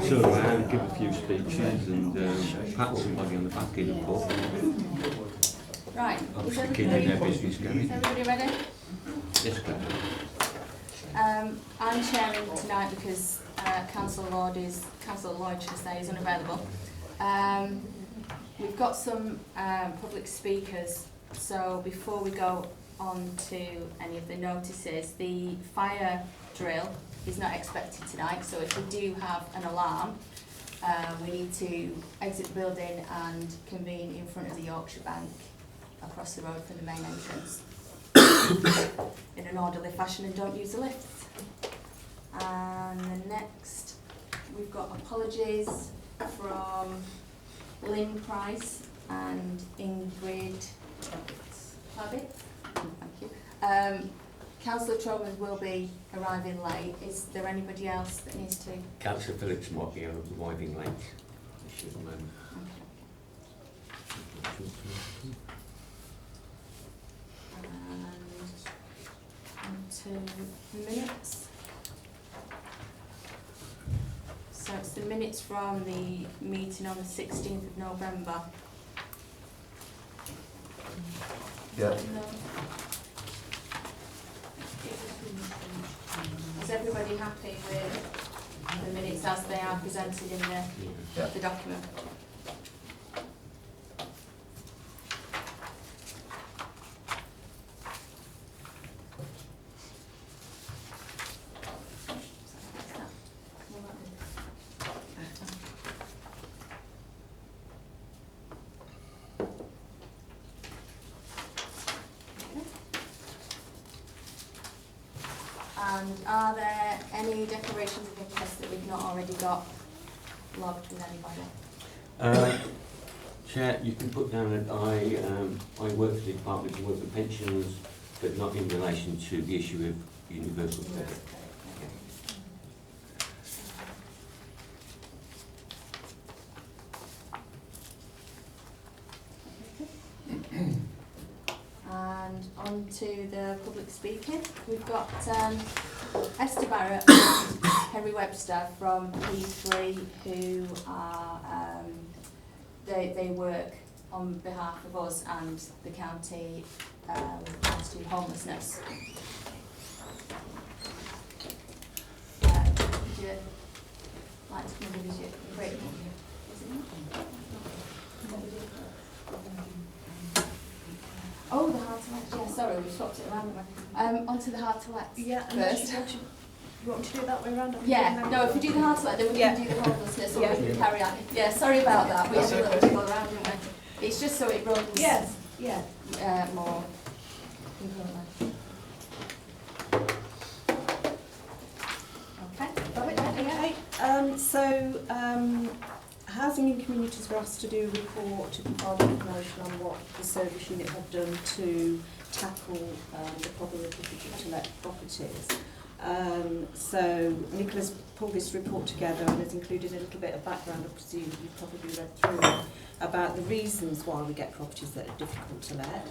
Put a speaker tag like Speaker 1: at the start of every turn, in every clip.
Speaker 1: tour around, give a few speeches, and pat somebody on the back in the pub.
Speaker 2: Right, is
Speaker 1: Keeping their business going.
Speaker 2: everybody ready?
Speaker 1: Yes, go.
Speaker 2: I'm chairing tonight because Councillor Lloyd is unavailable. We've got some public speakers, so before we go on to any of the notices, the fire drill is not expected tonight, so if we do have an alarm, we need to exit the building and convene in front of the Yorkshire Bank across the road from the main entrance in an orderly fashion, and don't use the lifts. And the next, we've got apologies from Lynn Price and Ingrid Clabbit. Thank you. Councillor Trowman will be arriving late. Is there anybody else that needs to?
Speaker 1: Councillor Phillips might be arriving late. She's on moment.
Speaker 2: And to minutes. So it's the minutes from the meeting on the 16th of November.
Speaker 3: Yeah.
Speaker 2: Is everybody happy with the minutes as they are presented in the document? And are there any declarations of interest that we've not already got logged with anybody?
Speaker 1: Chair, you can put down that I work for the Department of Work and Pensions, but not in relation to the issue of universal credit.
Speaker 2: And on to the public speaking. We've got Esther Barrett and Henry Webster from P3 who are, they work on behalf of us and the county with regards to homelessness. Would you like to come and give us your break? Oh, the hard to let. Yeah, sorry, we swapped it around. Onto the hard to let.
Speaker 4: Yeah,
Speaker 2: first.
Speaker 4: You want me to do that way around?
Speaker 2: Yeah, no, if we do the hard to let, then we can do the homelessness, or we can carry on. Yeah, sorry about that. We had a little jiggle around, didn't we? It's just so it runs.
Speaker 4: Yes. Yeah.
Speaker 2: More concurrently. Okay.
Speaker 4: Okay. Housing and Communities were asked to do a report to provide information on what the service unit have done to tackle the problem of difficult to let properties. So Nicola's pulled this report together and has included a little bit of background, I presume you've probably read through it, about the reasons why we get properties that are difficult to let,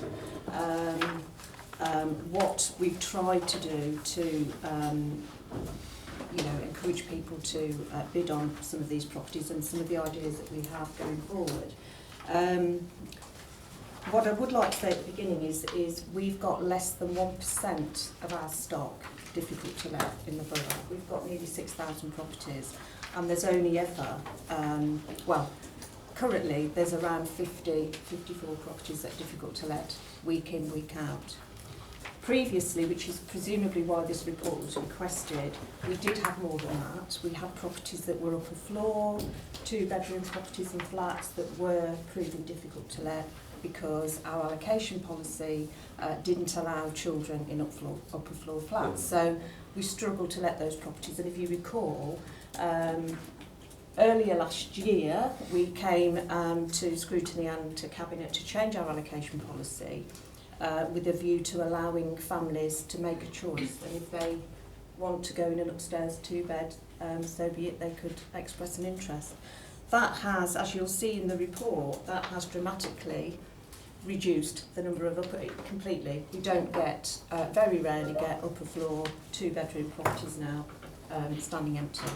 Speaker 4: what we've tried to do to encourage people to bid on some of these properties, and some of the ideas that we have going forward. What I would like to say at the beginning is we've got less than 1% of our stock difficult to let in the borough. We've got nearly 6,000 properties, and there's only ever, currently there's around 54 properties that are difficult to let week in, week out. Previously, which is presumably why this report was requested, we did have more than that. We had properties that were upper floor, 2-bedroom properties and flats that were proving difficult to let because our allocation policy didn't allow children in upper floor flats. So we struggled to let those properties. And if you recall, earlier last year, we came to Scrutiny and to Cabinet to change our allocation policy with a view to allowing families to make a choice, and if they want to go in an upstairs 2-bed, so be it, they could express an interest. That has, as you'll see in the report, that has dramatically reduced the number of completely. We don't get, very rarely get upper floor 2-bedroom properties now standing empty.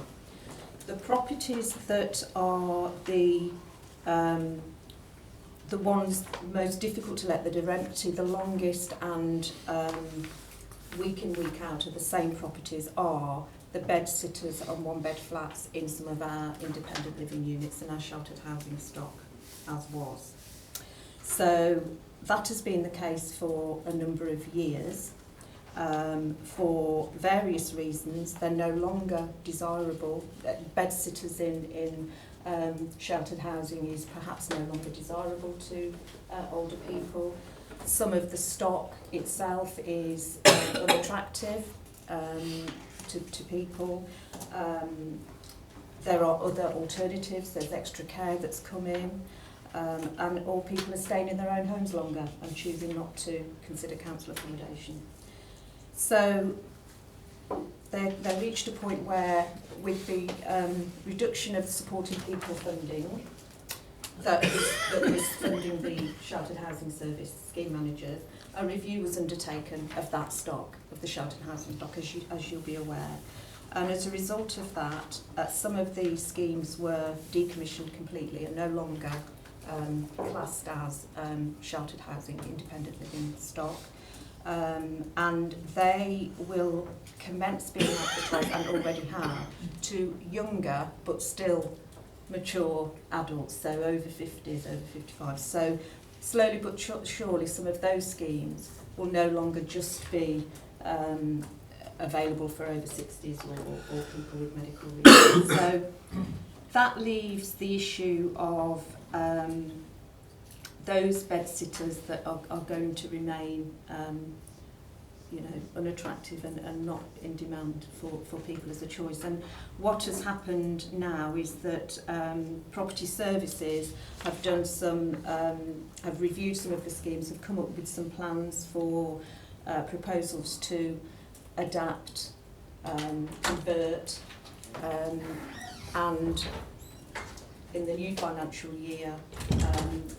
Speaker 4: The properties that are the ones most difficult to let, that are empty the longest and week in, week out are the same properties, are the bed sitters on one bed flats in some of our independent living units and our sheltered housing stock, as was. So that has been the case for a number of years. For various reasons, they're no longer desirable. Bed sitters in sheltered housing is perhaps no longer desirable to older people. Some of the stock itself is unattractive to people. There are other alternatives. There's extra care that's come in, and all people are staying in their own homes longer and choosing not to consider council accommodation. So they reached a point where, with the reduction of supporting people funding, that was funding the sheltered housing service scheme managers, a review was undertaken of that stock, of the sheltered housing stock, as you'll be aware. And as a result of that, some of the schemes were decommissioned completely and no longer classed as sheltered housing, independent living stock. And they will commence being advertised, and already have, to younger but still mature adults, so over 50s, over 55. So slowly but surely some of those schemes will no longer just be available for over 60s or people with medical reasons. So that leaves the issue of those bed sitters that are going to remain unattractive and not in demand for people as a choice. And what has happened now is that property services have done have reviewed some of the schemes, have come up with some plans for proposals to adapt, convert, and in the new financial year,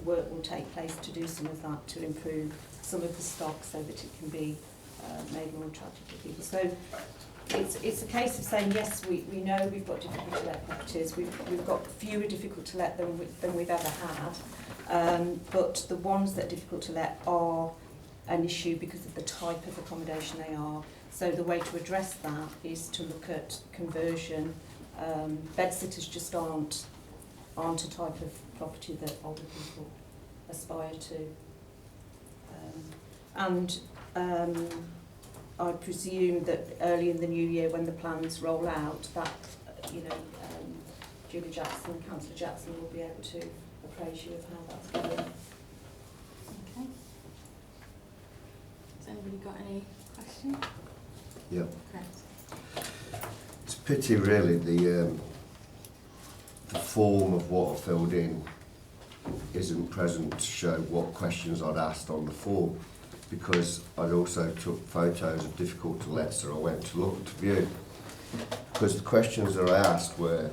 Speaker 4: work will take place to do some of that, to improve some of the stock so that it can be made more attractive to people. So it's a case of saying, yes, we know we've got difficult to let properties, we've got fewer difficult to let than we've ever had, but the ones that are difficult to let are an issue because of the type of accommodation they are. So the way to address that is to look at conversion. Bed sitters just aren't a type of property that older people aspire to. I presume that early in the new year, when the plans roll out, that Julie Jackson, Councillor Jackson, will be able to appraise you of how that's going.
Speaker 2: Okay. Has anybody got any questions?
Speaker 3: Yeah.
Speaker 2: Correct.
Speaker 3: It's a pity, really, the form of what I filled in isn't present to show what questions I'd asked on the form, because I'd also took photos of difficult to let, so I went to look to view. Because the questions that I asked were,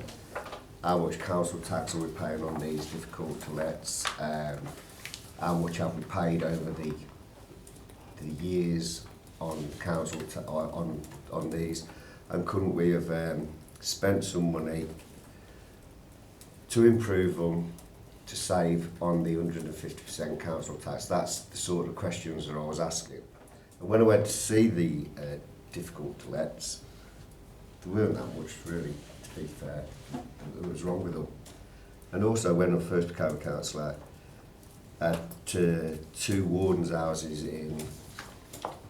Speaker 3: how much council tax are we paying on these difficult to lets? How much have we paid over the years on council on these? And couldn't we have spent some money to improve them, to save on the 150% council tax? That's the sort of questions that I was asking. And when I went to see the difficult to lets, there weren't that much, really, to be fair, that was wrong with them. And also, when I first became a councillor, I had two wardens' houses in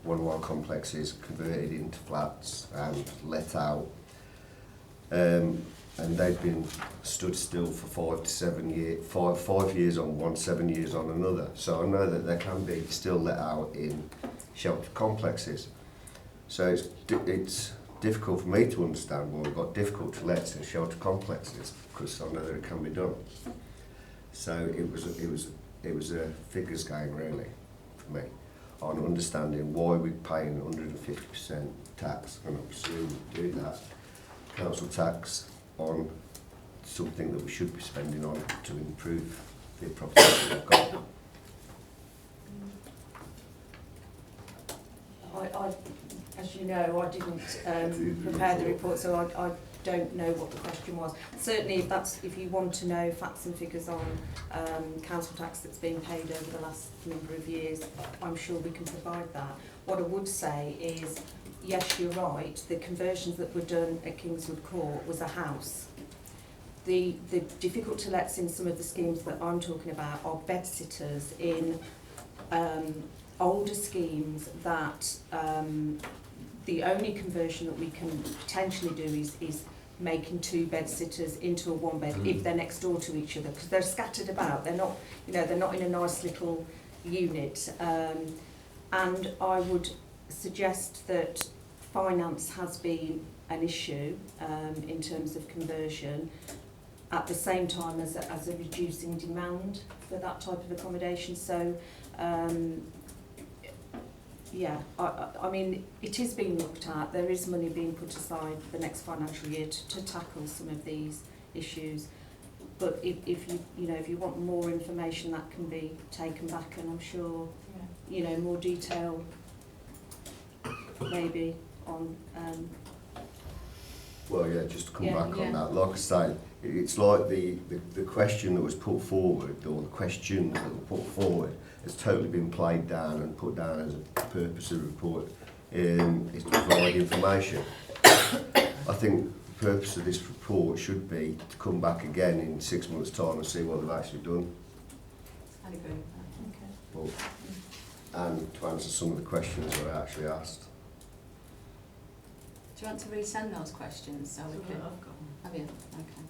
Speaker 3: one of our complexes converted into flats and let out. And they'd been stood still for 5 to 7 years, 5 years on one, 7 years on another. So I know that they can be still let out in sheltered complexes. So it's difficult for me to understand why we've got difficult to let in sheltered complexes, because I know that it can be done. So it was a figures game, really, for me, on understanding why we're paying 150% tax, and I presume we do that council tax on something that we should be spending on to improve the property that we've got.
Speaker 4: As you know, I didn't prepare the report, so don't know what the question was. Certainly, if you want to know facts and figures on council tax that's been paid over the last number of years, I'm sure we can provide that. What I would say is, yes, you're right, the conversions that were done at Kingswood Court was a house. The difficult to lets in some of the schemes that I'm talking about are bed sitters in older schemes that the only conversion that we can potentially do is making 2 bed sitters into a 1 bed if they're next door to each other, because they're scattered about. They're not, they're not in a nice little unit. And I would suggest that finance has been an issue in terms of conversion, at the same time as a reducing demand for that type of accommodation. So, yeah, I mean, it is being looked at. There is money being put aside for the next financial year to tackle some of these issues. But if you want more information, that can be taken back, and I'm sure, more detail maybe on.
Speaker 3: Well, yeah, just to come back on that, like I say, it's like the question that was put forward, or the questions that were put forward, has totally been played down and put down as a purpose of the report is to provide information. I think the purpose of this report should be to come back again in 6 months' time and see what they've actually done.
Speaker 2: I agree with that.
Speaker 4: Okay.
Speaker 3: Well, and to answer some of the questions that I actually asked.
Speaker 2: Do you want to resend those questions so we can? I've got them. Have you? Okay.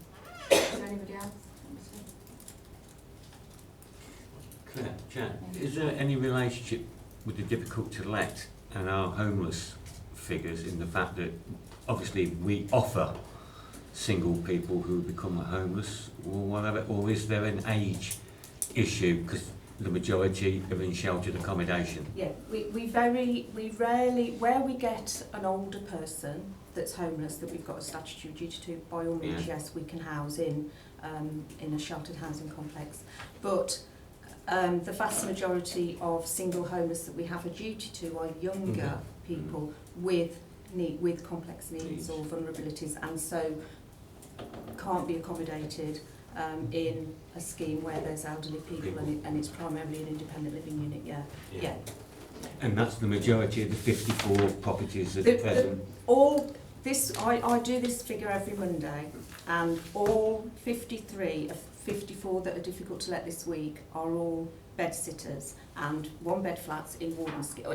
Speaker 2: Is there anybody else?
Speaker 1: Claire, Jan, is there any relationship with the difficult to let and our homeless figures, in the fact that obviously we offer single people who become homeless or whatever, or is there an age issue because the majority are in sheltered accommodation?
Speaker 4: Yeah, we rarely, where we get an older person that's homeless that we've got a statutory duty to, by all means, yes, we can house in a sheltered housing complex. But the vast majority of single homeless that we have a duty to are younger people with complex needs or vulnerabilities, and so can't be accommodated in a scheme where there's elderly people and it's primarily an independent living unit. Yeah.
Speaker 1: And that's the majority of the 54 properties at present?
Speaker 4: I do this figure every Monday, and all 53 of 54 that are difficult to let this week are all bed sitters and 1 bed flats in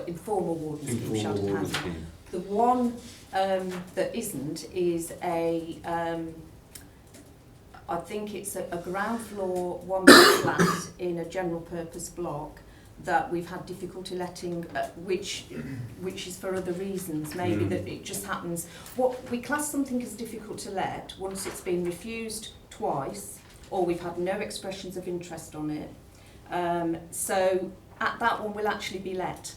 Speaker 4: informal warden scheme, sheltered housing. The one that isn't is I think it's a ground floor 1 bed flat in a general purpose block that we've had difficulty letting, which is for other reasons. Maybe that it just happens. What we class something as difficult to let once it's been refused twice, or we've had no expressions of interest on it. So at that one will actually be let.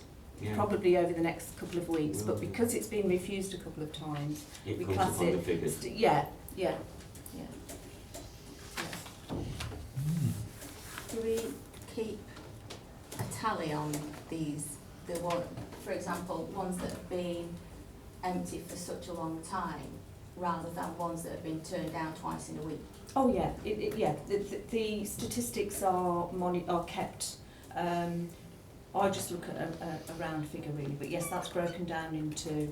Speaker 4: Probably over the next couple of weeks, but because it's been refused a couple of times, we class it.
Speaker 2: Do we keep a tally on these? For example, ones that have been empty for such a long time, rather than ones that have been turned down twice in a week.
Speaker 4: Oh yeah, the statistics are kept. I just look at a round figure really, but yes, that's broken down into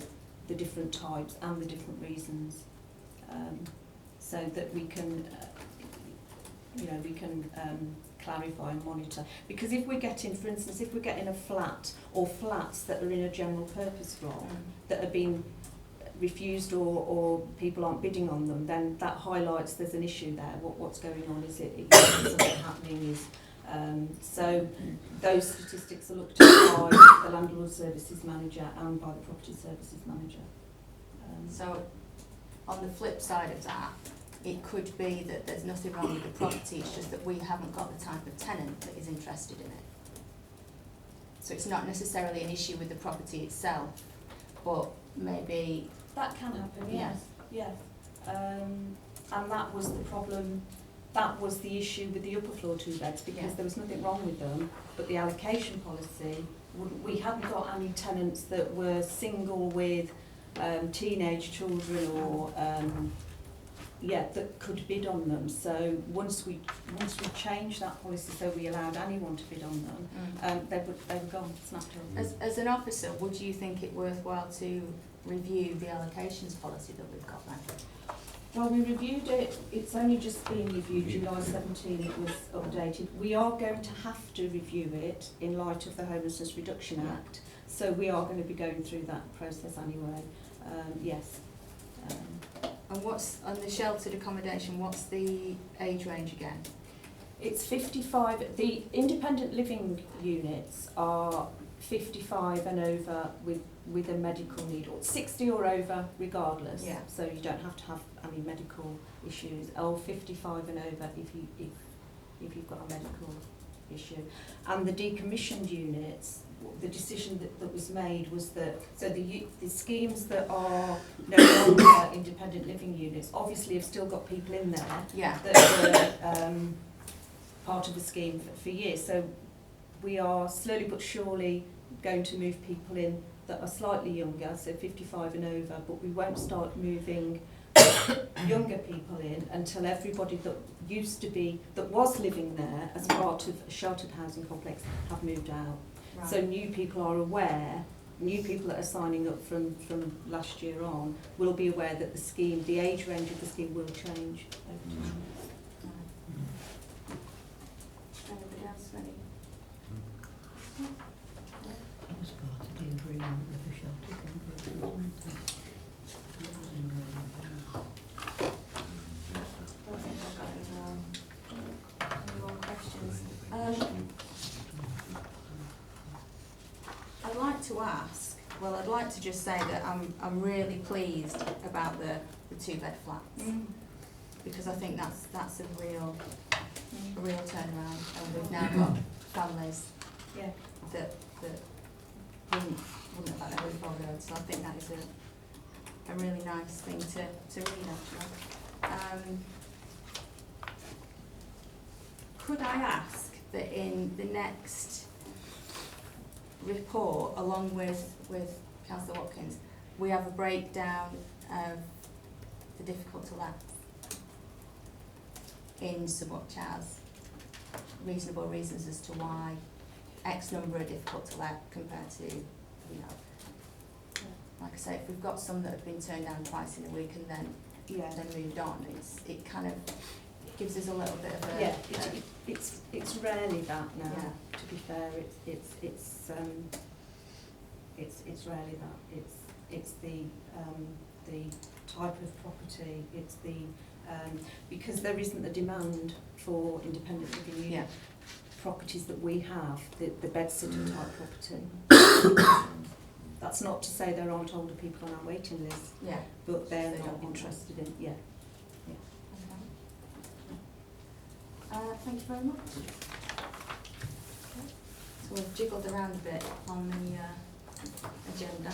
Speaker 4: the different types and the different reasons, so that we can, clarify and monitor. Because if we're getting, for instance, a flat or flats that are in a general purpose block that are being refused or people aren't bidding on them, then that highlights there's an issue there. What's going on? Is something happening? So those statistics are looked at by the Landlord Services Manager and by the Property Services Manager.
Speaker 2: So on the flip side of that, it could be that there's nothing wrong with the property, it's just that we haven't got the type of tenant that is interested in it. So it's not necessarily an issue with the property itself, but maybe...
Speaker 4: That can happen, yes. And that was the problem, that was the issue with the upper floor 2 beds, because there was nothing wrong with them, but the allocation policy, we hadn't got any tenants that were single with teenage children or that could bid on them. So once we changed that policy, so we allowed anyone to bid on them, they were gone, snapped up.
Speaker 2: As an officer, would you think it worthwhile to review the allocations policy that we've got now?
Speaker 4: Well, we reviewed it. It's only just been reviewed. July 17 it was updated. We are going to have to review it in light of the Homelessness Reduction Act. So we are going to be going through that process anyway. Yes.
Speaker 2: And what's on the sheltered accommodation? What's the age range again?
Speaker 4: It's 55. The independent living units are 55 and over with a medical need, or 60 or over regardless.
Speaker 2: Yeah.
Speaker 4: So you don't have to have any medical issues. Or 55 and over if you've got a medical issue. And the decommissioned units, the decision that was made was that, so the schemes that are no longer independent living units obviously have still got people in there
Speaker 2: Yeah.
Speaker 4: that were part of the scheme for years. So we are slowly but surely going to move people in that are slightly younger, so 55 and over, but we won't start moving younger people in until everybody that was living there as part of a sheltered housing complex have moved out.
Speaker 2: Right.
Speaker 4: So new people are aware, new people that are signing up from last year on will be aware that the scheme, the age range of the scheme will change over time.
Speaker 2: Anybody else ready?
Speaker 5: It was part of the agreement with the shelter company, wasn't it?
Speaker 2: I think I've got any more questions. I'd like to ask, well, I'd like to just say that I'm really pleased about the 2-bed flats, because I think that's a real turnaround, and we've now got families
Speaker 4: Yeah.
Speaker 2: that wouldn't have had a roof over their head. So I think that is a really nice thing to read, actually. Could I ask that in the next report, along with Councillor Watkins, we have a breakdown of the difficult to let in so much as reasonable reasons as to why X number are difficult to let compared to, you know, like I say, if we've got some that have been turned down twice in a week and then moved on, it kind of gives us a little bit of a
Speaker 4: It's rarely that now.
Speaker 2: Yeah.
Speaker 4: To be fair, it's rarely that. It's the type of property. It's the because there isn't the demand for independent living unit properties that we have, the bed-sitter type property. That's not to say there aren't older people on our waiting list, but they're
Speaker 2: They
Speaker 4: not
Speaker 2: don't want
Speaker 4: interested in. Yeah.
Speaker 2: Okay. Thank you very much. So we've jiggled around a bit on the agenda.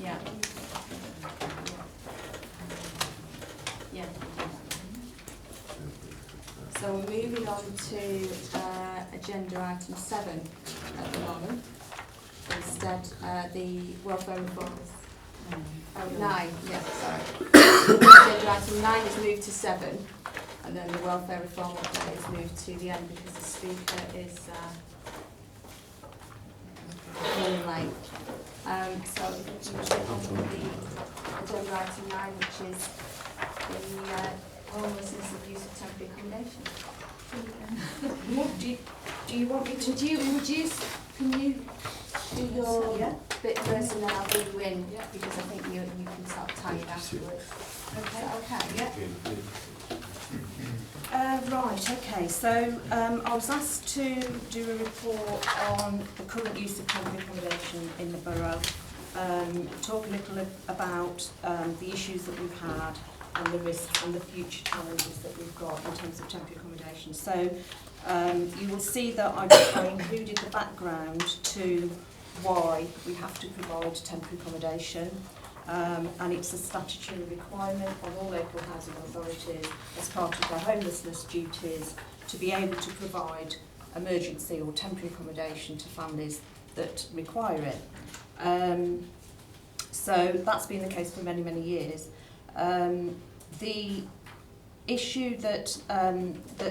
Speaker 2: Yeah. Yeah. So we're moving on to agenda item 7 at the moment. Instead, the welfare reform. 9, yeah, sorry. Agenda item 9 is moved to 7, and then the welfare reform update is moved to the end because the speaker is running late. So if you would get on with the agenda item 9, which is the homelessness abuse of temporary accommodation.
Speaker 4: Do you want me to?
Speaker 2: Can you do your
Speaker 4: Yeah.
Speaker 2: bit first and then I'll do you in, because I think you can start tired afterwards.
Speaker 4: Okay.
Speaker 2: Okay.
Speaker 4: Yeah. Right. Okay. So I was asked to do a report on the current use of temporary accommodation in the borough. Talk a little about the issues that we've had and the risks and the future challenges that we've got in terms of temporary accommodation. So you will see that I included the background to why we have to provide temporary accommodation, and it's a statutory requirement on all local housing authorities as part of their homelessness duties to be able to provide emergency or temporary accommodation to families that require it. So that's been the case for many, many years. The issue that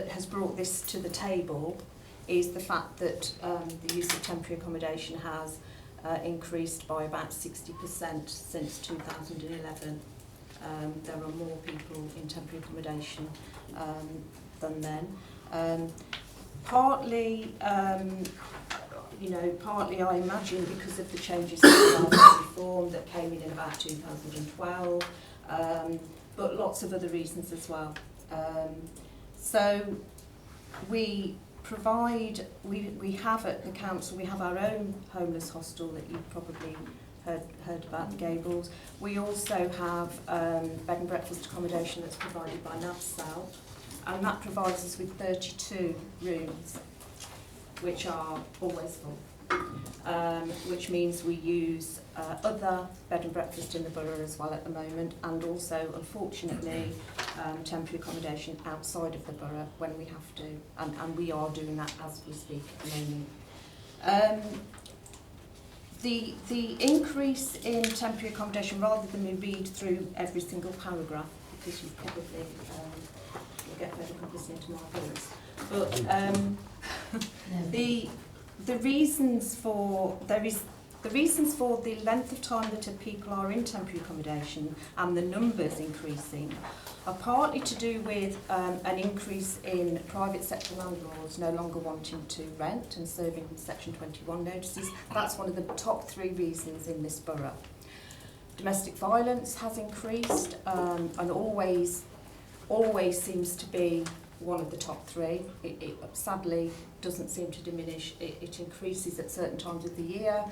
Speaker 4: has brought this to the table is the fact that the use of temporary accommodation has increased by about 60% since 2011. There are more people in temporary accommodation than then. Partly, partly I imagine because of the changes to the welfare reform that came in about 2012, but lots of other reasons as well. So we provide, we have at the council, we have our own homeless hostel that you've probably heard about, the Gables. We also have bed and breakfast accommodation that's provided by NABSAL, and that provides us with 32 rooms, which are always full, which means we use other bed and breakfast in the borough as well at the moment, and also, unfortunately, temporary accommodation outside of the borough when we have to, and we are doing that as we speak at the moment. The increase in temporary accommodation, rather than me read through every single paragraph, because you probably will get fed up of listening to my voice, but the reasons for the length of time that people are in temporary accommodation and the numbers increasing are partly to do with an increase in private sector landlords no longer wanting to rent and serving Section 21 notices. That's one of the top 3 reasons in this borough. Domestic violence has increased and always seems to be one of the top 3. It sadly doesn't seem to diminish. It increases at certain times of the year,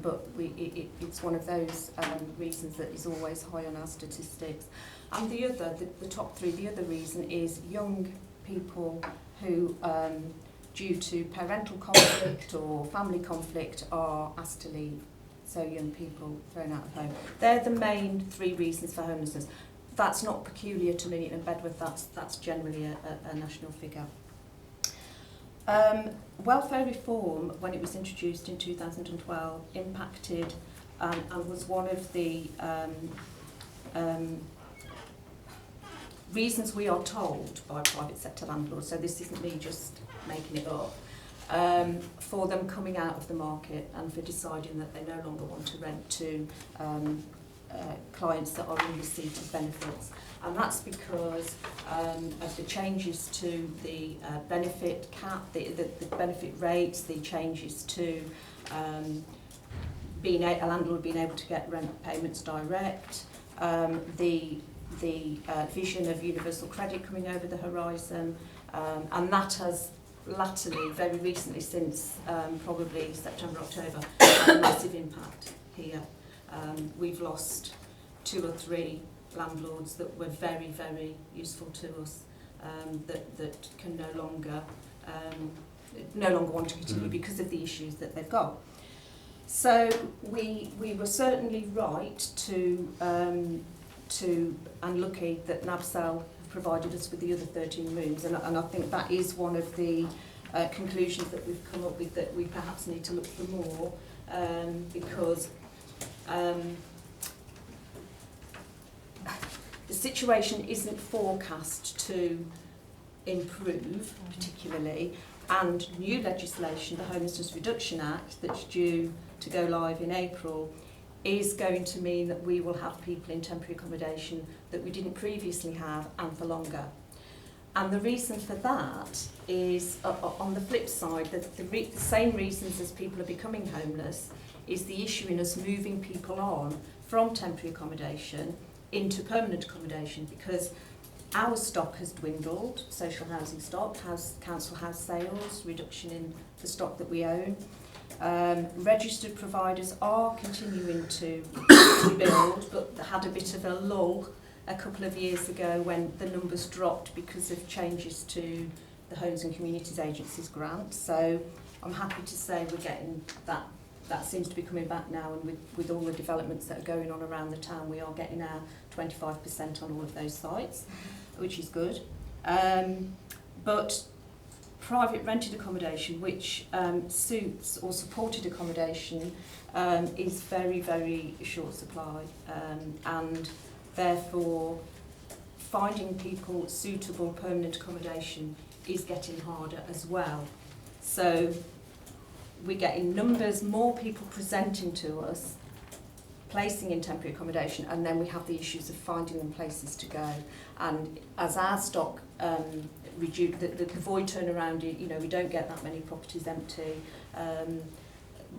Speaker 4: but it's one of those reasons that is always high on our statistics. And the top 3, the other reason is young people who, due to parental conflict or family conflict, are asked to leave. So young people thrown out of home. They're the main 3 reasons for homelessness. That's not peculiar to Nuneaton and Bedworth, that's generally a national figure. Welfare reform, when it was introduced in 2012, impacted and was one of the reasons we are told by private sector landlords, so this isn't me just making it up, for them coming out of the market and for deciding that they no longer want to rent to clients that are in receipt of benefits, and that's because of the changes to the benefit cap, the benefit rates, the changes to a landlord being able to get rent payments direct, the vision of universal credit coming over the horizon, and that has latterly, very recently, since probably September, October, had a massive impact here. We've lost 2 or 3 landlords that were very, very useful to us, that can no longer want to continue because of the issues that they've got. So we were certainly right to and lucky that NABSAL provided us with the other 13 rooms, and I think that is one of the conclusions that we've come up with, that we perhaps need to look for more, because the situation isn't forecast to improve particularly, and new legislation, the Homelessness Reduction Act, that's due to go live in April, is going to mean that we will have people in temporary accommodation that we didn't previously have, and for longer. And the reason for that is, on the flip side, that the same reasons as people are becoming homeless is the issue in us moving people on from temporary accommodation into permanent accommodation, because our stock has dwindled, social housing stock, council house sales, reduction in the stock that we own. Registered providers are continuing to build, but had a bit of a lull a couple of years ago when the numbers dropped because of changes to the Homes and Communities Agency's grant. So I'm happy to say we're getting that. That seems to be coming back now, and with all the developments that are going on around the town, we are getting our 25% on all of those sites, which is good. But private rented accommodation, which suits or supported accommodation, is very, very short supply, and therefore finding people suitable permanent accommodation is getting harder as well. So we get in numbers, more people presenting to us, placing in temporary accommodation, and then we have the issues of finding them places to go. And as our stock reduce, the void turnaround, you know, we don't get that many properties empty,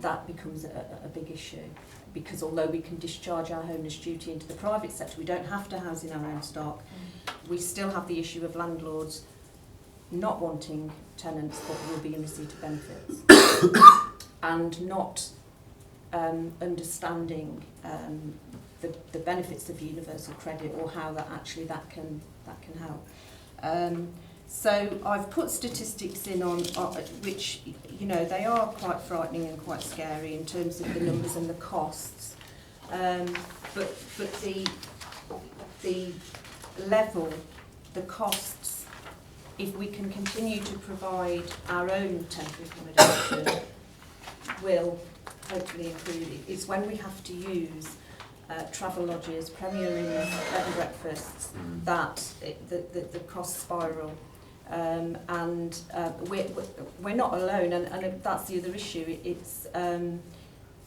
Speaker 4: that becomes a big issue. Because although we can discharge our homeless duty into the private sector, we don't have to house in our own stock, we still have the issue of landlords not wanting tenants but will be in receipt of benefits and not understanding the benefits of universal credit or how that can help. So I've put statistics in on which, you know, they are quite frightening and quite scary in terms of the numbers and the costs. But the level, the costs, if we can continue to provide our own temporary accommodation, will hopefully improve. It's when we have to use travel lodges, premier inns, bed and breakfasts, that the costs spiral. And we're not alone, and that's the other issue. It's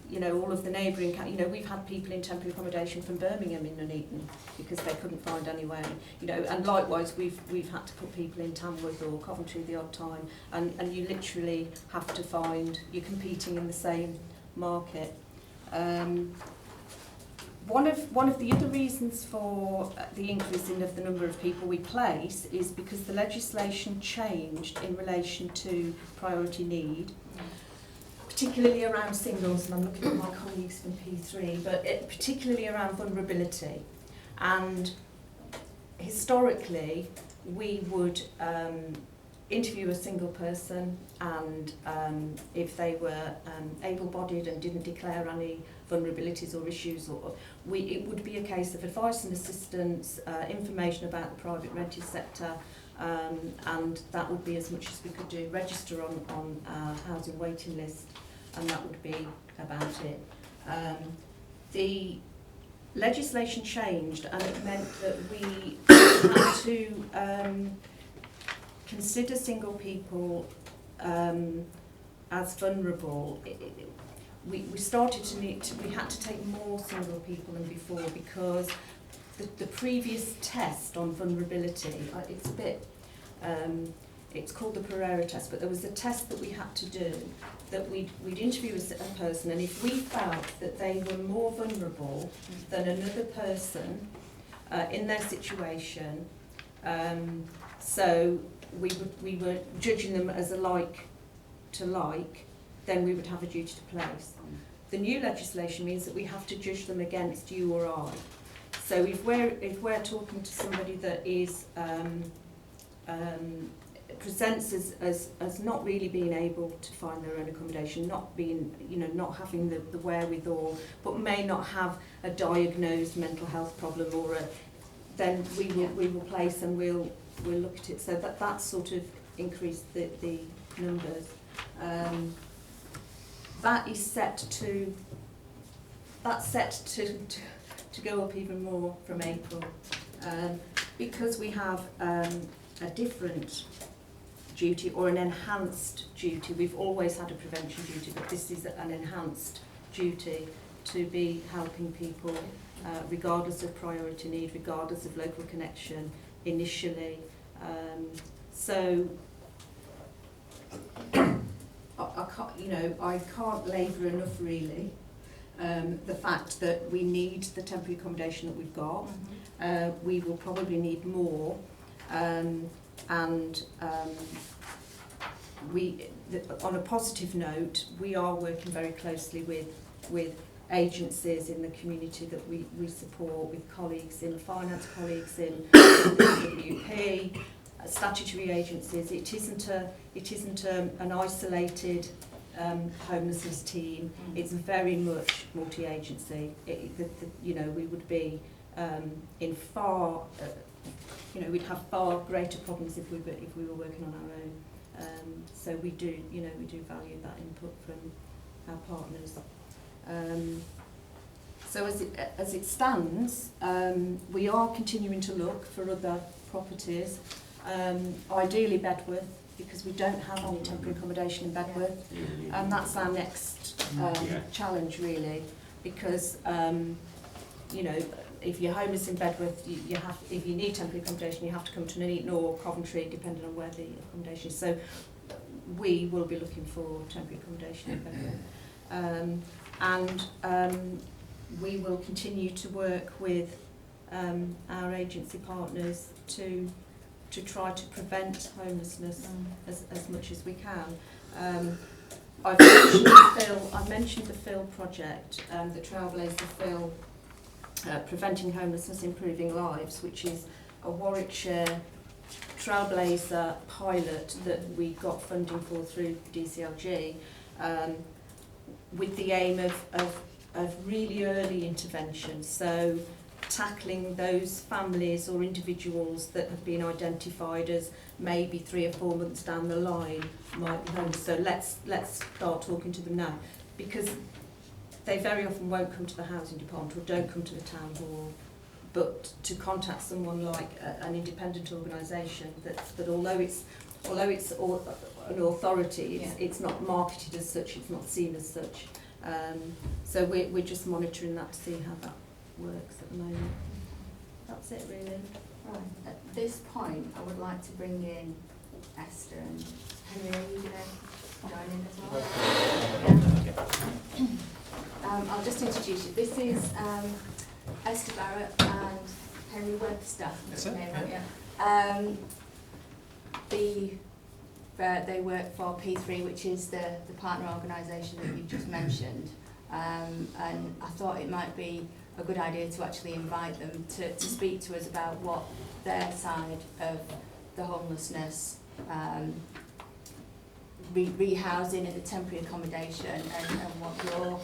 Speaker 4: you know, all of the neighbouring, you know, we've had people in temporary accommodation from Birmingham in Nuneaton because they couldn't find anywhere, you know, and likewise we've had to put people in Tamworth or Coventry the odd time, and you literally have to find, you're competing in the same market. One of the other reasons for the increase in the number of people we place is because the legislation changed in relation to priority need, particularly around singles, and I'm looking at my colleagues from P3, but particularly around vulnerability. And historically, we would interview a single person, and if they were able-bodied and didn't declare any vulnerabilities or issues, it would be a case of advice and assistance, information about the private rented sector, and that would be as much as we could do. Register on our housing waiting list, and that would be about it. The legislation changed, and it meant that we had to consider single people as vulnerable. We started we had to take more single people than before, because the previous test on vulnerability, it's a bit, it's called the Pereira test, but there was a test that we had to do, that we'd interview a person, and if we felt that they were more vulnerable than another person in their situation, so we were judging them as a like to like, then we would have a duty to place. The new legislation means that we have to judge them against you or I. So if we're talking to somebody that is presents as not really being able to find their own accommodation, not being, you know, not having the wherewithal, but may not have a diagnosed mental health problem, or then we will place and we'll look at it. So that sort of increased the numbers. That is set to go up even more from April, because we have a different duty, or an enhanced duty. We've always had a prevention duty, but this is an enhanced duty to be helping people regardless of priority need, regardless of local connection initially. So I can't labour enough really the fact that we need the temporary accommodation that we've got. We will probably need more, and on a positive note, we are working very closely with agencies in the community that we support, with colleagues in finance, colleagues in the WP, statutory agencies. It isn't an isolated homelessness team. It's very much multi-agency. We would be in far, we'd have far greater problems if we were working on our own. So we do value that input from our partners. So as it stands, we are continuing to look for other properties, ideally Bedworth, because we don't have any temporary accommodation in Bedworth, and that's our next challenge really, because if you're homeless in Bedworth, if you need temporary accommodation, you have to come to Nuneaton or Coventry, depending on where the accommodation is. So we will be looking for temporary accommodation in Bedworth. We will continue to work with our agency partners to try to prevent homelessness as much as we can. I mentioned the Phil project, the Trailblazer Phil, Preventing Homelessness, Improving Lives, which is a Warwickshire Trailblazer pilot that we got funding for through DCLG, with the aim of really early intervention, so tackling those families or individuals that have been identified as maybe 3 or 4 months down the line might be homeless. So let's start talking to them now, because they very often won't come to the housing department or don't come to the town hall, but to contact someone like an independent organisation that although it's an authority, it's not marketed as such, it's not seen as such. So we're just monitoring that to see how that works at the moment. That's it really.
Speaker 2: Right. At this point, I would like to bring in Esther and Henry. Are you going to join in as well? Yeah. I'll just introduce you. This is Esther Barrett and Henry Webster.
Speaker 6: That's it.
Speaker 2: Yeah. They work for P3, which is the partner organisation that you just mentioned, and I thought it might be a good idea to actually invite them to speak to us about what their side of the homelessness, rehousing and the temporary accommodation, and what your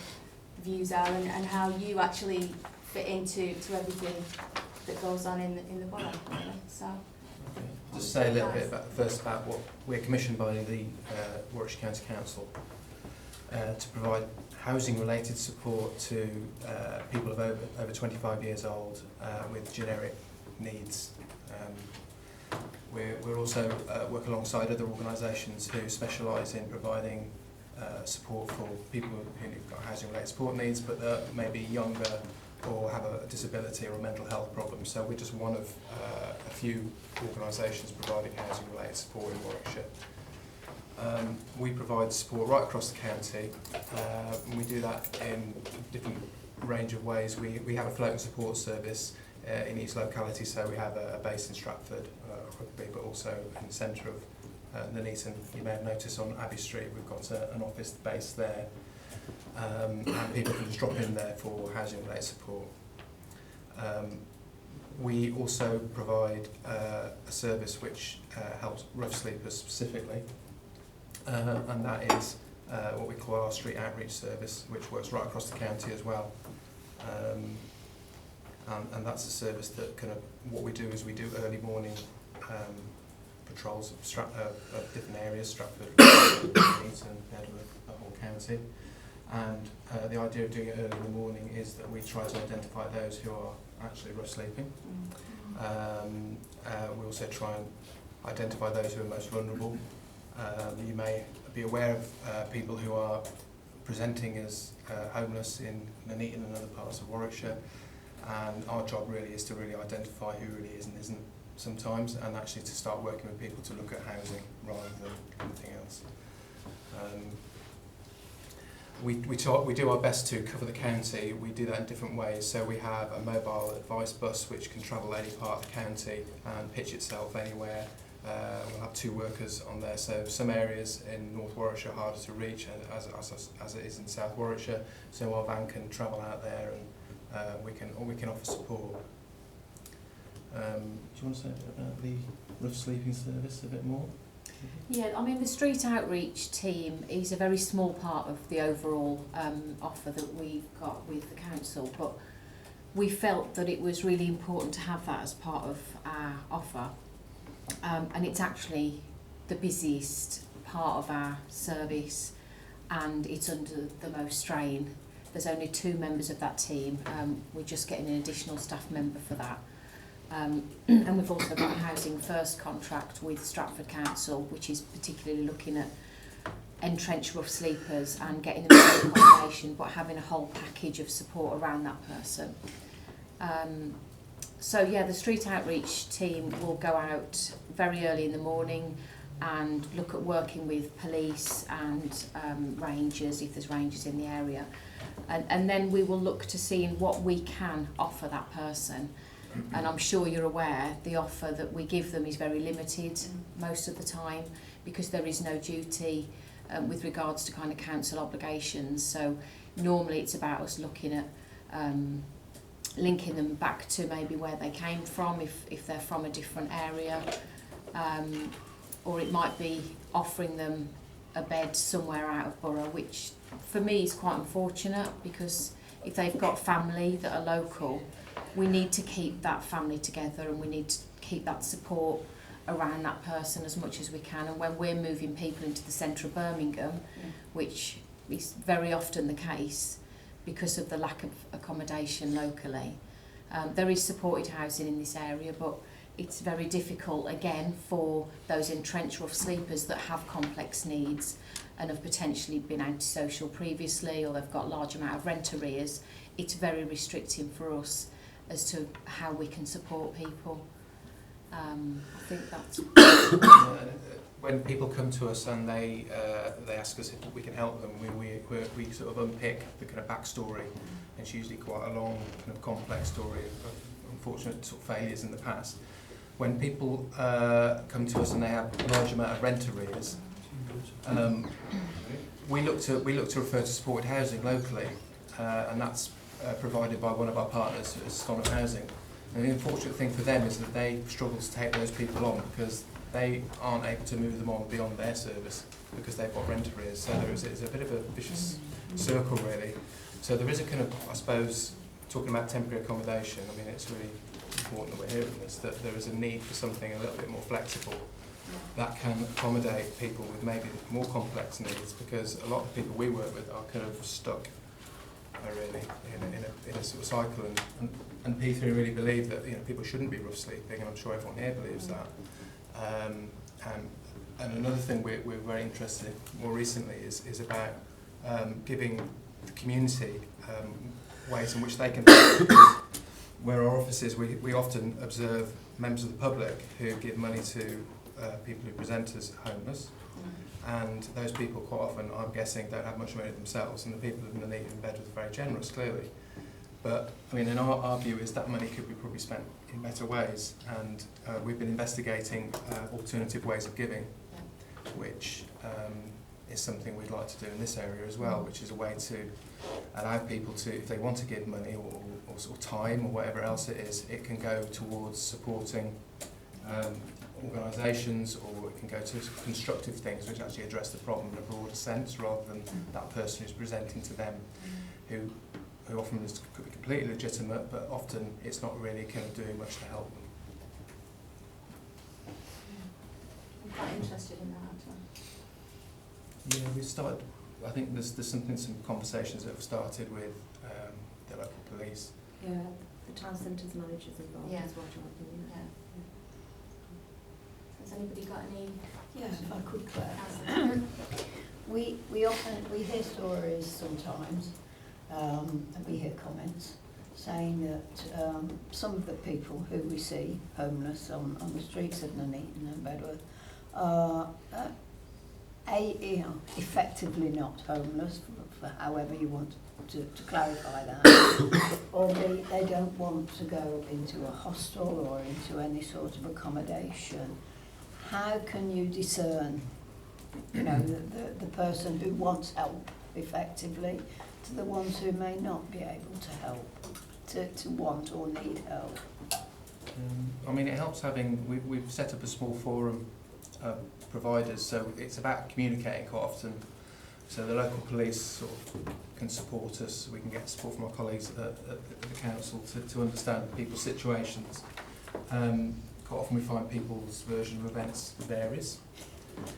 Speaker 2: views are, and how you actually fit into everything that goes on in the borough. Really. So.
Speaker 6: Just say a little bit about what we're commissioned by the Warwickshire County Council to provide housing-related support to people of over 25 years old with generic needs. We're also work alongside other organisations who specialise in providing support for people who've got housing-related support needs, but may be younger or have a disability or a mental health problem. So we're just one of a few organisations providing housing-related support in Warwickshire. We provide support right across the county, and we do that in a different range of ways. We have a floating support service in each locality, so we have a base in Stratford, Rugby, but also in the centre of Nuneaton. You may have noticed on Abbey Street we've got an office base there. And people can just drop in there for housing-related support. We also provide a service which helps rough sleepers specifically, and that is what we call our street outreach service, which works right across the county as well. And that's a service that what we do is we do early morning patrols of different areas, Stratford, Nuneaton, Bedworth, the whole county. And the idea of doing it early in the morning is that we try to identify those who are actually rough sleeping. We also try and identify those who are most vulnerable. You may be aware of people who are presenting as homeless in Nuneaton and other parts of Warwickshire, and our job really is to really identify who really is and isn't sometimes, and actually to start working with people to look at housing rather than anything else. We do our best to cover the county. We do that in different ways. So we have a mobile advice bus which can travel any part of the county and pitch itself anywhere. We'll have 2 workers on there. So some areas in North Warwickshire are harder to reach as it is in South Warwickshire. So our van can travel out there, and we can offer support. Do you want to say a bit about the rough sleeping service a bit more?
Speaker 5: Yeah, I mean the street outreach team is a very small part of the overall offer that we've got with the council, but we felt that it was really important to have that as part of our offer, and it's actually the busiest part of our service, and it's under the most strain. There's only 2 members of that team. We're just getting an additional staff member for that. And we've also got a Housing First contract with Stratford Council, which is particularly looking at entrenched rough sleepers and getting them into accommodation, but having a whole package of support around that person. So yeah, the street outreach team will go out very early in the morning and look at working with police and rangers, if there's rangers in the area. And then we will look to seeing what we can offer that person. And I'm sure you're aware the offer that we give them is very limited most of the time, because there is no duty with regards to kind of council obligations. So normally it's about us looking at linking them back to maybe where they came from, if they're from a different area, or it might be offering them a bed somewhere out of Borough, which for me is quite unfortunate, because if they've got family that are local, we need to keep that family together, and we need to keep that support around that person as much as we can. And when we're moving people into the centre of Birmingham, which is very often the case because of the lack of accommodation locally, there is supported housing in this area, but it's very difficult again for those entrenched rough sleepers that have complex needs and have potentially been antisocial previously, or they've got large amount of rent arrears. It's very restricting for us as to how we can support people. I think that's...
Speaker 6: When people come to us and they ask us if we can help them, we sort of unpick the kind of backstory. It's usually quite a long, kind of complex story of unfortunate sort of failures in the past. When people come to us and they have a large amount of rent arrears, we look to refer to supported housing locally, and that's provided by one of our partners, Scrutiny Housing. And the unfortunate thing for them is that they struggle to take those people on because they aren't able to move them on beyond their service because they've got rent arrears. So it's a bit of a vicious circle, really. So there is a kind of, I suppose, talking about temporary accommodation, I mean, it's really important that we're hearing this, that there is a need for something a little bit more flexible that can accommodate people with maybe more complex needs, because a lot of people we work with are kind of stuck really in a sort of cycle, and P3 really believe that, you know, people shouldn't be rough sleeping, and I'm sure everyone here believes that. And another thing we're very interested in more recently is about giving the community ways in which they can help. Where our offices, we often observe members of the public who give money to people who present as homeless, and those people quite often, I'm guessing, don't have much money themselves, and the people in Nuneaton and Bedworth are very generous, clearly. But I mean, in our view is that money could be probably spent in better ways, and we've been investigating alternative ways of giving, which is something we'd like to do in this area as well, which is a way to allow people to, if they want to give money or sort of time or whatever else it is, it can go towards supporting organisations, or it can go to constructive things which actually address the problem in a broader sense, rather than that person who's presenting to them, who often is completely legitimate, but often it's not really kind of doing much to help them.
Speaker 2: I'm quite interested in that actually.
Speaker 6: Yeah, we've started, I think there's some conversations that have started with the local police.
Speaker 4: Yeah, the town centre's managers involved
Speaker 2: Yeah.
Speaker 4: as well, Jonathan.
Speaker 2: Yeah. Has anybody got any?
Speaker 7: Yeah, if I could, Claire. We hear stories sometimes, and we hear comments saying that some of the people who we see homeless on the streets of Nuneaton and Bedworth are effectively not homeless, for however you want to clarify that, or they don't want to go into a hostel or into any sort of accommodation. How can you discern, you know, the person who wants help effectively to the ones who may not be able to help, to want or need help?
Speaker 6: I mean, it helps having, we've set up a small forum of providers, so it's about communicating quite often. So the local police sort of can support us, we can get support from our colleagues at the council to understand people's situations. Quite often we find people's version of events varies.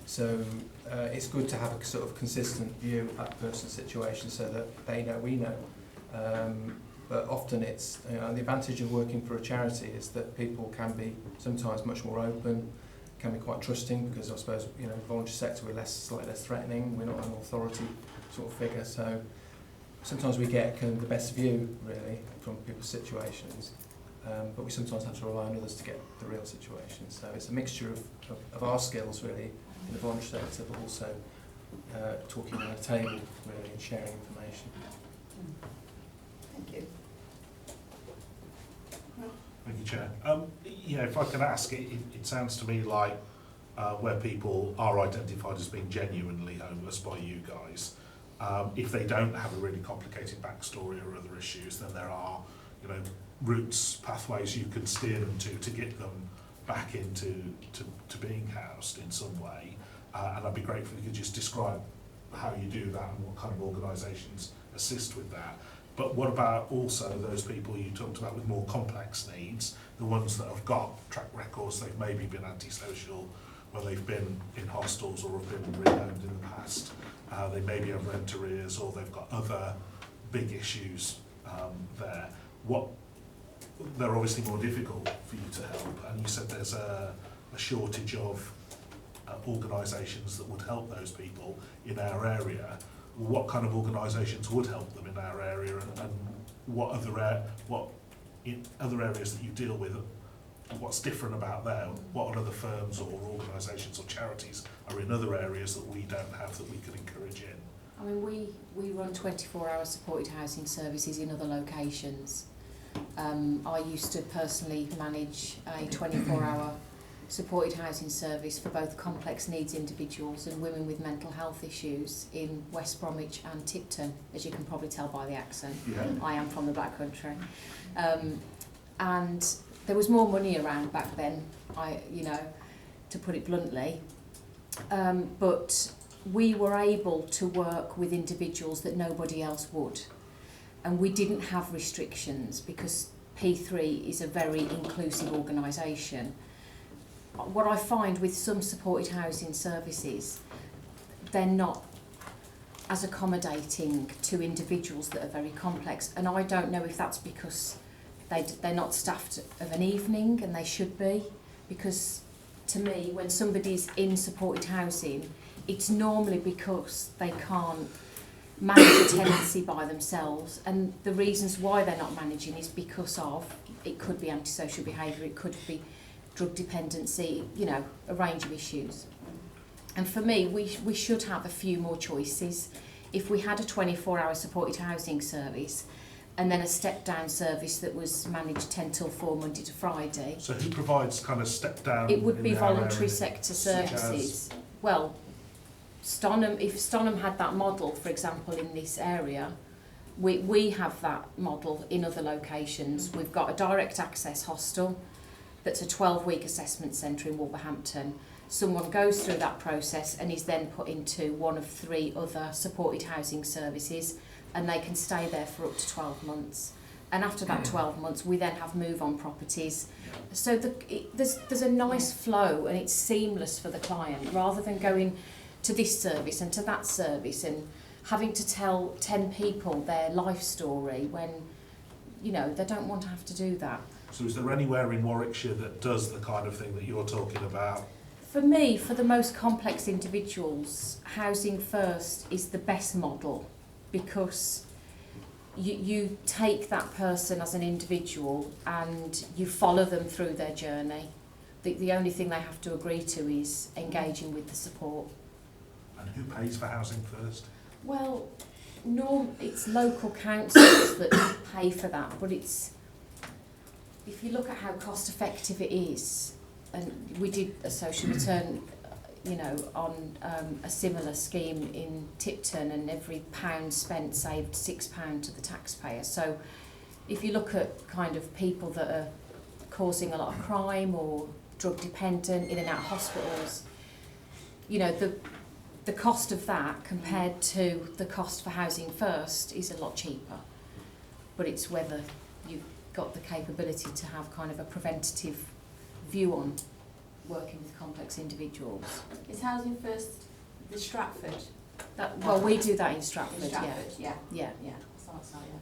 Speaker 6: So it's good to have a sort of consistent view at a person's situation so that they know, we know. But often it's, you know, the advantage of working for a charity is that people can be sometimes much more open, can be quite trusting, because I suppose, you know, the voluntary sector we're slightly less threatening, we're not an authority sort of figure, so sometimes we get kind of the best view really from people's situations, but we sometimes have to rely on others to get the real situation. So it's a mixture of our skills really in the voluntary sector, but also talking around a table really and sharing information.
Speaker 7: Thank you.
Speaker 8: Thank you, Chair. Yeah, if I can ask, it sounds to me like where people are identified as being genuinely homeless by you guys, if they don't have a really complicated backstory or other issues, then there are, you know, routes, pathways you can steer them to get them back into to being housed in some way. And I'd be grateful if you could just describe how you do that and what kind of organisations assist with that. But what about also those people you talked about with more complex needs, the ones that have got track records, they've maybe been antisocial, where they've been in hostels or have been rehomed in the past, they maybe have rent arrears or they've got other big issues there. They're obviously more difficult for you to help, and you said there's a shortage of organisations that would help those people in our area. What kind of organisations would help them in our area, and what in other areas that you deal with, what's different about them? What other firms or organisations or charities are in other areas that we don't have that we could encourage in?
Speaker 5: I mean, we run 24-hour supported housing services in other locations. I used to personally manage a 24-hour supported housing service for both complex needs individuals and women with mental health issues in West Bromwich and Tipton, as you can probably tell by the accent.
Speaker 8: Yeah.
Speaker 5: I am from the Black Country. And there was more money around back then, to put it bluntly. But we were able to work with individuals that nobody else would. And we didn't have restrictions because P3 is a very inclusive organisation. What I find with some supported housing services, they're not as accommodating to individuals that are very complex. And I don't know if that's because they're not staffed of an evening, and they should be. Because to me, when somebody's in supported housing, it's normally because they can't manage a tenancy by themselves, and the reasons why they're not managing is because of, it could be antisocial behaviour, it could be drug dependency, a range of issues. And for me, we should have a few more choices. If we had a 24-hour supported housing service and then a step-down service that was managed 10 till 4 Monday to Friday.
Speaker 8: So who provides kind of step-down?
Speaker 5: It would be
Speaker 8: in our
Speaker 5: voluntary
Speaker 8: area?
Speaker 5: sector services. Well, if Stonham had that model, for example, in this area, we have that model in other locations. We've got a direct access hostel that's a 12-week assessment centre in Wolverhampton. Someone goes through that process and is then put into one of 3 other supported housing services, and they can stay there for up to 12 months. And after that 12 months, we then have move-on properties. So there's a nice flow, and it's seamless for the client, rather than going to this service and to that service and having to tell 10 people their life story when, they don't want to have to do that.
Speaker 8: So is there anywhere in Warwickshire that does the kind of thing that you're talking about?
Speaker 5: For me, for the most complex individuals, Housing First is the best model, because you take that person as an individual and you follow them through their journey. The only thing they have to agree to is engaging with the support.
Speaker 8: And who pays for Housing First?
Speaker 5: Well, it's local councils that pay for that, but if you look at how cost effective it is, and we did a social return, on a similar scheme in Tipton, and every pound spent saved £6 to the taxpayer. So if you look at kind of people that are causing a lot of crime or drug dependent, in and out of hospitals, the cost of that compared to the cost for Housing First is a lot cheaper. But it's whether you've got the capability to have kind of a preventative view on working with complex individuals.
Speaker 2: Is Housing First the Stratford?
Speaker 5: Well, we do that in Stratford,
Speaker 2: In Stratford, yeah.
Speaker 5: yeah.
Speaker 2: Yeah, I thought so, yeah.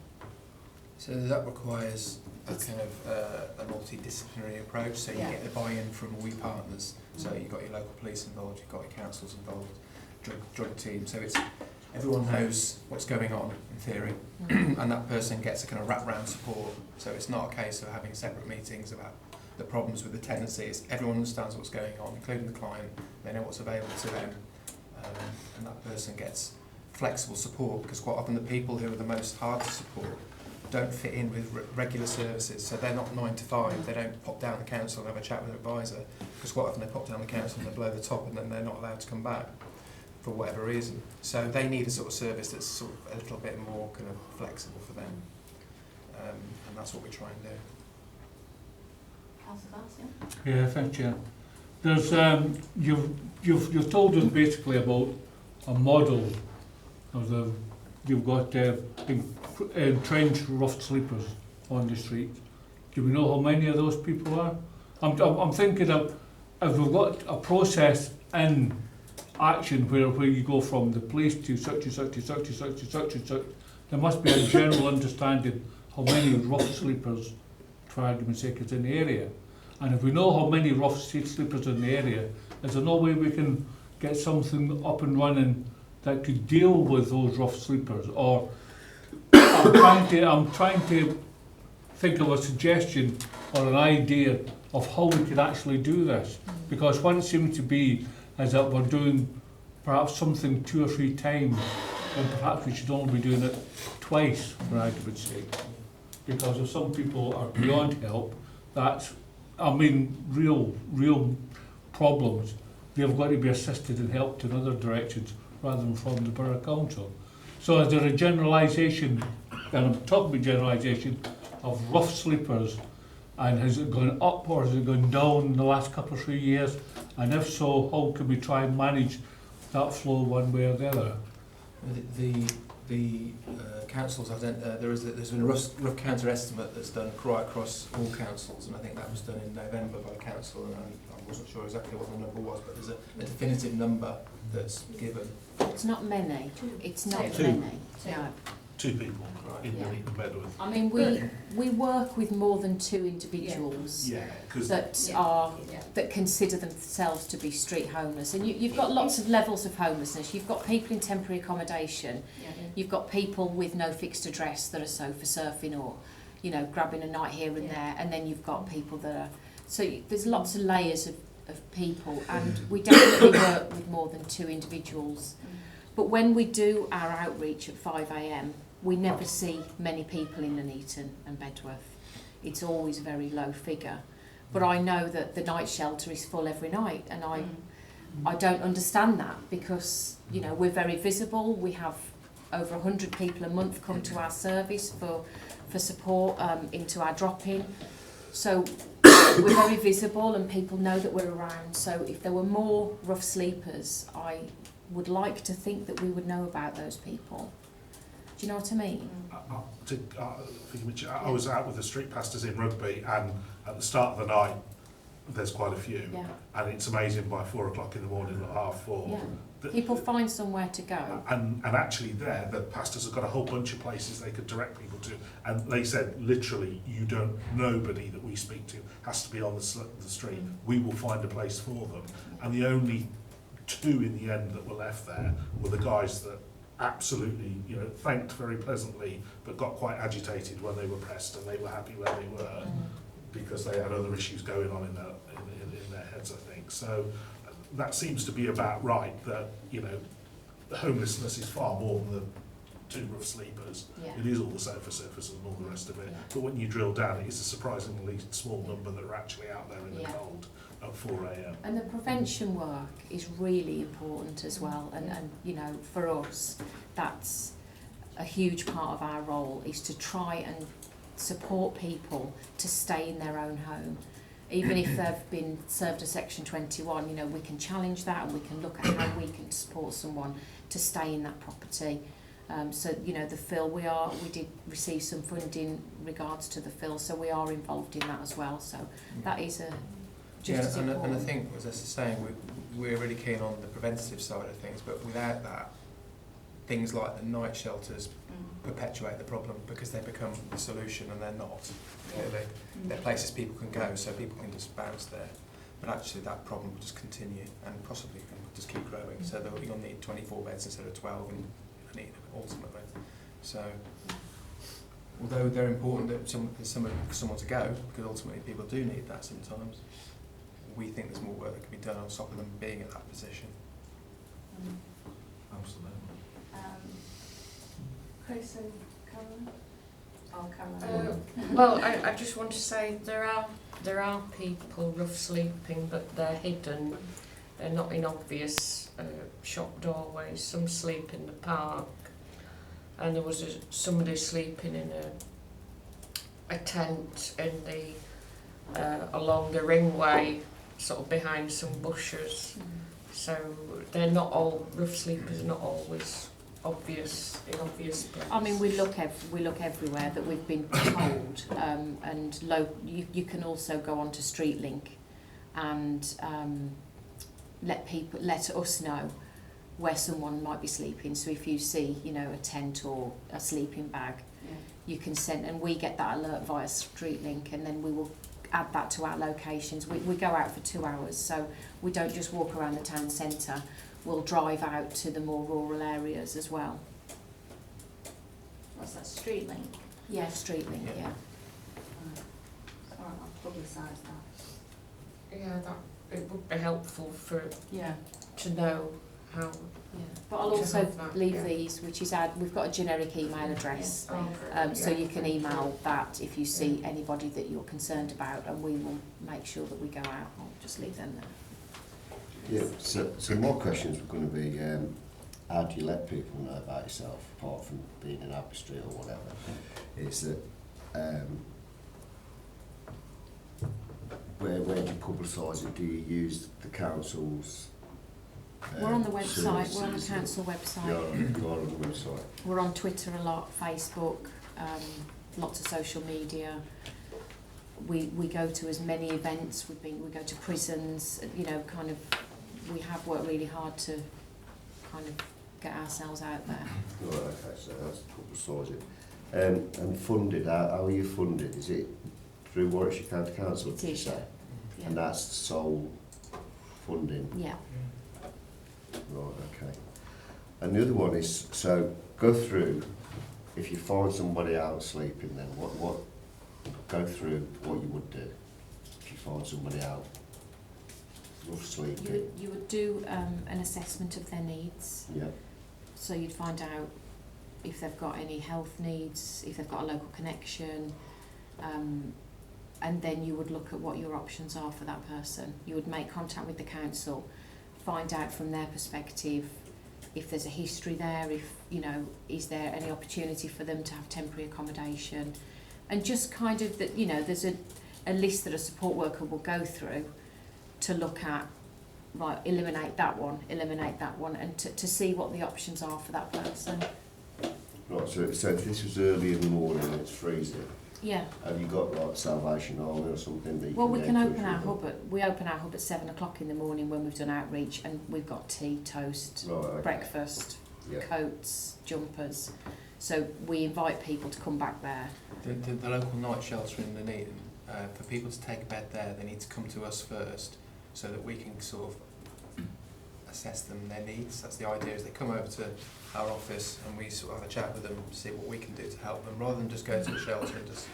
Speaker 6: So that requires a kind of a multidisciplinary approach, so you
Speaker 2: Yeah.
Speaker 6: get the buy-in from all your partners. So you've got your local police involved, you've got your councils involved, drug team, so it's everyone knows what's going on in theory, and that person gets a kind of wrap-round support. So it's not a case of having separate meetings about the problems with the tenancy. It's everyone understands what's going on, including the client. They know what's available to them, and that person gets flexible support, because quite often the people who are the most hard to support don't fit in with regular services, so they're not 9 to 5. They don't pop down the council and have a chat with an advisor, because quite often they pop down the council and they blow the top, and then they're not allowed to come back for whatever reason. So they need a sort of service that's sort of a little bit more kind of flexible for them, and that's what we try and do.
Speaker 2: Councillor Glass, yeah?
Speaker 9: Yeah, thank you. There's you've told us basically about a model of you've got entrenched rough sleepers on the street. Do we know how many of those people are? I'm thinking of if we've got a process in action where you go from the police to such and such and such and such and such and such, there must be a general understanding how many rough sleepers, for argument's sake, is in the area. And if we know how many rough sleepers in the area, is there no way we can get something up and running that could deal with those rough sleepers? Or I'm trying to think of a suggestion or an idea of how we could actually do this. Because what it seems to be is that we're doing perhaps something 2 or 3 times, and perhaps we should only be doing it twice, for argument's sake. Because if some people are beyond help, that's, I mean, real problems, they've got to be assisted and helped in other directions rather than from the Borough Council. So is there a generalisation, and I'm talking about generalisation, of rough sleepers, and has it gone up or has it gone down in the last couple of 3 years? And if so, how can we try and manage that flow one way or the other?
Speaker 6: The councils, there's been a rough counter estimate that's done right across all councils, and I think that was done in November by the council, and I wasn't sure exactly what the number was, but there's a definitive number that's given.
Speaker 5: It's not many. It's not
Speaker 8: Two.
Speaker 5: many. No.
Speaker 8: 2 people
Speaker 6: Right.
Speaker 8: in
Speaker 5: Yeah.
Speaker 8: Nuneaton, Bedworth.
Speaker 5: I mean, we work with more than 2 individuals
Speaker 8: Yeah, because
Speaker 5: that consider themselves to be street homeless. And you've got lots of levels of homelessness. You've got people in temporary accommodation. You've got people with no fixed address that are sofa surfing or, you know, grabbing a night here and there. And then you've got people that are... So there's lots of layers of people, and we definitely work with more than 2 individuals. But when we do our outreach at 5 a.m, we never see many people in Nuneaton and Bedworth. It's always a very low figure. But I know that the night shelter is full every night, and I don't understand that, because, you know, we're very visible. We have over 100 people a month come to our service for support into our drop-in. So we're very visible and people know that we're around. So if there were more rough sleepers, I would like to think that we would know about those people. Do you know what I mean?
Speaker 8: I was out with the street pastors in Rugby, and at the start of the night, there's quite a few.
Speaker 5: Yeah.
Speaker 8: And it's amazing by 4 o'clock in the morning at 3:30.
Speaker 5: Yeah.
Speaker 8: that-
Speaker 5: People find somewhere to go.
Speaker 8: And actually there, the pastors have got a whole bunch of places they could direct people to. And they said, literally, nobody that we speak to has to be on the street. We will find a place for them. And the only 2 in the end that were left there were the guys that absolutely, you know, thanked very pleasantly, but got quite agitated when they were pressed, and they were happy where they were because they had other issues going on in their heads, I think. So that seems to be about right, that, you know, homelessness is far more than the 2 rough sleepers.
Speaker 5: Yeah.
Speaker 8: It is all the sofa surfers and all the rest of it.
Speaker 5: Yeah.
Speaker 8: But when you drill down, it is a surprisingly small number that are actually out there in the
Speaker 5: Yeah.
Speaker 8: cold at 4 a.m.
Speaker 5: And the prevention work is really important as well. And you know, for us, that's a huge part of our role, is to try and support people to stay in their own home. Even if they've been served a Section 21, you know, we can challenge that, and we can look at how we can support someone to stay in that property. So, you know, the FIL, we did receive some funding regards to the FIL, so we are involved in that as well. So that is just as
Speaker 6: and I
Speaker 5: important.
Speaker 6: think, as I was saying, we're really keen on the preventative side of things, but without that, things like the night shelters perpetuate the problem because they become the solution and they're not, clearly. They're places people can go, so people can just bounce there. But actually that problem will just continue and possibly can just keep growing. So you'll need 24 beds instead of 12 and need ultimately. So although they're important that there's someone to go, because ultimately people do need that sometimes, we think there's more work that can be done on top of them being in that position.
Speaker 8: Absolutely.
Speaker 2: Chris and Caroline? Oh, Caroline.
Speaker 10: Well, I just want to say there are people rough sleeping, but they're hidden. They're not in obvious shop doorways. Some sleep in the park, and there was somebody sleeping in a tent in the along the ringway, sort of behind some bushes. So they're not all rough sleepers. Are not always obvious in obvious places.
Speaker 5: I mean, we look everywhere that we've been told, and you can also go onto StreetLink and let us know where someone might be sleeping. So if you see, a tent or a sleeping bag, you can send, and we get that alert via StreetLink, and then we will add that to our locations. We go out for 2 hours, so we don't just walk around the town centre. We'll drive out to the more rural areas as well.
Speaker 2: What's that, StreetLink?
Speaker 5: Yeah, StreetLink, yeah.
Speaker 2: Alright, I'll publicise that.
Speaker 10: Yeah, that it would be helpful
Speaker 5: Yeah.
Speaker 10: to know how.
Speaker 5: Yeah. But I'll
Speaker 10: To
Speaker 5: also
Speaker 10: have that,
Speaker 5: leave
Speaker 10: yeah.
Speaker 5: these, which is we've got a generic email address, so
Speaker 10: Yeah.
Speaker 5: you can email that if you see anybody that you're concerned about, and we will make sure that we go out. I'll just leave them there.
Speaker 3: Yeah, so my questions were going to be, how do you let people know about yourself, apart from being in Abbey Street or whatever, is that, where do you publicise it? Do you use the council's
Speaker 5: We're on the website, we're on the
Speaker 3: services?
Speaker 5: council website.
Speaker 3: You are on the website.
Speaker 5: We're on Twitter a lot, Facebook, lots of social media. We go to as many events. We go to prisons. We have worked really hard to kind of get ourselves out there.
Speaker 3: Right, okay, so that's publicise it. And funded, how are you funded? Is it through Warwickshire County Council?
Speaker 5: It
Speaker 3: did you
Speaker 5: is,
Speaker 3: say?
Speaker 5: yeah.
Speaker 3: And that's sole funding?
Speaker 5: Yeah.
Speaker 3: Right, okay. And the other one is, so go through, if you find somebody out sleeping, then what go through what you would do if you find somebody out rough sleeping.
Speaker 5: You would do an assessment of their needs.
Speaker 3: Yeah.
Speaker 5: So you'd find out if they've got any health needs, if they've got a local connection, and then you would look at what your options are for that person. You would make contact with the council, find out from their perspective if there's a history there, is there any opportunity for them to have temporary accommodation, and just kind of that, there's a list that a support worker will go through to look at, right, eliminate that one, and to see what the options are for that person.
Speaker 3: Right, so if this was early in the morning and it's freezing,
Speaker 5: Yeah.
Speaker 3: have you got like Salvation Army or something that you
Speaker 5: Well, we
Speaker 3: go
Speaker 5: can
Speaker 3: to
Speaker 5: open
Speaker 3: if you
Speaker 5: our
Speaker 3: want?
Speaker 5: hub we open our hub at 7 o'clock in the morning when we've done outreach, and we've got tea, toast,
Speaker 3: Right, okay.
Speaker 5: breakfast,
Speaker 3: Yeah.
Speaker 5: coats, jumpers. So we invite people to come back there.
Speaker 6: The local night shelter in Nuneaton, for people to take a bed there, they need to come to us first so that we can sort of assess them, their needs. That's the idea, is they come over to our office and we sort of have a chat with them, see what we can do to help them, rather than just go to a shelter and just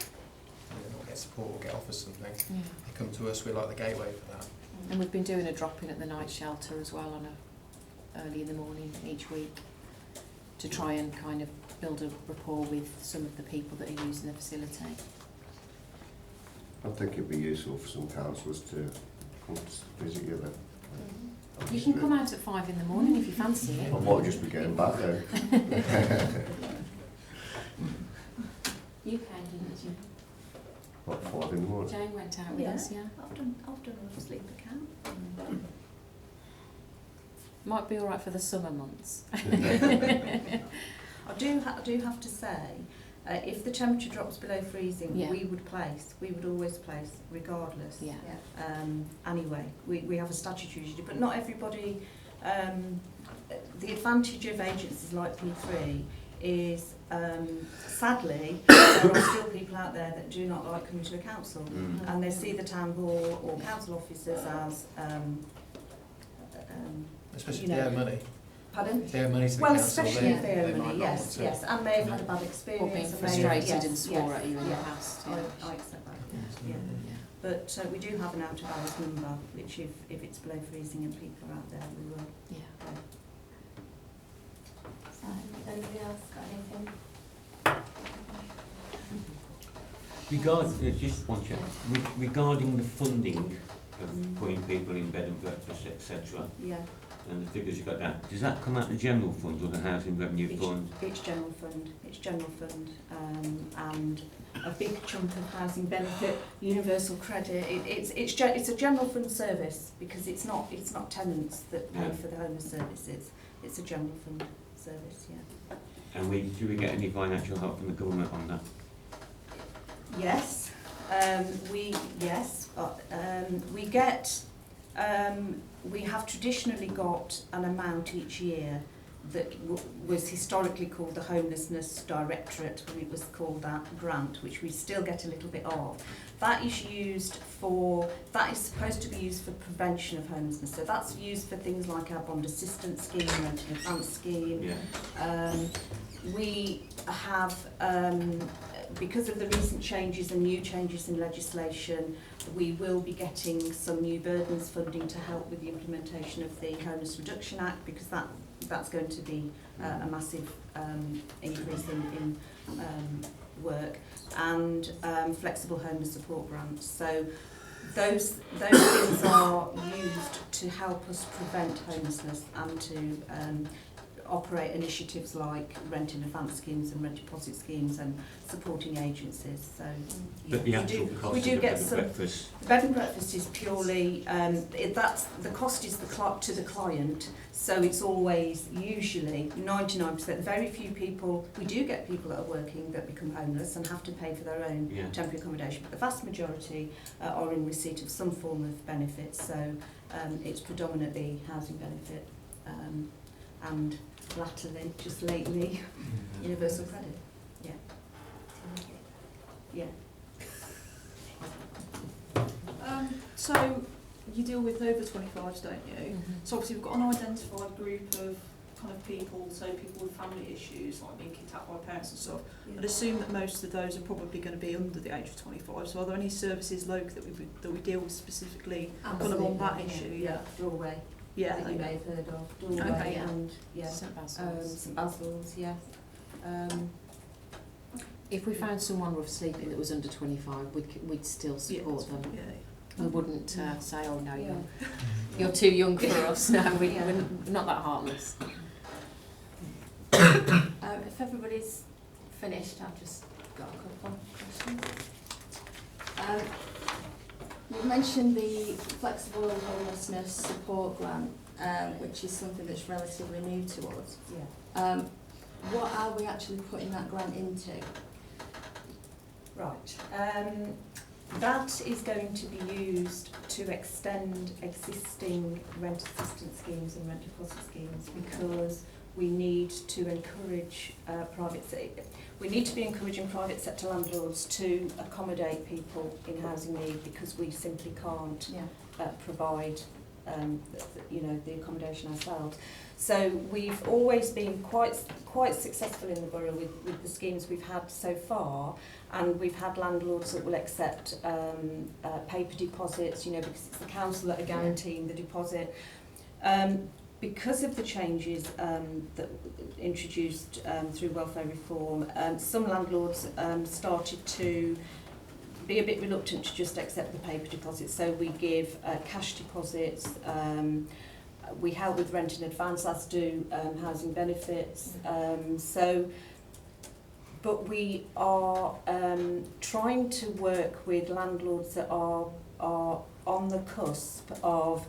Speaker 6: not get support or get offered something.
Speaker 5: Yeah.
Speaker 6: They come to us, we're like the gateway for that.
Speaker 5: And we've been doing a drop-in at the night shelter as well early in the morning each week, to try and kind of build a rapport with some of the people that are using the facility.
Speaker 3: I think it'd be useful for some councillors to come to visit you then.
Speaker 5: You can come out at 5 in the morning if you fancy it.
Speaker 3: I might just be getting back then.
Speaker 5: You came, didn't you?
Speaker 3: What, 5 in the morning?
Speaker 5: Jane went out with
Speaker 7: Yeah.
Speaker 5: us, yeah.
Speaker 7: I've done a sleep account.
Speaker 5: Might be all right for the summer months.
Speaker 7: I do have to say,
Speaker 4: If the temperature drops below freezing,
Speaker 5: Yeah.
Speaker 4: we would always place, regardless.
Speaker 5: Yeah.
Speaker 4: Anyway, we have a statutory duty, but not everybody. The advantage of agencies like P3 is, sadly, there are still people out there that do not like coming to a council, and they see the town hall or council officers as,
Speaker 6: Especially
Speaker 4: you
Speaker 6: if they owe
Speaker 4: know,
Speaker 6: money.
Speaker 4: pardon?
Speaker 6: If they owe money to the
Speaker 4: Well,
Speaker 6: council,
Speaker 4: especially if
Speaker 6: they
Speaker 4: they owe
Speaker 6: might
Speaker 4: money,
Speaker 6: not
Speaker 4: yes,
Speaker 6: want to.
Speaker 4: yes, and may have had a bad experience.
Speaker 5: Or being
Speaker 4: and may-
Speaker 5: frustrated
Speaker 4: yes,
Speaker 5: and swore
Speaker 4: yes,
Speaker 5: at you in the
Speaker 4: yes.
Speaker 5: past.
Speaker 4: I accept that, yeah. But we do have an out of hours number, which if it's below freezing and people are out there, we will.
Speaker 5: Yeah.
Speaker 2: So, anybody else got anything?
Speaker 1: Just one check. Regarding the funding of putting people in bed and breakfast, etc.,
Speaker 4: Yeah,
Speaker 1: and the figures you got down, does that come out of the general fund or the housing revenue fund?
Speaker 4: it's general fund, and a big chunk of housing benefit, universal credit, it's a general fund service, because it's not tenants that pay
Speaker 1: Yeah.
Speaker 4: for the homeless services, it's a general fund service, yeah.
Speaker 1: And do we get any financial help from the government on that?
Speaker 4: Yes, we have traditionally got an amount each year that was historically called the Homelessness Directorate, when it was called that grant, which we still get a little bit of. That is supposed to be used for prevention of homelessness. So that's used for things like our bond assistance scheme, rent in advance scheme.
Speaker 1: Yeah.
Speaker 4: We have, because of the recent changes and new changes in legislation, we will be getting some new burdens funding to help with the implementation of the Homeless Reduction Act, because that's going to be a massive increase in work, and flexible homeless support grants. So those things are used to help us prevent homelessness and to operate initiatives like rent in advance schemes and rent deposit schemes and supporting agencies. So
Speaker 1: But the actual cost
Speaker 4: we
Speaker 1: of
Speaker 4: do
Speaker 1: the
Speaker 4: get
Speaker 1: bed and
Speaker 4: some.
Speaker 1: breakfast,
Speaker 4: The bed and breakfast is purely that's the cost is to the client. So it's always usually 99%. Very few people. We do get people that are working that become homeless and have to pay for their own
Speaker 1: yeah.
Speaker 4: temporary accommodation, but the vast majority are in receipt of some form of benefit. So it's predominantly housing benefit, and latterly, just lately, universal credit. Yeah. Yeah.
Speaker 11: So you deal with over 25s, don't you? So obviously we've got an identified group of kind of people, so people with family issues, like being kicked out by parents and stuff. I'd assume that most of those are probably going to be under the age of 25. So are there any services local that we deal with specifically kind of on that issue? Yeah.
Speaker 4: Doorway.
Speaker 11: Yeah.
Speaker 4: That you may have heard of. Doorway
Speaker 11: Okay, yeah.
Speaker 4: and
Speaker 5: St Basil's.
Speaker 4: St Basil's, yeah.
Speaker 5: If we found someone rough sleeping that was under 25, we'd still support them.
Speaker 11: Yeah.
Speaker 5: We wouldn't say, oh no,
Speaker 4: Yeah.
Speaker 5: you're too young for us. No,
Speaker 4: Yeah.
Speaker 5: we're not that heartless.
Speaker 2: If everybody's finished, I've just got a couple of questions. You mentioned the flexible homelessness support grant, which is something that's relatively new to us.
Speaker 4: Yeah.
Speaker 2: What are we actually putting that grant into?
Speaker 4: Right. That is going to be used to extend existing rent assistance schemes and rent deposit schemes, because we need to encourage we need to be encouraging private sector landlords to accommodate people in housing need, because we simply can't provide the accommodation ourselves. So we've always been quite successful in the borough with the schemes we've had so far, and we've had landlords that will accept paper deposits, because it's the council that are guaranteeing the deposit. Because of the changes that introduced through welfare reform, some landlords started to be a bit reluctant to just accept the paper deposits. So we give cash deposits, we help with rent in advance, as do housing benefits. But we are trying to work with landlords that are on the cusp of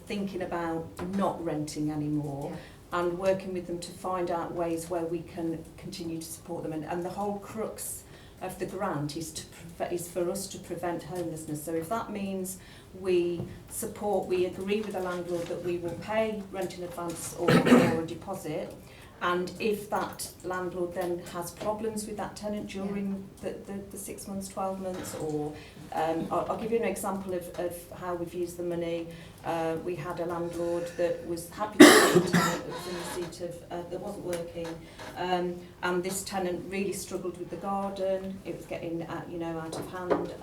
Speaker 4: thinking about not renting anymore, and working with them to find out ways where we can continue to support them. And the whole crux of the grant is for us to prevent homelessness. So if that means we agree with the landlord that we will pay rent in advance or a deposit, and if that landlord then has problems with that tenant during the 6 months, 12 months, or I'll give you an example of how we've used the money. We had a landlord that was happy to pay a tenant that was in receipt of, that wasn't working, and this tenant really struggled with the garden. It was getting out of hand,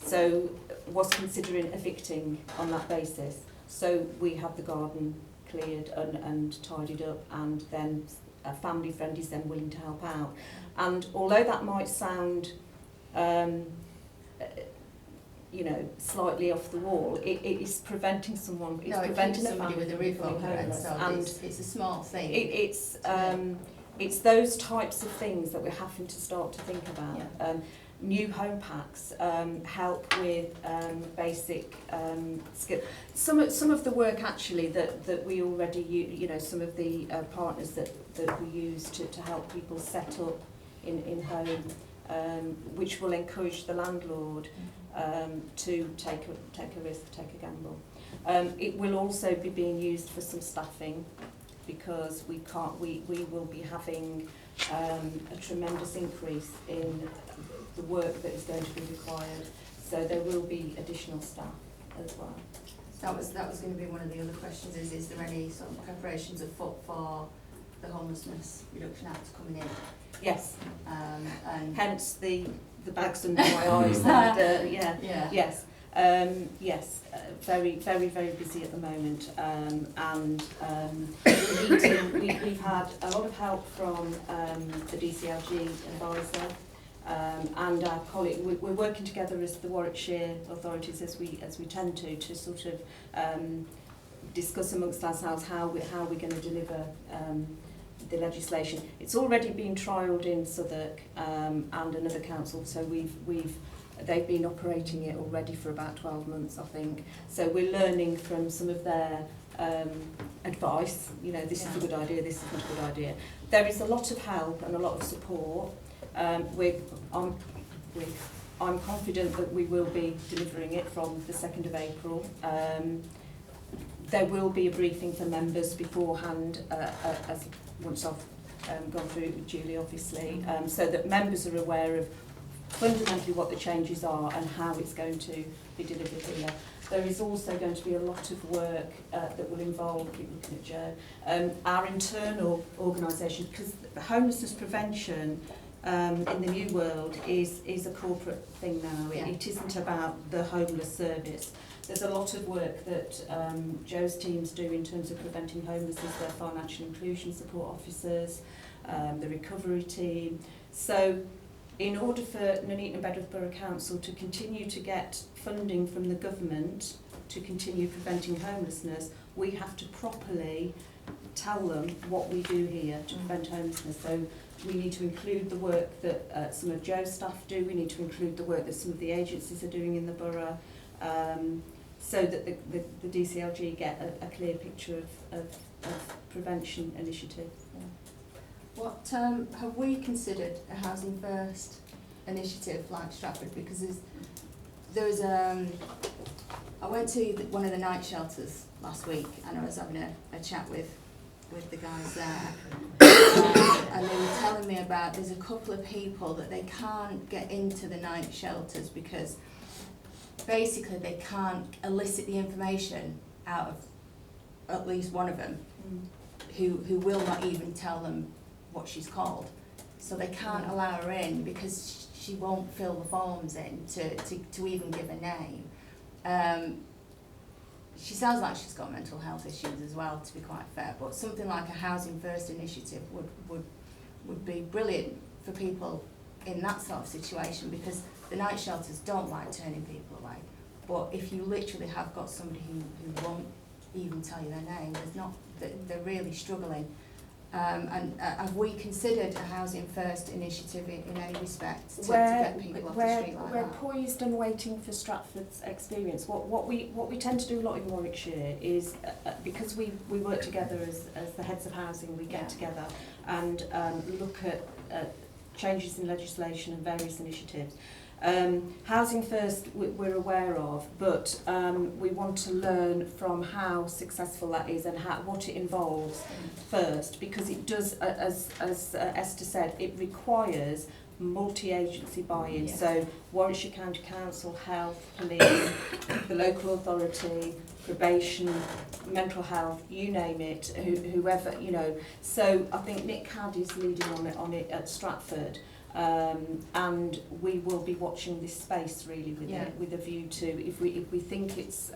Speaker 4: so was considering evicting on that basis. So we had the garden cleared and tidied up, and then a family friend is then willing to help out. And although that might sound slightly off the wall, it is preventing someone. It's preventing
Speaker 2: somebody with a roof over their head, so
Speaker 4: and
Speaker 2: it's a small thing.
Speaker 4: It's those types of things that we're having to start to think about.
Speaker 2: Yeah.
Speaker 4: New home packs help with basic skill. Some of the work actually that we already use, some of the partners that we use to help people set up in home, which will encourage the landlord to take a risk, take a gamble. It will also be being used for some staffing, because we will be having a tremendous increase in the work that is going to be required. So there will be additional staff as well.
Speaker 2: That was going to be one of the other questions. Is there any sort of preparations afoot for the Homelessness Reduction Act coming in?
Speaker 4: Yes.
Speaker 2: And
Speaker 4: hence the bags under my eyes. And, yes. Yes, very, very, very busy at the moment, we've had a lot of help from the DCLG advisor and our colleague. We're working together as the Warwickshire authorities, as we tend to sort of discuss amongst ourselves how we're going to deliver the legislation. It's already been trialled in Southwark and another council, so they've been operating it already for about 12 months, I think. So we're learning from some of their advice. This is a good idea, this isn't a good idea. There is a lot of help and a lot of support. I'm confident that we will be delivering it from the 2nd of April. There will be a briefing for members beforehand, once I've gone through it with Julie, obviously, so that members are aware of fundamentally what the changes are and how it's going to be delivered here. There is also going to be a lot of work that will involve, keep looking at Joe, our internal organisation, because homelessness prevention in the new world is a corporate thing now. It isn't about the homeless service. There's a lot of work that Joe's teams do in terms of preventing homelessness, their financial inclusion support officers, the recovery team. So in order for Nuneaton and Bedworth Borough Council to continue to get funding from the government to continue preventing homelessness, we have to properly tell them what we do here to prevent homelessness. So we need to include the work that some of Joe's staff do, we need to include the work that some of the agencies are doing in the borough, so that the DCLG get a clear picture of prevention initiatives. Yeah.
Speaker 2: What have we considered a Housing First initiative like Stratford? Because there was I went to one of the night shelters last week, and I was having a chat with the guys there, and they were telling me about there's a couple of people that they can't get into the night shelters because basically they can't elicit the information out of at least one of them, who will not even tell them what she's called. So they can't allow her in because she won't fill the forms in to even give a name. She sounds like she's got mental health issues as well, to be quite fair, but something like a Housing First initiative would be brilliant for people in that sort of situation, because the night shelters don't like turning people away. But if you literally have got somebody who won't even tell you their name, they're really struggling. And have we considered a Housing First initiative in any respect to
Speaker 4: We're,
Speaker 2: get people off the
Speaker 4: we're,
Speaker 2: street like
Speaker 4: we're
Speaker 2: that?
Speaker 4: poised and waiting for Stratford's experience. What we tend to do a lot in Warwickshire is, because we work together as the heads of housing, we get
Speaker 2: Yeah.
Speaker 4: together and look at changes in legislation and various initiatives. Housing First we're aware of, but we want to learn from how successful that is and what it involves first, because it does, as Esther said, it requires multi-agency buy-in.
Speaker 2: Yes.
Speaker 4: So Warwickshire County Council, Health, Police, the local authority, probation, mental health, you name it, whoever, you know. So I think Nick Cadd is leading on it at Stratford. And we will be watching this space really with a view to if we think it's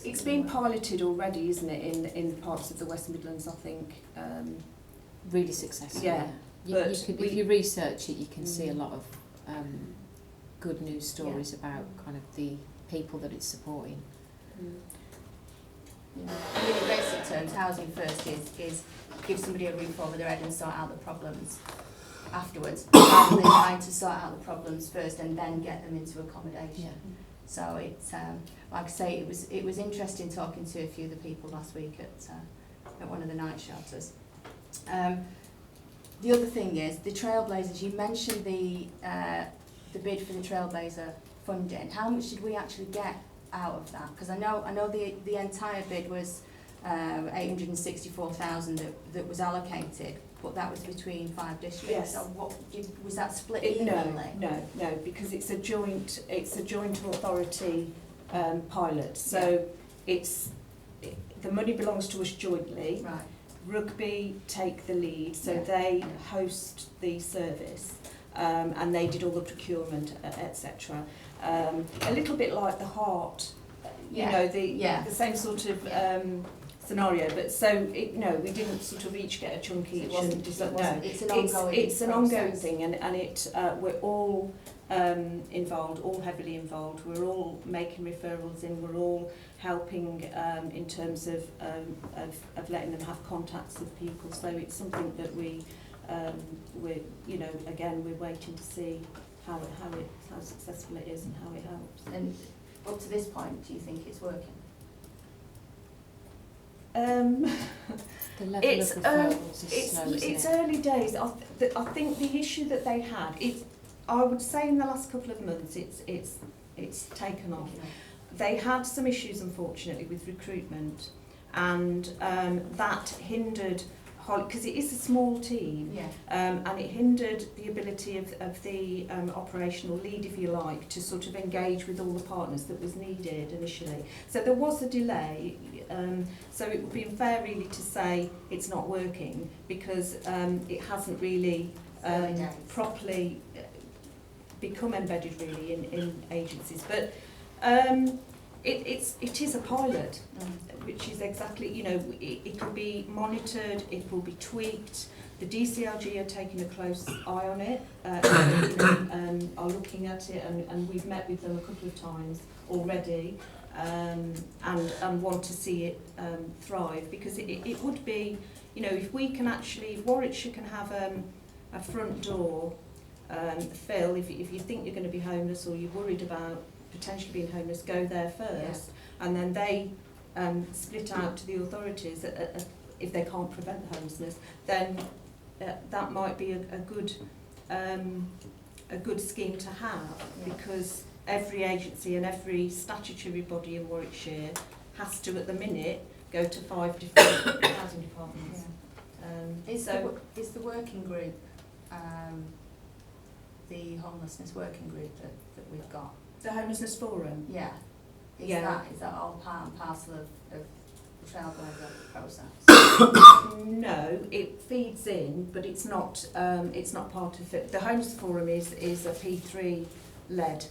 Speaker 4: it's been piloted already, isn't it, in parts of the West Midlands, I think.
Speaker 5: Really successful.
Speaker 4: Yeah,
Speaker 5: You
Speaker 4: but
Speaker 5: could,
Speaker 4: we-
Speaker 5: if you research it, you can see a lot of good news stories about kind of the people that it's supporting.
Speaker 2: I mean, in basic terms, Housing First is give somebody a roof over their head and sort out the problems afterwards, rather than trying to sort out the problems first and then get them into accommodation. So it's like I say, it was interesting talking to a few of the people last week at one of the night shelters. The other thing is the Trailblazers. You mentioned the bid for the Trailblazer funding. How much did we actually get out of that? Because I know the entire bid was 864,000 that was allocated, but that was between 5 districts.
Speaker 4: Yes.
Speaker 2: So what was that split
Speaker 4: No,
Speaker 2: evenly?
Speaker 4: because it's a joint authority pilot. So the money belongs to us jointly.
Speaker 2: Right.
Speaker 4: Rugby take the lead, so
Speaker 2: Yeah.
Speaker 4: they host the service, and they did all the procurement, etc. A little bit like the Heart, the same sort of scenario. But so we didn't sort of each get a chunk each.
Speaker 2: It's an ongoing.
Speaker 4: It's an ongoing thing, and we're all involved, all heavily involved. We're all making referrals in. We're all helping in terms of letting them have contacts with people. So it's something that we're waiting to see how successful it is and how it helps.
Speaker 2: And up to this point, do you think it's working?
Speaker 5: The level of referrals is slow, isn't
Speaker 4: It's
Speaker 5: it?
Speaker 4: early days. I think the issue that they had, I would say in the last couple of months, it's taken off. They had some issues, unfortunately, with recruitment, and that hindered, because it is a small team, and it hindered the ability of the operational lead, if you like, to sort of engage with all the partners that was needed initially. So there was a delay, so it would be unfair really to say it's not working, because it hasn't really properly become embedded really in agencies. But it is a pilot, which is exactly, it can be monitored, it will be tweaked. The DCLG are taking a close eye on it, are looking at it, and we've met with them a couple of times already, and want to see it thrive, because it would be, if we can actually, if Warwickshire can have a front door, Phil, if you think you're going to be homeless or you're worried about potentially being homeless, go there first, and then they split out to the authorities if they can't prevent homelessness. Then that might be a good scheme to have, because every agency and every statutory body in Warwickshire has to, at the minute, go to 5 different housing departments.
Speaker 2: Is the working group, the homelessness working group that we've got?
Speaker 4: The Homelessness Forum?
Speaker 2: Yeah. Is that all part and parcel of the Trailblazer process?
Speaker 4: No, it feeds in, but it's not part of it. The Homeless Forum is a P3-led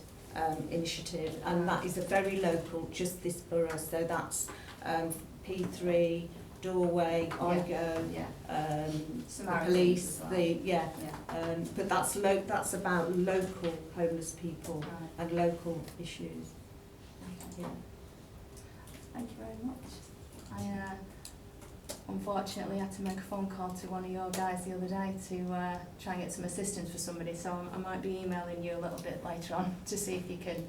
Speaker 4: initiative, and that is a very local, just this borough. So that's P3, Doorway, IGO, the police, but that's about local homeless people and local issues.
Speaker 2: Okay.
Speaker 4: Yeah.
Speaker 2: Thank you very much. unfortunately had to make a phone call to one of your guys the other day to try and get some assistance for somebody, so I might be emailing you a little bit later on to see if you can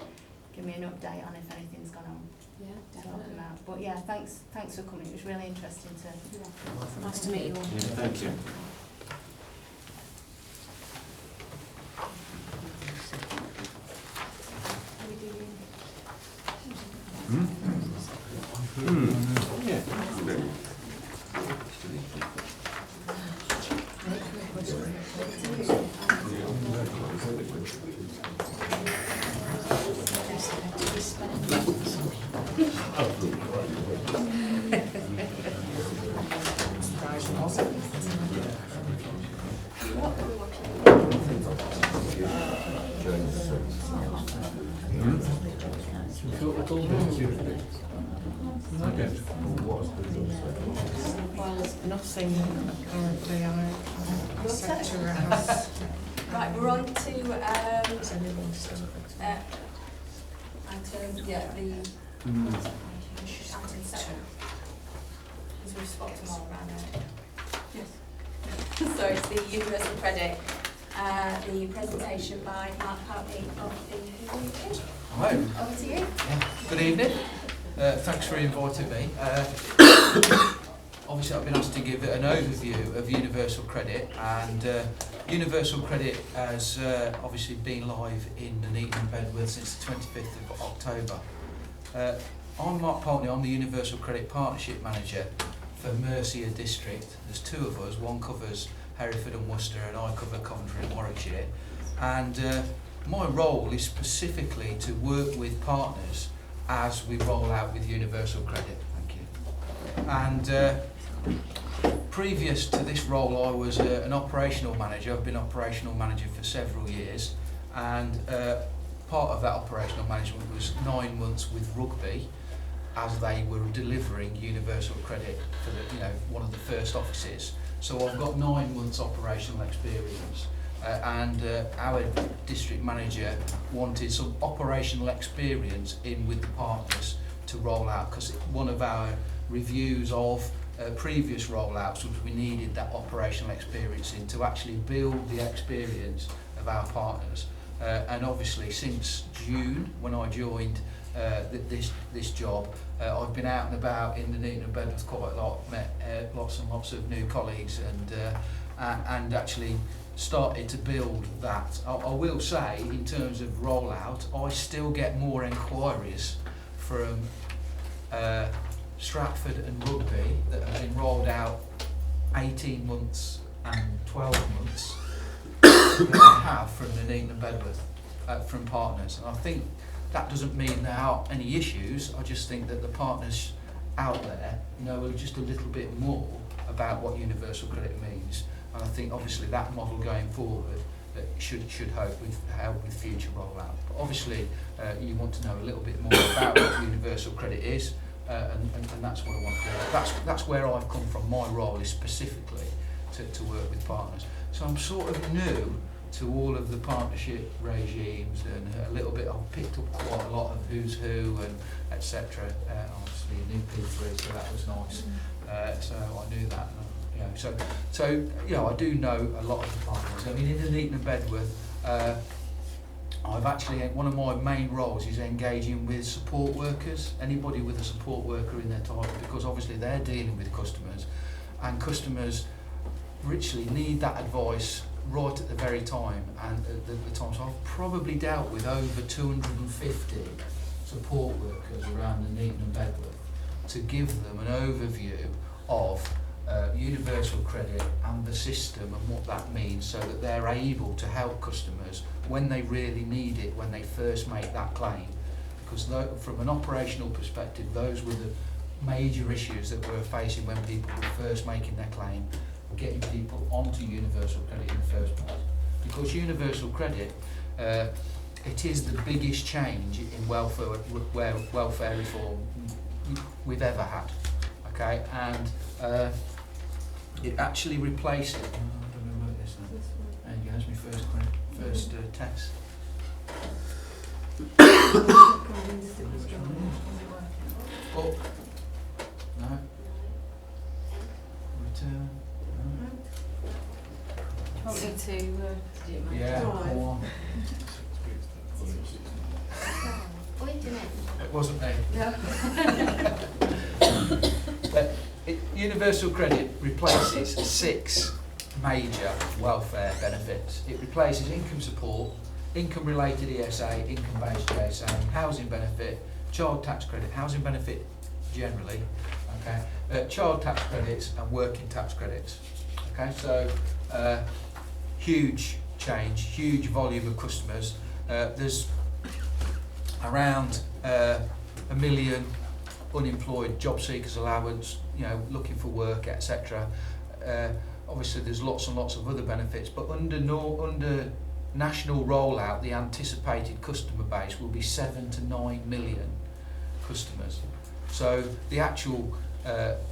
Speaker 2: give me an update on if anything's gone on.
Speaker 5: Yeah,
Speaker 2: To help
Speaker 5: definitely.
Speaker 2: them out. But yeah, thanks for coming. It was really interesting to.
Speaker 5: Nice to meet you all.
Speaker 1: Yeah, thank you.
Speaker 10: Well, nothing apparently. The secretary has.
Speaker 2: Right, we're on to
Speaker 10: Is anyone still?
Speaker 2: item, yeah, the item 7. Because we've spotted them all around there. Yes. So it's the universal credit, the presentation by Mark Hartley of the Nuneaton.
Speaker 12: Hello.
Speaker 2: Over to you.
Speaker 12: Good evening. Thanks for inviting me. Obviously, I've been asked to give an overview of Universal Credit, and Universal Credit has obviously been live in Nuneaton and Bedworth since the 25th of October. I'm Mark Poultney, I'm the Universal Credit Partnership Manager for Mercia District. There's two of us, one covers Hereford and Worcester, and I cover Coventry and Warwickshire. And my role is specifically to work with partners as we roll out with Universal Credit. Thank you. And previous to this role, I was an operational manager. I've been operational manager for several years, and part of that operational management was 9 months with Rugby, as they were delivering Universal Credit for the, one of the first offices. So I've got 9 months operational experience. And our district manager wanted some operational experience in with the partners to roll out, because one of our reviews of previous rollouts was we needed that operational experience in to actually build the experience of our partners. And obviously since June, when I joined this job, I've been out and about in the Nuneaton and Bedworth quite a lot, met lots and lots of new colleagues, and actually started to build that. I will say, in terms of rollout, I still get more enquiries from Stratford and Rugby that have been rolled out 18 months and 12 months than I have from Nuneaton and Bedworth, from partners. And I think that doesn't mean there aren't any issues. I just think that the partners out there know just a little bit more about what Universal Credit means. And I think obviously that model going forward should help with future rollout. But obviously you want to know a little bit more about what Universal Credit is, and that's what I want to do. That's where I've come from. My role is specifically to work with partners. So I'm sort of new to all of the partnership regimes, and a little bit I've picked up quite a lot of who's who and etc. Obviously a new P3, so that was nice. So I knew that. So I do know a lot of the partners. I mean, in Nuneaton and Bedworth, I've actually, one of my main roles is engaging with support workers, anybody with a support worker in their title, because obviously they're dealing with customers, and customers richly need that advice right at the very time and at the time. So I've probably dealt with over 250 support workers around Nuneaton and Bedworth to give them an overview of Universal Credit and the system and what that means, so that they're able to help customers when they really need it, when they first make that claim. Because from an operational perspective, those were the major issues that we were facing when people were first making their claim, getting people onto Universal Credit in the first place. Because Universal Credit, it is the biggest change in welfare reform we've ever had. Okay, and it actually replaced it. I don't know what it is now. There you go, that's my first test. Oh, no.
Speaker 2: to do my
Speaker 12: Yeah,
Speaker 2: job.
Speaker 12: go on.
Speaker 2: Wait a minute.
Speaker 12: It wasn't me.
Speaker 2: No.
Speaker 12: Universal credit replaces 6 major welfare benefits. It replaces income support, income-related ESA, income-based JSA, housing benefit, child tax credit, housing benefit generally, okay, child tax credits and working tax credits. Okay, so huge change, huge volume of customers. There's around 1 million unemployed job seekers allowance, you know, looking for work, etc. Obviously, there's lots and lots of other benefits, but under national rollout, the anticipated customer base will be 7 to 9 million customers. So the actual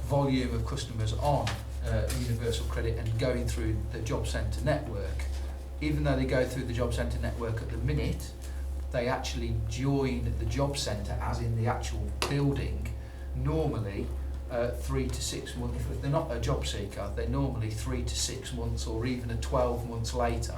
Speaker 12: volume of customers on Universal Credit and going through the job centre network, even though they go through the job centre network at the minute, they actually join the job centre as in the actual building normally 3 to 6 months. If they're not a job seeker, they're normally 3 to 6 months or even 12 months later,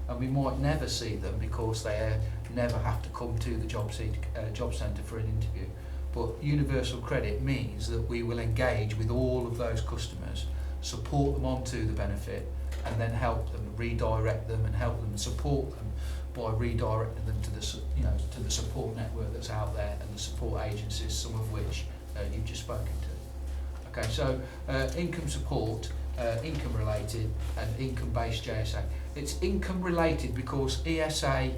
Speaker 12: and we might never see them because they never have to come to the job centre for an interview. But Universal Credit means that we will engage with all of those customers, support them onto the benefit, and then help them, redirect them, and help them support them by redirecting them to the, you know, to the support network that's out there and the support agencies, some of which you've just spoken to. Okay, so income support, income related, and income based JSA. It's income related because ESA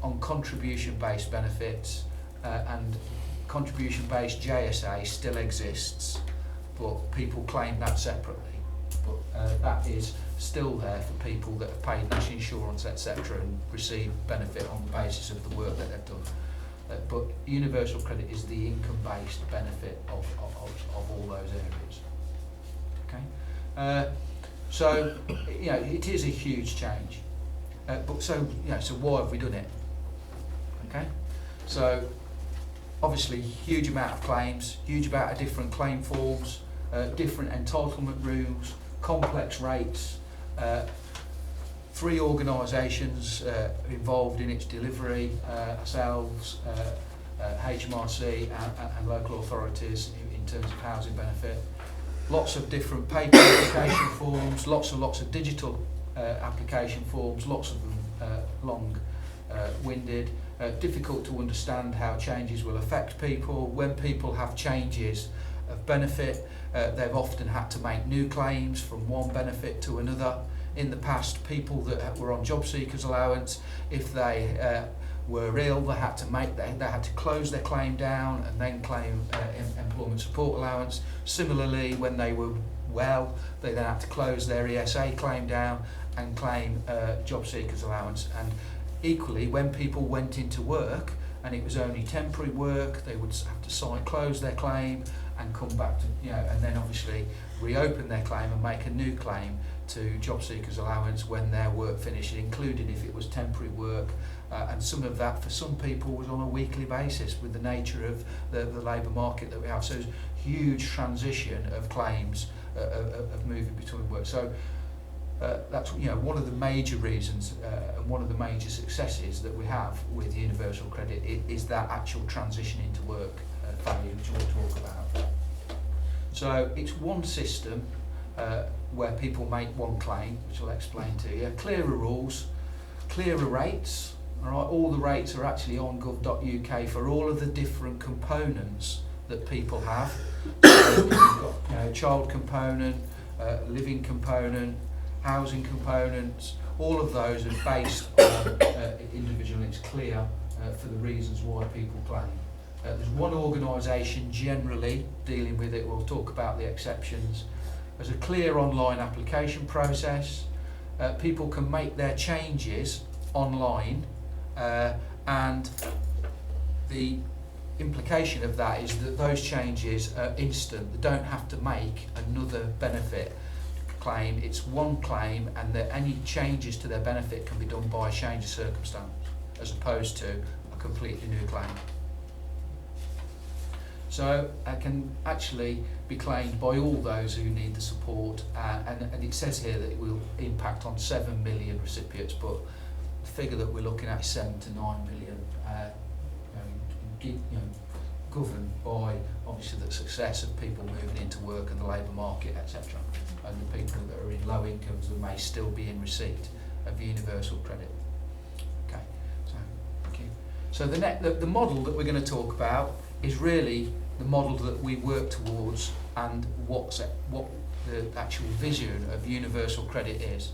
Speaker 12: on contribution based benefits and contribution based JSA still exists, but people claim that separately. But that is still there for people that have paid national insurance, etc., and receive benefit on the basis of the work that they've done. But universal credit is the income-based benefit of all those areas. Okay, so you know it is a huge change. But so you know, so why have we done it? Okay, so obviously huge amount of claims, huge amount of different claim forms, different entitlement rules, complex rates. 3 organisations involved in its delivery, ourselves, HMRC and local authorities in terms of housing benefit. Lots of different paper application forms, lots and lots of digital application forms, lots of them long-winded, difficult to understand how changes will affect people. When people have changes of benefit, they've often had to make new claims from one benefit to another. In the past, people that were on job seekers allowance, if they were ill, they had to close their claim down and then claim employment support allowance. Similarly, when they were well, they then had to close their ESA claim down and claim job seekers allowance. And equally, when people went into work and it was only temporary work, they would have to close their claim and come back to, you know, and then obviously reopen their claim and make a new claim to job seekers allowance when their work finished, including if it was temporary work, and some of that for some people was on a weekly basis with the nature of the labour market that we have. So there's huge transition of claims of moving between work. So that's, you know, one of the major reasons and one of the major successes that we have with universal credit is that actual transition into work value, which we'll talk about. So it's one system where people make one claim, which I'll explain to you. Clearer rules, clearer rates. All right, all the rates are actually on gov.uk for all of the different components that people have. So you've got, you know, child component, living component, housing components. All of those are based on individual. It's clear for the reasons why people claim. There's one organisation generally dealing with it. We'll talk about the exceptions. There's a clear online application process. People can make their changes online, and the implication of that is that those changes are instant. They don't have to make another benefit claim. It's one claim, and that any changes to their benefit can be done by a change of circumstance as opposed to a completely new claim. So it can actually be claimed by all those who need the support, and it says here that it will impact on 7 million recipients, but the figure that we're looking at is 7 to 9 million, governed by obviously the success of people moving into work and the labour market, etc., and the people that are in low incomes and may still be in receipt of universal credit. Okay, so thank you. So the model that we're going to talk about is really the model that we work towards, and what the actual vision of universal credit is.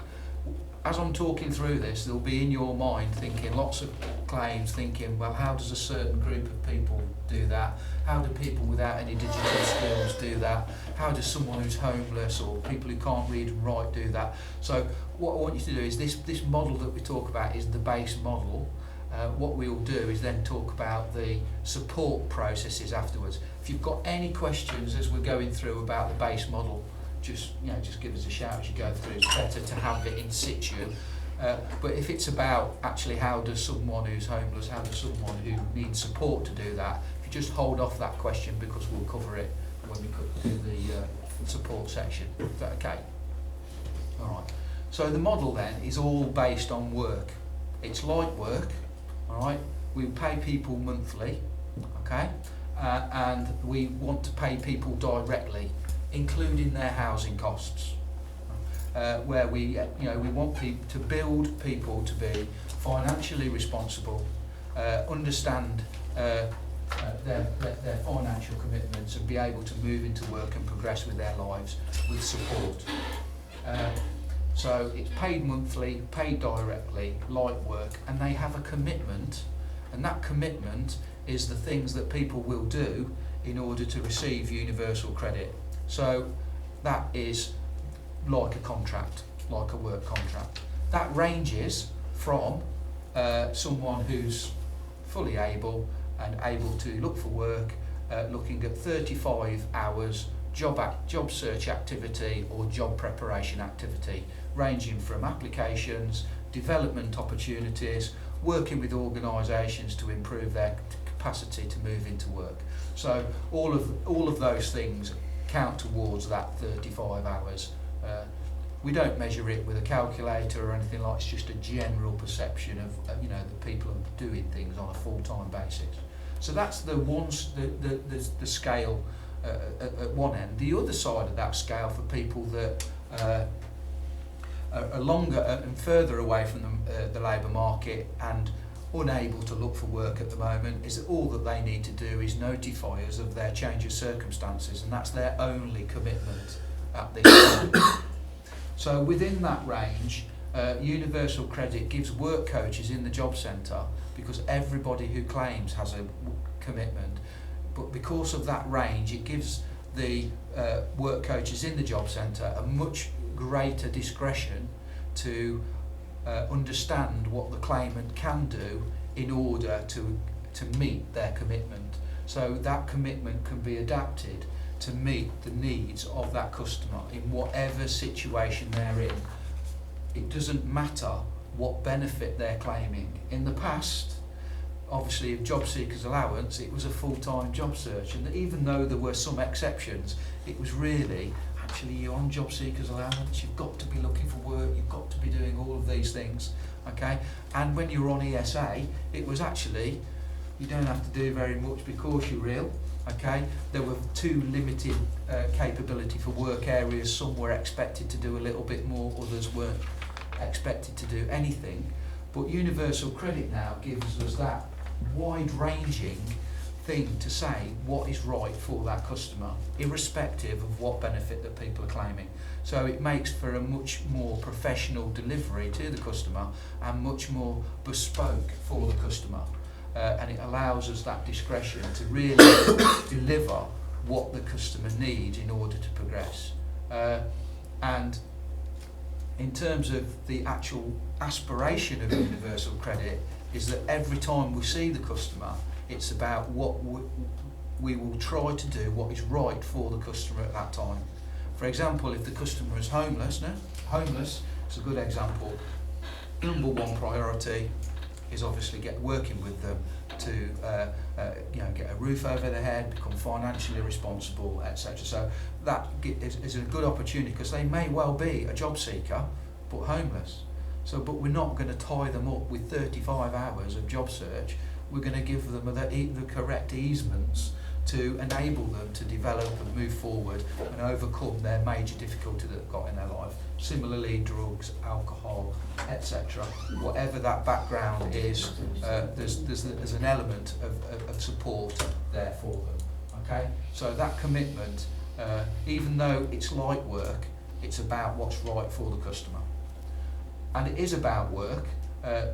Speaker 12: As I'm talking through this, there'll be in your mind thinking lots of claims, thinking, well, how does a certain group of people do that? How do people without any digital skills do that? How does someone who's homeless or people who can't read and write do that? So what I want you to do is this model that we talk about is the base model. What we'll do is then talk about the support processes afterwards. If you've got any questions as we're going through about the base model, just give us a shout as you go through. It's better to have it in situ. But if it's about actually how does someone who's homeless, how does someone who needs support to do that, if you just hold off that question because we'll cover it when we do the support section. Is that okay? All right. So the model then is all based on work. It's light work. All right, we pay people monthly, okay, and we want to pay people directly, including their housing costs. Where we want people to build people to be financially responsible, understand their financial commitments, and be able to move into work and progress with their lives with support. So it's paid monthly, paid directly, light work, and they have a commitment, and that commitment is the things that people will do in order to receive universal credit. So that is like a contract, like a work contract. That ranges from someone who's fully able and able to look for work, looking at 35 hours job search activity or job preparation activity, ranging from applications, development opportunities, working with organisations to improve their capacity to move into work. So all of those things count towards that 35 hours. We don't measure it with a calculator or anything like. It's just a general perception of that people are doing things on a full-time basis. So that's the scale at one end. The other side of that scale for people that are longer and further away from the labour market and unable to look for work at the moment is that all that they need to do is notify us of their change of circumstances, and that's their only commitment at this time. So within that range, universal credit gives work coaches in the job centre, because everybody who claims has a commitment, but because of that range it gives the work coaches in the job centre a much greater discretion to understand what the claimant can do in order to meet their commitment. So that commitment can be adapted to meet the needs of that customer in whatever situation they're in. It doesn't matter what benefit they're claiming. In the past, obviously, of job seekers allowance, it was a full-time job search, and even though there were some exceptions, it was really, actually, you're on job seekers allowance, you've got to be looking for work, you've got to be doing all of these things, okay? And when you're on ESA, it was actually, you don't have to do very much because you're ill, okay? There were too limited capability for work areas. Some were expected to do a little bit more, others weren't expected to do anything. But universal credit now gives us that wide-ranging thing to say what is right for that customer, irrespective of what benefit that people are claiming. So it makes for a much more professional delivery to the customer and much more bespoke for the customer. And it allows us that discretion to really deliver what the customer needs in order to progress. And in terms of the actual aspiration of universal credit is that every time we see the customer, it's about what we will try to do what is right for the customer at that time. For example, if the customer is homeless, is a good example. Number one priority, is obviously working with them to get a roof over their head, become financially responsible, etc. So that is a good opportunity, because they may well be a job seeker but homeless. So, but we're not going to tie them up with 35 hours of job search. We're going to give them the correct easements to enable them to develop and move forward and overcome their major difficulty that they've got in their life. Similarly, drugs, alcohol, etc. Whatever that background is, there's an element of support there for them. Okay, so that commitment, even though it's light work, it's about what's right for the customer. And it is about work,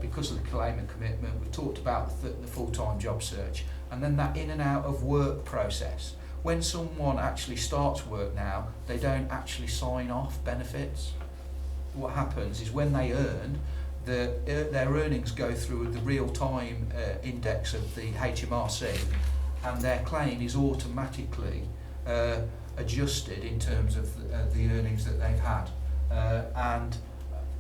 Speaker 12: because of the claimant commitment. We talked about the full-time job search, and then that in and out of work process. When someone actually starts work now, they don't actually sign off benefits. What happens is when they earn, their earnings go through the real-time index of the HMRC, and their claim is automatically adjusted in terms of the earnings that they've had, and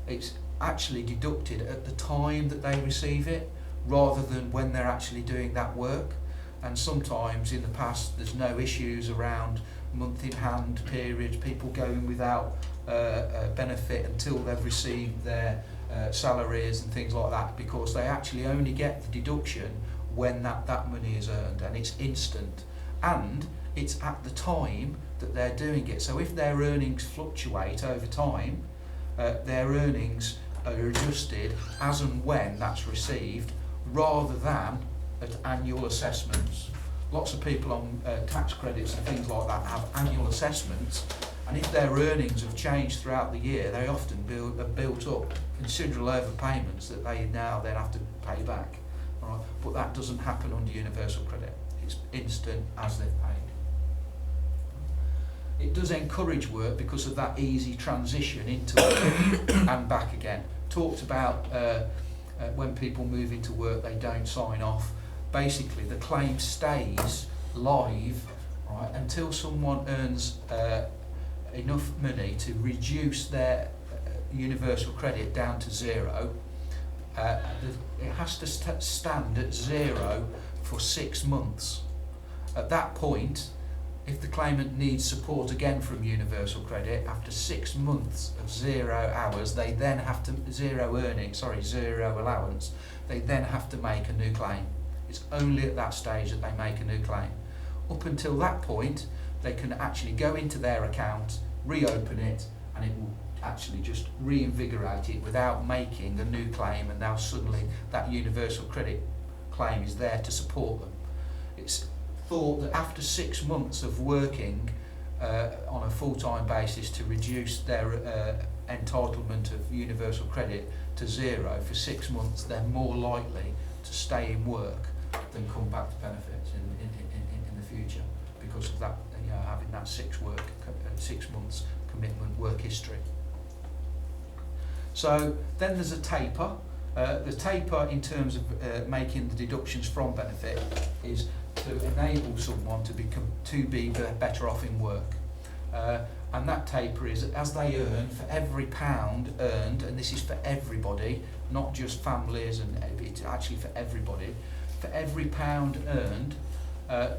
Speaker 12: it's actually deducted at the time that they receive it, rather than when they're actually doing that work. And sometimes in the past there's no issues around month in hand periods, people going without a benefit until they've received their salaries and things like that, because they actually only get the deduction when that money is earned, and it's instant, and it's at the time that they're doing it. So if their earnings fluctuate over time, their earnings are adjusted as and when that's received, rather than at annual assessments. Lots of people on tax credits and things like that have annual assessments, and if their earnings have changed throughout the year, they often have built up considerable overpayments that they now then have to pay back. All right? But that doesn't happen under universal credit. It's instant as they've paid. It does encourage work because of that easy transition into work and back again. Talked about when people move into work, they don't sign off. Basically, the claim stays live, right, until someone earns enough money to reduce their universal credit down to zero. It has to stand at zero for 6 months. At that point, if the claimant needs support again from universal credit, after 6 months of 0 hours, they then have to, zero allowance, they then have to make a new claim. It's only at that stage that they make a new claim. Up until that point, they can actually go into their account, reopen it, and it will actually just reinvigorate it without making a new claim, and now suddenly that universal credit claim is there to support them. It's thought that after 6 months of working on a full-time basis to reduce their entitlement of universal credit to zero for 6 months, they're more likely to stay in work than come back to benefits in the future, because of that, having that 6 months commitment work history. So then there's a taper. The taper in terms of making the deductions from benefit is to enable someone to be better off in work. And that taper is as they earn, for every £1 earned, and this is for everybody, not just families, and it's actually for everybody, for every £1 earned,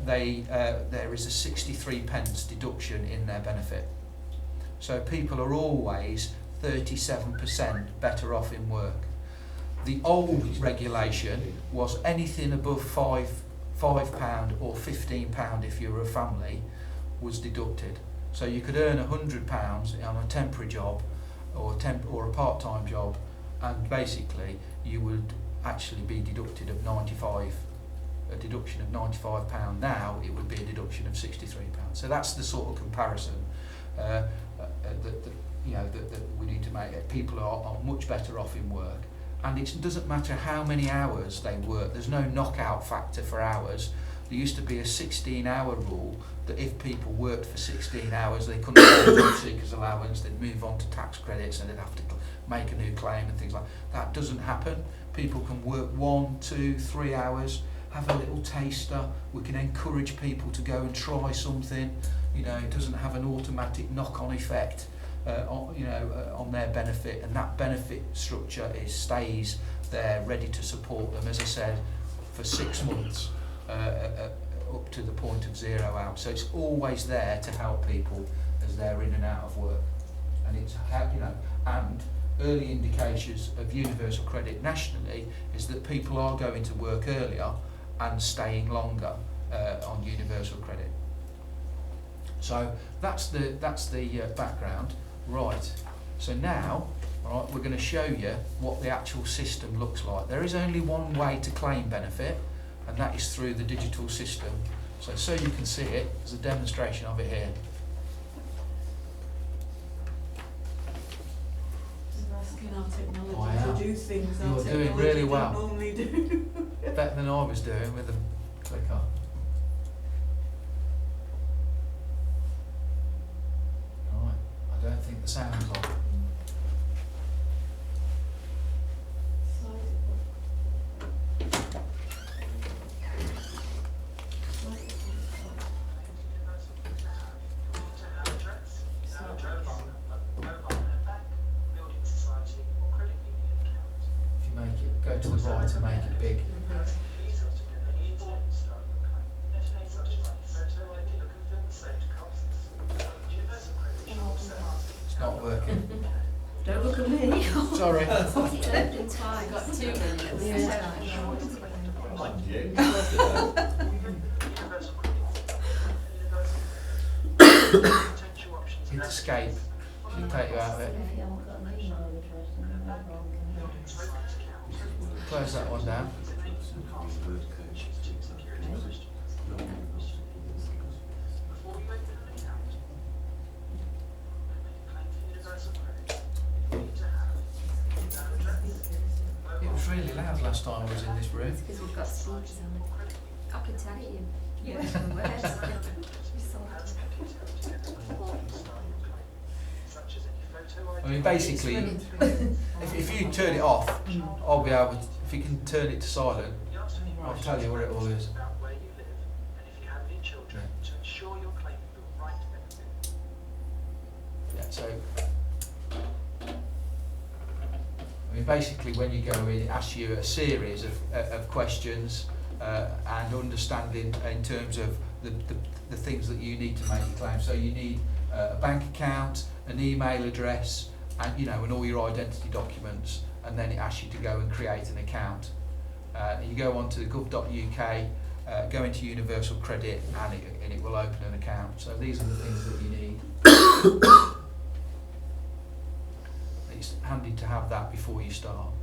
Speaker 12: there is a 63p deduction in their benefit. So people are always 37% better off in work. The old regulation was anything above £5 or £15 if you were a family was deducted. So you could earn £100 on a temporary job or a part-time job, and basically you would actually be deducted of a deduction of £95. Now it would be a deduction of £63. So that's the sort of comparison that we need to make. People are much better off in work. And it doesn't matter how many hours they work, there's no knockout factor for hours. There used to be a 16-hour rule that if people worked for 16 hours, they couldn't get a job seekers allowance, they'd move on to tax credits and they'd have to make a new claim and things like that. That doesn't happen. People can work 1, 2, 3 hours, have a little taster. We can encourage people to go and try something. It doesn't have an automatic knock-on effect on their benefit, and that benefit structure stays there ready to support them, as I said, for 6 months up to the point of 0 out. So it's always there to help people as they're in and out of work. And it's, you know, and early indications of universal credit nationally is that people are going to work earlier and staying longer on universal credit. So that's the background. Right. So now, all right, we're going to show you what the actual system looks like. There is only one way to claim benefit, and that is through the digital system. So you can see it, there's a demonstration of it here.
Speaker 11: Asking our technology
Speaker 12: I am.
Speaker 11: to do things our
Speaker 12: You're doing
Speaker 11: technology
Speaker 12: really
Speaker 11: don't
Speaker 12: well.
Speaker 11: normally do.
Speaker 12: Better than I was doing with the clicker. Right, I don't think the sound's on. Go to the right and make it big. It's not working.
Speaker 7: Don't look at me.
Speaker 12: Sorry.
Speaker 2: Got 2 minutes.
Speaker 12: Hit escape. Should take you out of it. Close that one down. It was really loud last time I was in this room.
Speaker 2: Because we've got speakers on. I can tell you.
Speaker 11: Yeah.
Speaker 12: I mean, basically, if you turn it off, I'll be able to, if you can turn it to silent, I'll tell you where it all is. Yeah, so, I mean, basically when you go in, it asks you a series of questions and understanding in terms of the things that you need to make a claim. So you need a bank account, an email address, and and all your identity documents, and then it asks you to go and create an account. You go on to gov.uk, go into Universal Credit, and it will open an account. So these are the things that you need. It's handy to have that before you start.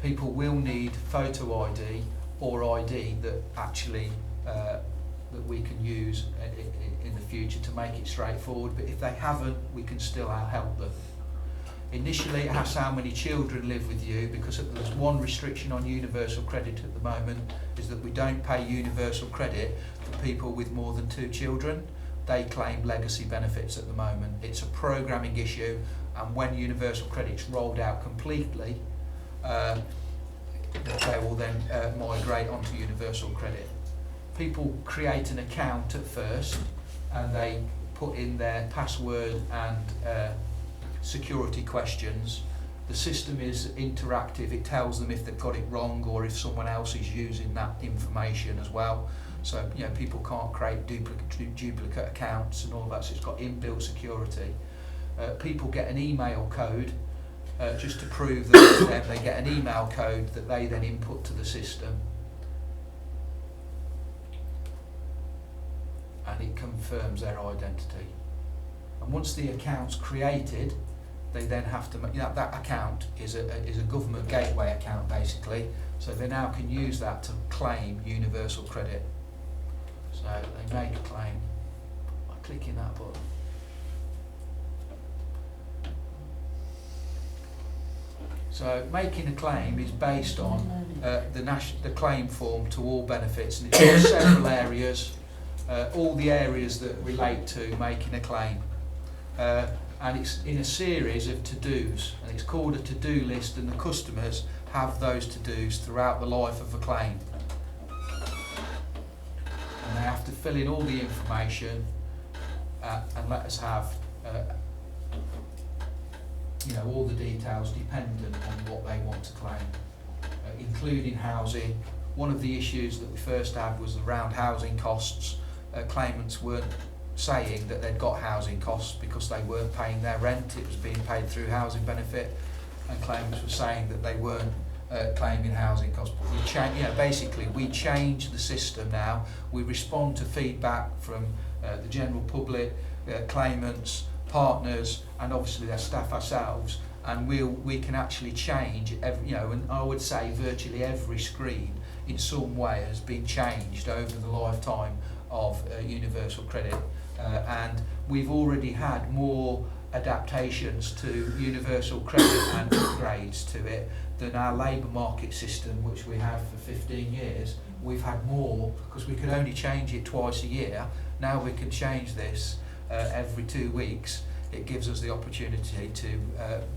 Speaker 12: People will need photo ID or ID that actually that we can use in the future to make it straightforward, but if they haven't, we can still help them. Initially it asks how many children live with you, because there's one restriction on universal credit at the moment, is that we don't pay universal credit for people with more than 2 children. They claim legacy benefits at the moment. It's a programming issue, and when universal credit's rolled out completely, they will then migrate onto universal credit. People create an account at first and they put in their password and security questions. The system is interactive. It tells them if they've got it wrong or if someone else is using that information as well. So people can't create duplicate accounts and all that, so it's got inbuilt security. People get an email code just to prove that it's them. They get an email code that they then input to the system, and it confirms their identity. And once the account's created, they then have to make that account is a government gateway account basically. So they now can use that to claim universal credit. So they make a claim by clicking that button. So making a claim is based on the claim form to all benefits, and it's got several areas, all the areas that relate to making a claim. And it's in a series of to-dos, and it's called a to-do list, and the customers have those to-dos throughout the life of a claim. And they have to fill in all the information and let us have all the details dependent on what they want to claim, including housing. One of the issues that we first had was around housing costs. Claimants weren't saying that they'd got housing costs because they weren't paying their rent, it was being paid through housing benefit, and claimants were saying that they weren't claiming housing costs. But we change the system now. We respond to feedback from the general public, claimants, partners, and obviously their staff ourselves, and we can actually change and I would say virtually every screen in some way has been changed over the lifetime of Universal Credit, and we've already had more adaptations to Universal Credit and upgrades to it than our labour market system, which we have for 15 years. We've had more because we could only change it twice a year. Now we can change this every 2 weeks. It gives us the opportunity to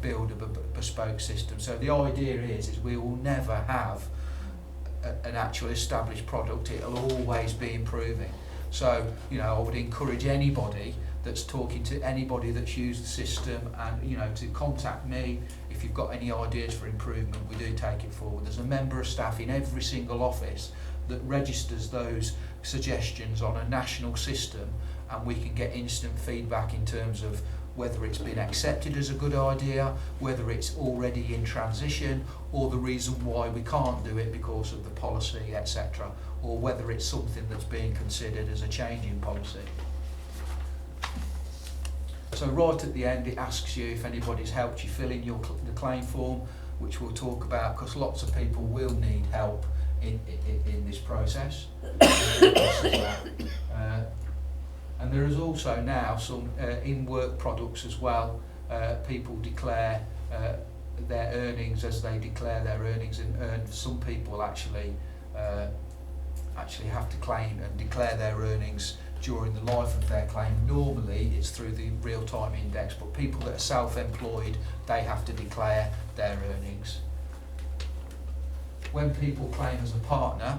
Speaker 12: build a bespoke system. So the idea is we will never have an actual established product. It'll always be improving. So I would encourage anybody that's talking to anybody that's used the system, and to contact me if you've got any ideas for improvement. We do take it forward. There's a member of staff in every single office that registers those suggestions on a national system, and we can get instant feedback in terms of whether it's been accepted as a good idea, whether it's already in transition, or the reason why we can't do it because of the policy, etc., or whether it's something that's being considered as a change in policy. So right at the end, it asks you if anybody's helped you fill in the claim form, which we'll talk about, because lots of people will need help in this process. And there is also now some in-work products as well. People declare their earnings as they declare their earnings, and some people actually have to claim and declare their earnings during the life of their claim. Normally it's through the real-time index, but people that are self-employed, they have to declare their earnings. When people claim as a partner,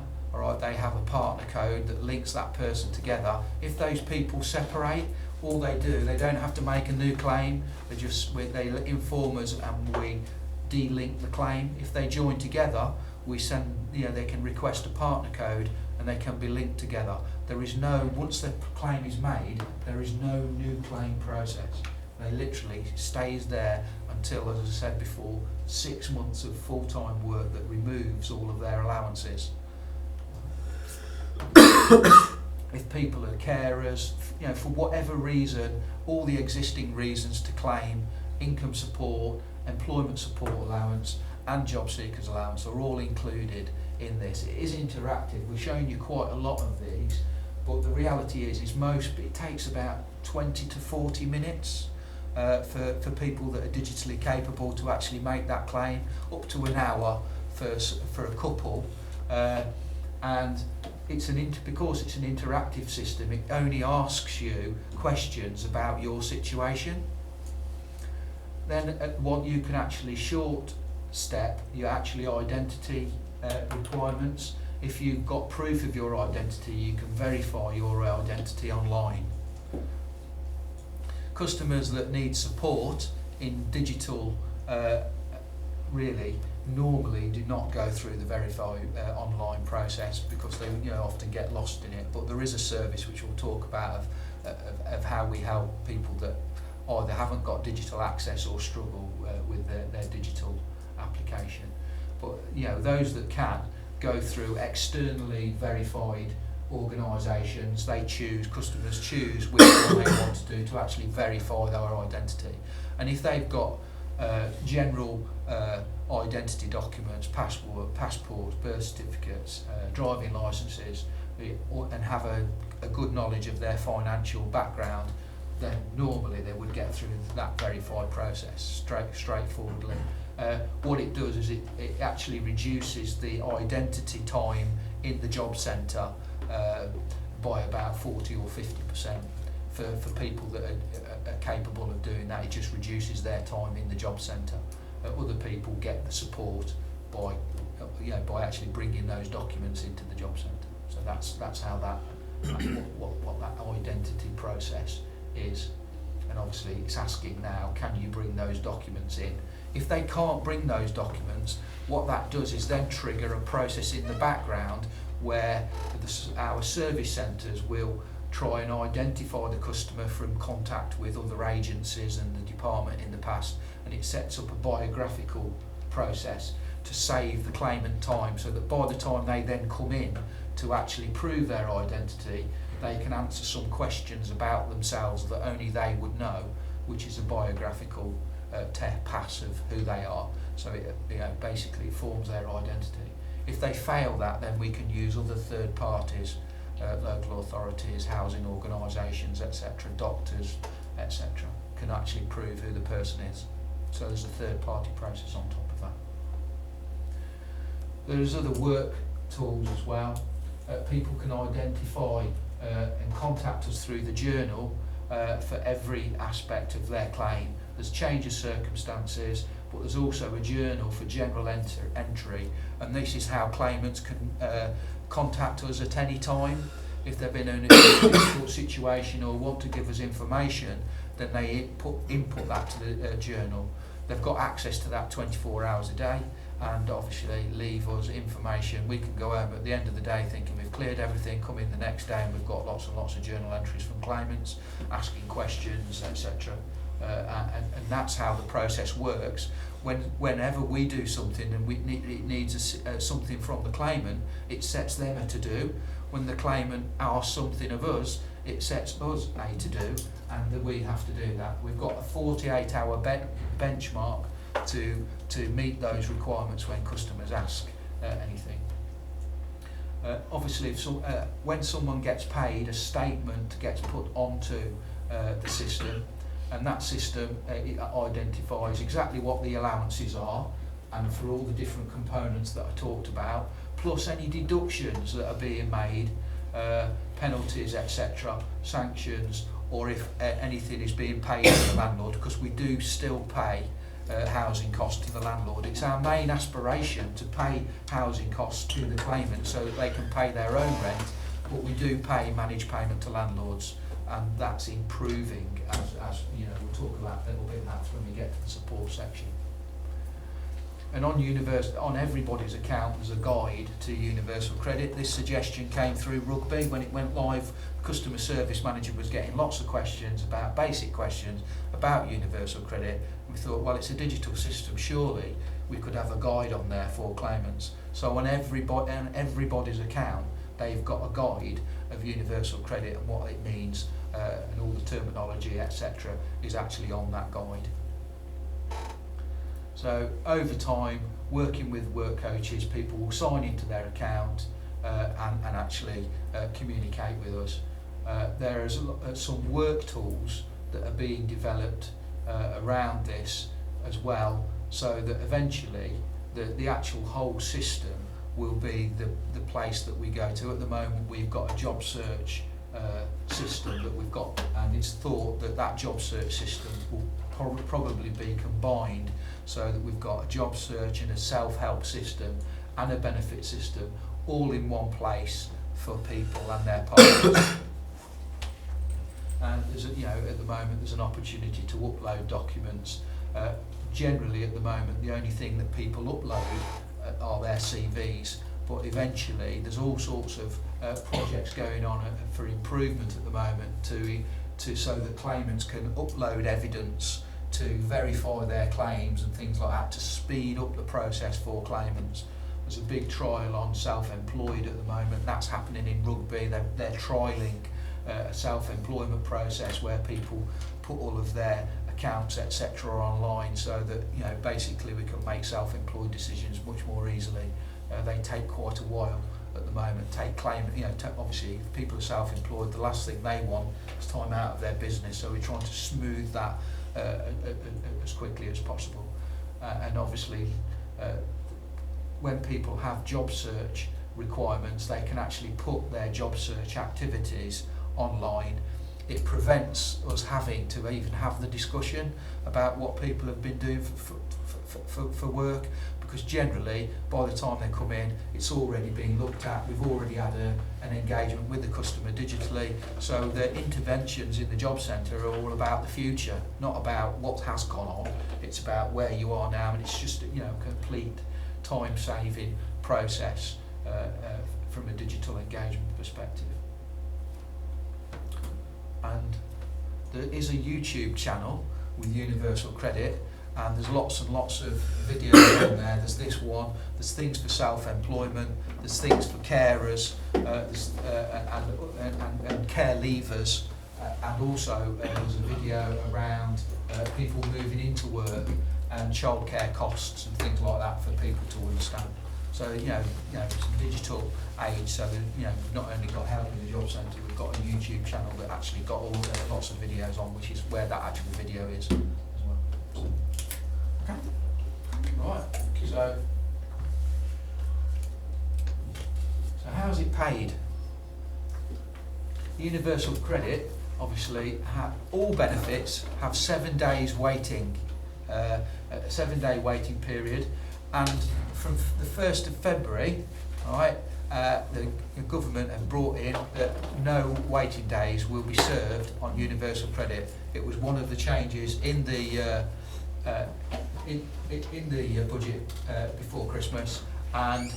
Speaker 12: they have a partner code that links that person together. If those people separate, all they do, they don't have to make a new claim. They inform us and we de-link the claim. If they join together, we send, they can request a partner code and they can be linked together. There is once the claim is made, there is no new claim process. They literally stays there until, as I said before, 6 months of full-time work that removes all of their allowances. If people are carers, for whatever reason, all the existing reasons to claim income support, employment support allowance and job seekers allowance are all included in this. It is interactive. We're showing you quite a lot of these, but the reality is it takes about 20 to 40 minutes for people that are digitally capable to actually make that claim, up to an hour for a couple. And because it's an interactive system, it only asks you questions about your situation. Then you can actually short step your identity requirements. If you've got proof of your identity, you can verify your identity online. Customers that need support in digital really normally do not go through the verify online process because they often get lost in it, but there is a service which we'll talk about of how we help people that either haven't got digital access or struggle with their digital application. But those that can go through externally verified organisations, customers choose which one they want to do to actually verify their identity. And if they've got general identity documents, passports, birth certificates, driving licences, and have a good knowledge of their financial background, then normally they would get through that verified process straightforwardly. What it does is it actually reduces the identity time in the job centre by about 40 or 50%. For people that are capable of doing that, it just reduces their time in the job centre. Other people get the support by actually bringing those documents into the job centre. So that's how what that identity process is. and obviously it's asking now, can you bring those documents in? If they can't bring those documents, what that does is then trigger a process in the background where our service centres will try and identify the customer from contact with other agencies and the department in the past, and it sets up a biographical process to save the claimant time, so that by the time they then come in to actually prove their identity, they can answer some questions about themselves that only they would know, which is a biographical pass of who they are. So it basically forms their identity. If they fail that, then we can use other third parties, local authorities, housing organisations, etc., doctors, etc., can actually prove who the person is. So there's a third party process on top of that. There's other work tools as well. People can identify and contact us through the journal for every aspect of their claim. There's change of circumstances, but there's also a journal for general entry, and this is how claimants can contact us at any time. If they've been in a difficult situation or want to give us information, then they input that to the journal. They've got access to that 24 hours a day, and obviously leave us information. We can go home at the end of the day thinking we've cleared everything, come in the next day and we've got lots and lots of journal entries from claimants, asking questions, etc. And that's how the process works. Whenever we do something and it needs something from the claimant, it sets them a to-do. When the claimant asks something of us, it sets us a to-do, and we have to do that. We've got a 48-hour benchmark to meet those requirements when customers ask anything. Obviously, when someone gets paid, a statement gets put onto the system, and that system it identifies exactly what the allowances are, and for all the different components that I talked about, plus any deductions that are being made, penalties, etc., sanctions, or if anything is being paid to the landlord, because we do still pay housing costs to the landlord. It's our main aspiration to pay housing costs to the claimant so that they can pay their own rent, but we do pay managed payment to landlords, and that's improving as you know, we'll talk about a little bit of that when we get to the support section. And on everybody's account there's a guide to universal credit. This suggestion came through Rugby when it went live. The customer service manager was getting lots of questions, basic questions about universal credit. We thought, well, it's a digital system, surely we could have a guide on there for claimants. So on everybody's account, they've got a guide of universal credit, and what it means, and all the terminology, etc., is actually on that guide. So over time, working with work coaches, people will sign into their account and actually communicate with us. There is some work tools that are being developed around this as well, so that eventually the actual whole system will be the place that we go to. At the moment we've got a job search system that we've got, and it's thought that job search system will probably be combined, so that we've got a job search and a self-help system and a benefit system all in one place for people and their partners. And there's at the moment there's an opportunity to upload documents. Generally at the moment the only thing that people upload are their CVs, but eventually there's all sorts of projects going on for improvement at the moment to so that claimants can upload evidence to verify their claims and things like that, to speed up the process for claimants. There's a big trial on self-employed at the moment. That's happening in Rugby. They're trialling a self-employment process where people put all of their accounts, etc., online, so that basically we can make self-employed decisions much more easily. They take quite a while at the moment. Obviously, if people are self-employed, the last thing they want is time out of their business. So we're trying to smooth that as quickly as possible. And obviously, when people have job search requirements, they can actually put their job search activities online. It prevents us having to even have the discussion about what people have been doing for work, because generally by the time they come in it's already been looked at, we've already had an engagement with the customer digitally, so the interventions in the job centre are all about the future, not about what has gone on, it's about where you are now, and it's just, you know, a complete time saving process from a digital engagement perspective. And there is a YouTube channel with Universal Credit, and there's lots and lots of videos on there. There's this one, there's things for self-employment, there's things for carers, and care leavers, and also there's a video around people moving into work and childcare costs and things like that for people to understand. So, you know, it's a digital age, so that, you know, we've not only got help in the job centre, we've got a YouTube channel that actually got all lots of videos on, which is where that actual video is as well. So, okay. Right, so how's it paid? Universal Credit, obviously, all benefits have 7 days waiting, a 7-day waiting period, and from the 1st of February, right, the government have brought in that no waiting days will be served on Universal Credit. It was one of the changes in the budget before Christmas, and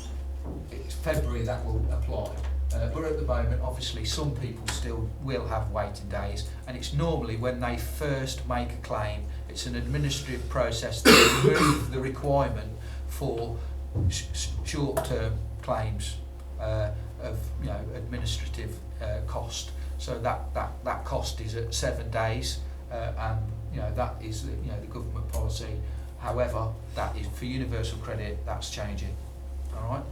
Speaker 12: it's February that will apply. But at the moment, obviously, some people still will have waiting days, and it's normally when they first make a claim. It's an administrative process to remove the requirement for short-term claims of, you know, administrative cost. So that cost is at 7 days, and, you know, that is, you know, the government policy. However, that is for Universal Credit, that's changing. All right.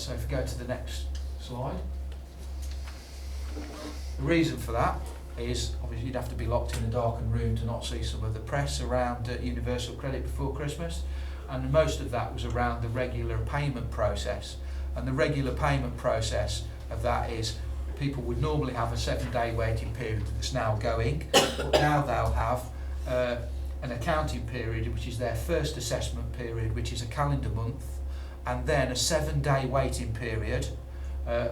Speaker 12: So if you go to the next slide. The reason for that is obviously you'd have to be locked in a darkened room to not see some of the press around Universal Credit before Christmas, and most of that was around the regular payment process. And the regular payment process of that is people would normally have a 7-day waiting period that's now going, but now they'll have an accounting period, which is their first assessment period, which is a calendar month, and then a 7-day waiting period,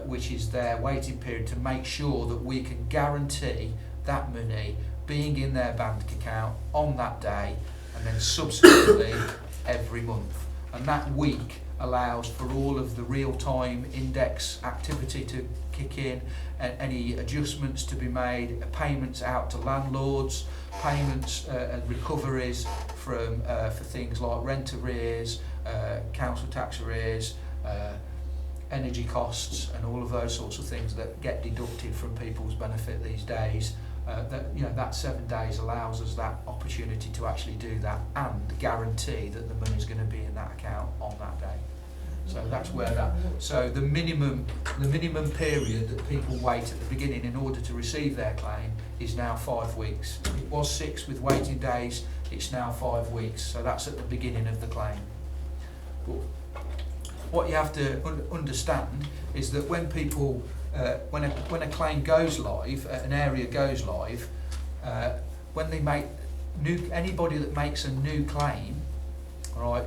Speaker 12: which is their waiting period to make sure that we can guarantee that money being in their bank account on that day, and then subsequently every month. And that week allows for all of the real-time index activity to kick in, and any adjustments to be made, payments out to landlords, payments and recoveries from for things like rent arrears, council tax arrears, energy costs, and all of those sorts of things that get deducted from people's benefit these days. That, you know, that 7 days allows us that opportunity to actually do that and guarantee that the money's going to be in that account on that day. So that's where that. So the minimum period that people wait at the beginning in order to receive their claim is now 5 weeks. It was 6 with waiting days. It's now 5 weeks. So that's at the beginning of the claim. But what you have to understand is that when people when a claim goes live, an area goes live, when they make anybody that makes a new claim, right,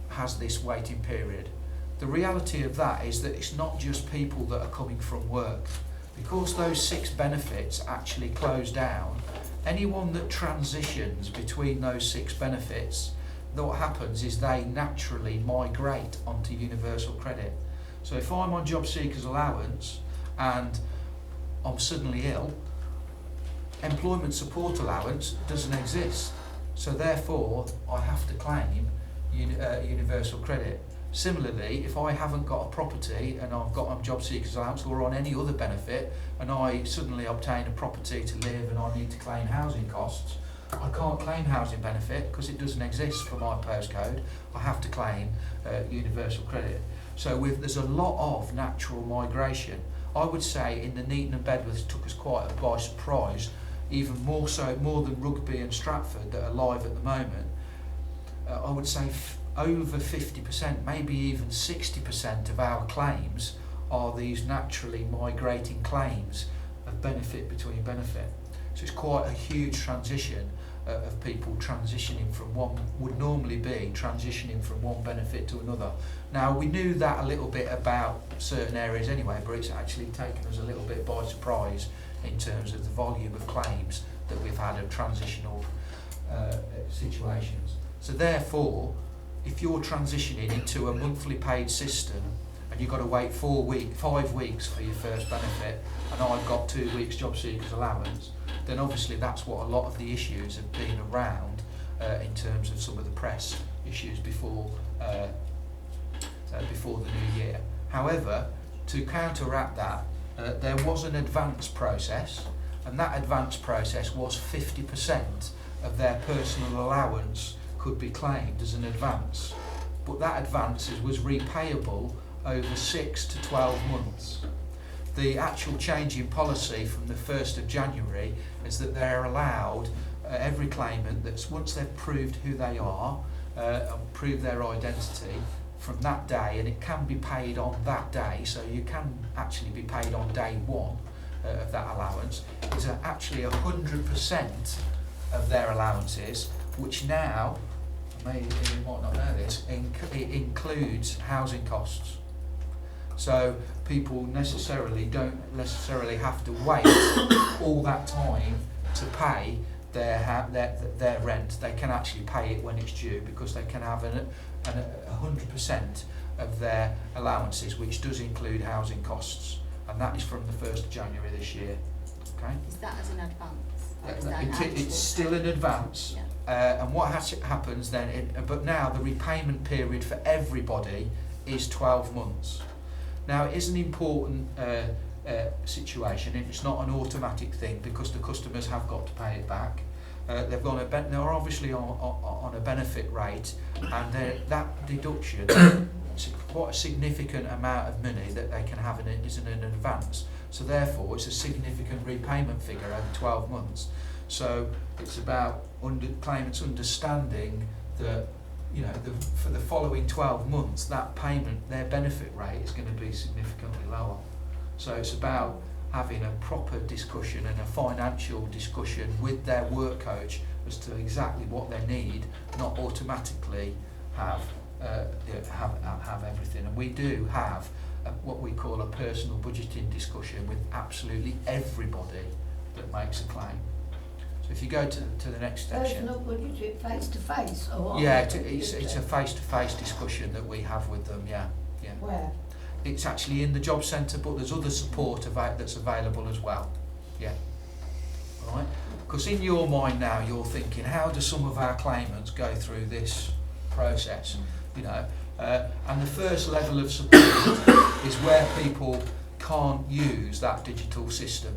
Speaker 12: has this waiting period. The reality of that is that it's not just people that are coming from work. Because those 6 benefits actually close down, anyone that transitions between those 6 benefits, what happens is they naturally migrate onto Universal Credit. So if I'm on job seekers allowance and I'm suddenly ill, employment support allowance doesn't exist. So therefore I have to claim Universal Credit. Similarly, if I haven't got a property and I've got on job seekers allowance or on any other benefit, and I suddenly obtain a property to live and I need to claim housing costs, I can't claim housing benefit because it doesn't exist for my postcode. I have to claim Universal Credit. So there's a lot of natural migration. I would say in the Nuneaton and Bedworth it took us quite by surprise, even more than Rugby and Stratford that are live at the moment. I would say over 50%, maybe even 60% of our claims are these naturally migrating claims of benefit between benefit. So it's quite a huge transition, of people transitioning from one, would normally be transitioning from one benefit to another. Now, we knew that a little bit about certain areas anyway, but it's actually taken us a little bit by surprise in terms of the volume of claims that we've had of transitional situations. So therefore, if you're transitioning into a monthly paid system and you've got to wait 5 weeks for your first benefit, and I've got 2 weeks job seekers allowance, then obviously that's what a lot of the issues have been around in terms of some of the press issues before the new year. However, to counteract that, there was an advance process, and that advance process was 50% of their personal allowance could be claimed as an advance, but that advance was repayable over 6 to 12 months. The actual change in policy from the 1st of January is that they're allowed, every claimant, that's once they've proved who they are and proved their identity from that day, and it can be paid on that day, so you can actually be paid on day 1 of that allowance, is actually 100% of their allowances, which now, you might not know this, it includes housing costs. So people don't necessarily have to wait all that time to pay their rent. They can actually pay it when it's due, because they can have 100% of their allowances, which does include housing costs, and that is from the 1st of January this year. Okay?
Speaker 2: Is that as an advance? Or is that an actual
Speaker 12: It's still an advance.
Speaker 2: Yeah.
Speaker 12: And what happens then, but now the repayment period for everybody is 12 months. Now, it is an important situation, and it's not an automatic thing, because the customers have got to pay it back. They're obviously on a benefit rate, and that deduction is quite a significant amount of money that they can have is in an advance. So therefore, it's a significant repayment figure over 12 months. So it's about claimants understanding that, you know, for the following 12 months, that payment, their benefit rate is going to be significantly lower. So it's about having a proper discussion and a financial discussion with their work coach as to exactly what they need, not automatically have everything. And we do have what we call a personal budgeting discussion with absolutely everybody that makes a claim. So if you go to the next section.
Speaker 7: Personal budgeting face to face, or what?
Speaker 12: Yeah, it's a face-to-face discussion that we have with them. Yeah.
Speaker 7: Where?
Speaker 12: It's actually in the job centre, but there's other support that's available as well. Yeah. All right. Because in your mind now, you're thinking, how do some of our claimants go through this process? You know, and the first level of support is where people can't use that digital system.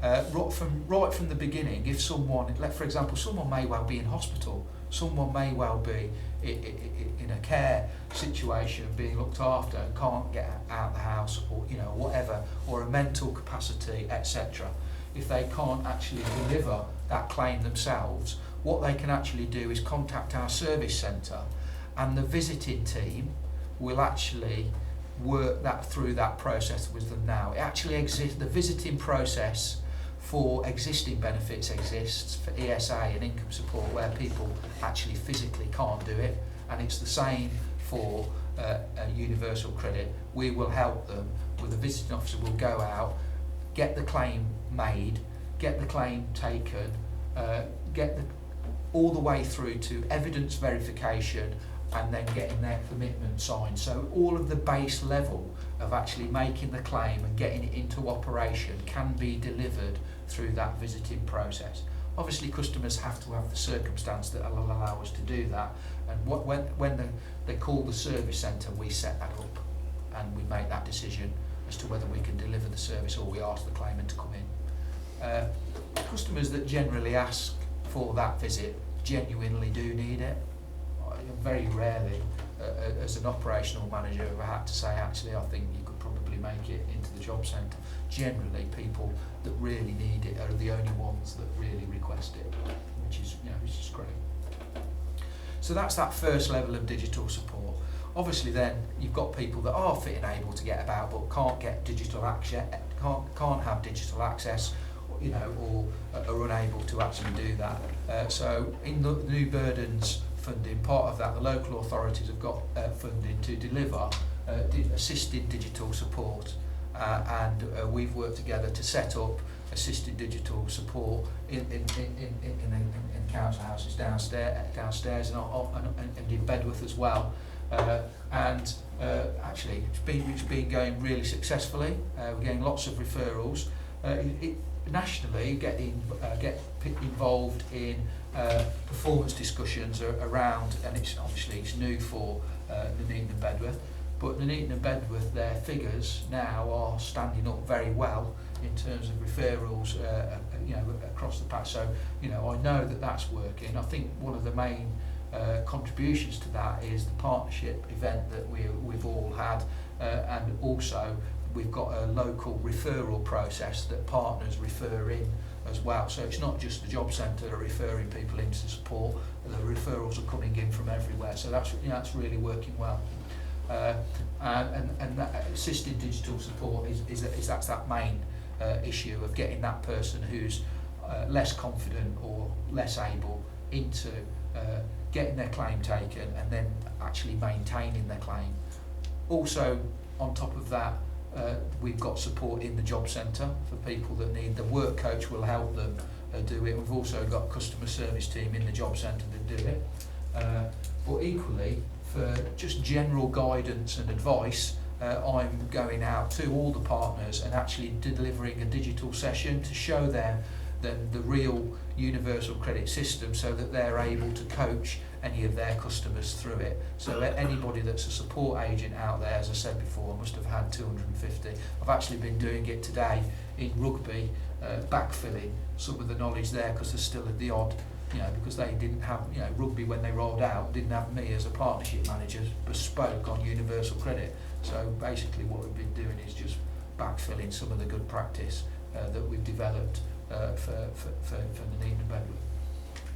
Speaker 12: Right from the beginning, if someone, for example, someone may well be in hospital, someone may well be in a care situation, being looked after, and can't get out of the house, or whatever, or a mental capacity, etc. If they can't actually deliver that claim themselves, what they can actually do is contact our service centre, and the visiting team will actually work that through that process with them now. It actually exists, the visiting process for existing benefits exists for ESA and income support, where people actually physically can't do it, and it's the same for a universal credit. We will help them with a visiting officer. Will go out, get the claim made, get the claim taken, all the way through to evidence verification, and then getting their commitment signed. So all of the base level of actually making the claim and getting it into operation can be delivered through that visiting process. Obviously, customers have to have the circumstance that will allow us to do that, and when they call the service centre, we set that up and we make that decision as to whether we can deliver the service, or we ask the claimant to come in. Customers that generally ask for that visit genuinely do need it. Very rarely, as an operational manager, have I had to say, actually, I think you could probably make it into the job centre. Generally, people that really need it are the only ones that really request it, which is great. So that's that first level of digital support. Obviously, then you've got people that are fit and able to get about, but can't get digital access, can't have digital access. or are unable to actually do that. So in the New Burdens funding, part of that, the local authorities have got funding to deliver assisted digital support, and we've worked together to set up assisted digital support in council houses downstairs and in Bedworth as well. Actually, it's been going really successfully. We're getting lots of referrals. Nationally, get involved in performance discussions around, and it's new for Nuneaton and Bedworth, but Nuneaton and Bedworth, their figures now are standing up very well in terms of referrals, across the patch. So, I know that that's working. I think one of the main contributions to that is the partnership event that we've all had, and also we've got a local referral process that partners refer in as well. So it's not just the job centre that are referring people into support, the referrals are coming in from everywhere. So that's really working well. And that assisted digital support is that's that main issue of getting that person who's less confident or less able into getting their claim taken and then actually maintaining their claim. Also, on top of that, we've got support in the job centre for people that need. The work coach will help them do it. We've also got a customer service team in the job centre that do it. But equally, for just general guidance and advice, I'm going out to all the partners and actually delivering a digital session to show them the real universal credit system, so that they're able to coach any of their customers through it. So anybody that's a support agent out there, as I said before, must have had 250. I've actually been doing it today in Rugby, backfilling some of the knowledge there, because there's still the odd, because they didn't have, Rugby when they rolled out didn't have me as a partnership manager bespoke on universal credit. So basically what we've been doing is just backfilling some of the good practice that we've developed for Nuneaton and Bedworth.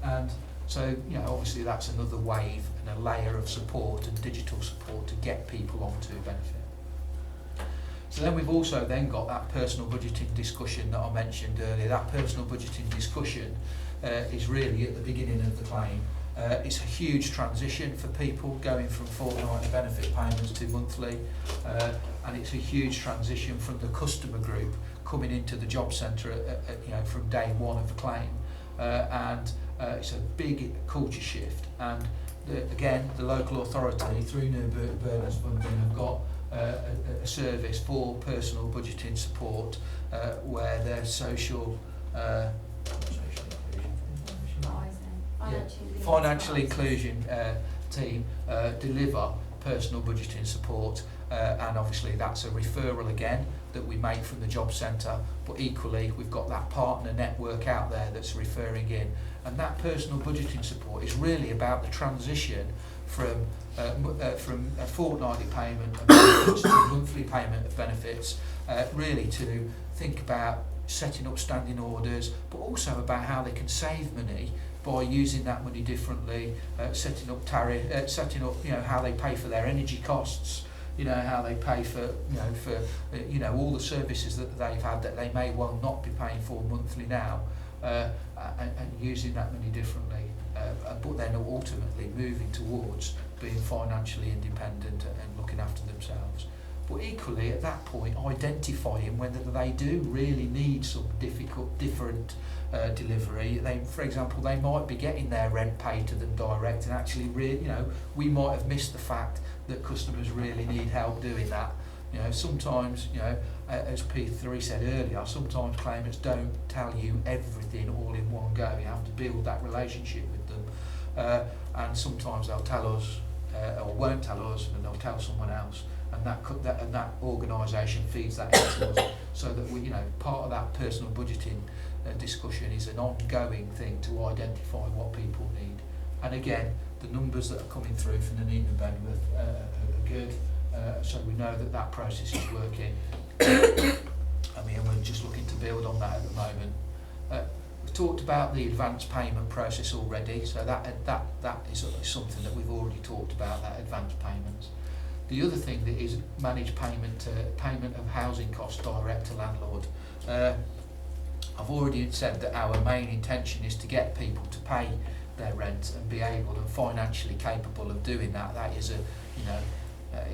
Speaker 12: And so, obviously that's another wave and a layer of support and digital support to get people onto benefit. So then we've also then got that personal budgeting discussion that I mentioned earlier. That personal budgeting discussion is really at the beginning of the claim. It's a huge transition for people going from fortnightly benefit payments to monthly, and it's a huge transition from the customer group coming into the job centre from day one of the claim, and it's a big culture shift. And again, the local authority through New Burdens funding have got a service for personal budgeting support where their social financial inclusion team deliver personal budgeting support, and obviously that's a referral again that we make from the job centre, but equally we've got that partner network out there that's referring in, and that personal budgeting support is really about the transition from a fortnightly payment of benefits to a monthly payment of benefits, really to think about setting up standing orders, but also about how they can save money by using that money differently, setting up how they pay for their energy costs, how they pay for all the services that they've had that they may well not be paying for monthly now, and using that money differently, but then ultimately moving towards being financially independent and looking after themselves. But equally at that point identifying whether they do really need some different delivery. For example, they might be getting their rent paid to them direct, and actually we might have missed the fact that customers really need help doing that. Sometimes, as P3 said earlier, sometimes claimants don't tell you everything all in one go. You have to build that relationship with them, and sometimes they'll tell us or won't tell us, and they'll tell someone else, and that organisation feeds that into us, so that we, part of that personal budgeting discussion is an ongoing thing to identify what people need. And again, the numbers that are coming through from the Nuneaton and Bedworth are good, so we know that process is working. We're just looking to build on that at the moment. We've talked about the advance payment process already, so that is something that we've already talked about, that advance payments. The other thing that is managed payment of housing costs direct to landlord. I've already said that our main intention is to get people to pay their rent and be able and financially capable of doing that. That is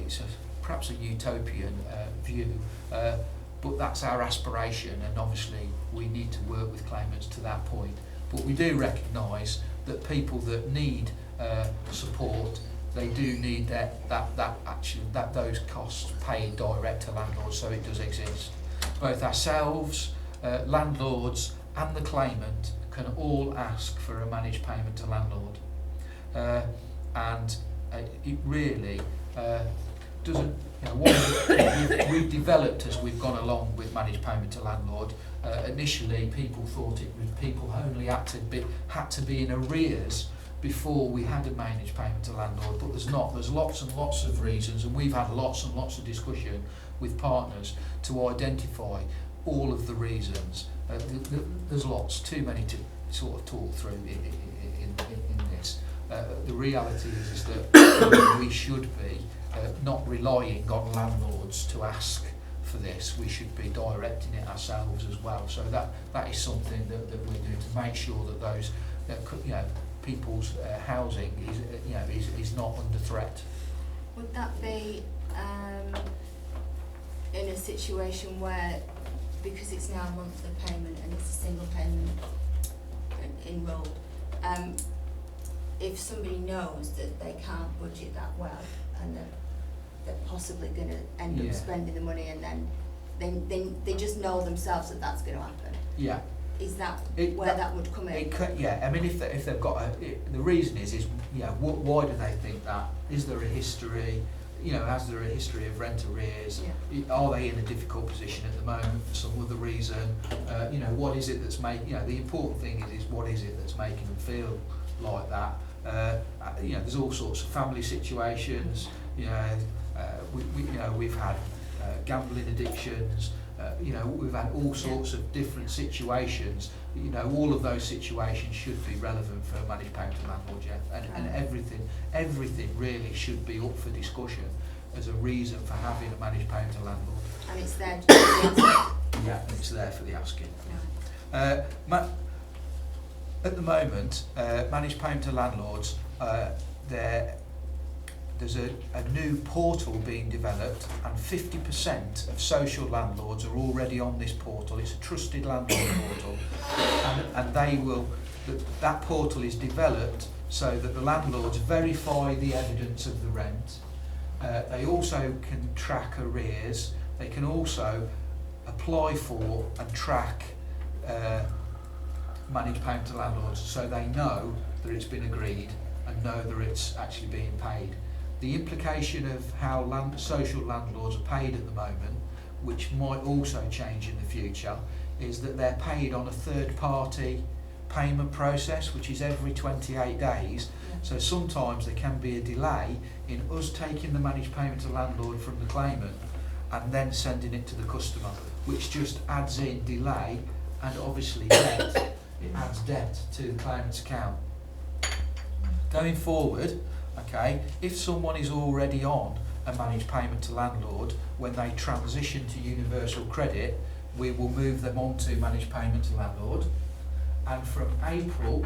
Speaker 12: it's perhaps a utopian view, but that's our aspiration, and obviously we need to work with claimants to that point. But we do recognise that people that need support, they do need those costs paid direct to landlords, so it does exist. Both ourselves, landlords and the claimant can all ask for a managed payment to landlord, and it really doesn't. What we've developed as we've gone along with managed payment to landlord. Initially, people thought people only had to be in arrears before we had a managed payment to landlord, but there's not. There's lots and lots of reasons, and we've had lots and lots of discussion with partners to identify all of the reasons. There's lots, too many to sort of talk through in this. The reality is that we should be not relying on landlords to ask for this. We should be directing it ourselves as well. So that is something that we're doing to make sure that those people's housing is not under threat.
Speaker 2: Would that be in a situation where, because it's now a monthly payment and it's a single payment enrolled, if somebody knows that they can't budget that well and they're possibly going to end up spending the money, and then they just know themselves that that's going to happen? Yeah. Is that where that would come in?
Speaker 12: It could, yeah. I mean, if they've got the reason is why do they think that? Is there a history? Has there a history of rent arrears? Yeah. Are they in a difficult position at the moment for some other reason? What is it that's making? The important thing is what is it that's making them feel like that? There's all sorts of family situations. We've had gambling addictions. We've had all sorts of different situations. All of those situations should be relevant for a managed payment to landlord, and everything really should be up for discussion as a reason for having a managed payment to landlord.
Speaker 2: And it's there for the asking.
Speaker 12: Yeah, and it's there for the asking. Yeah. At the moment, managed payment to landlords, there's a new portal being developed, and 50% of social landlords are already on this portal. It's a trusted landlord portal, and that portal is developed so that the landlords verify the evidence of the rent. They also can track arrears. They can also apply for and track managed payment to landlords, so they know that it's been agreed and know that it's actually being paid. The implication of how social landlords are paid at the moment, which might also change in the future, is that they're paid on a third-party payment process, which is every 28 days. So sometimes there can be a delay in us taking the managed payment to landlord from the claimant and then sending it to the customer, which just adds in delay and obviously debt. It adds debt to the claimant's account. Going forward, if someone is already on a managed payment to landlord, when they transition to universal credit, we will move them on to managed payment to landlord. And from April,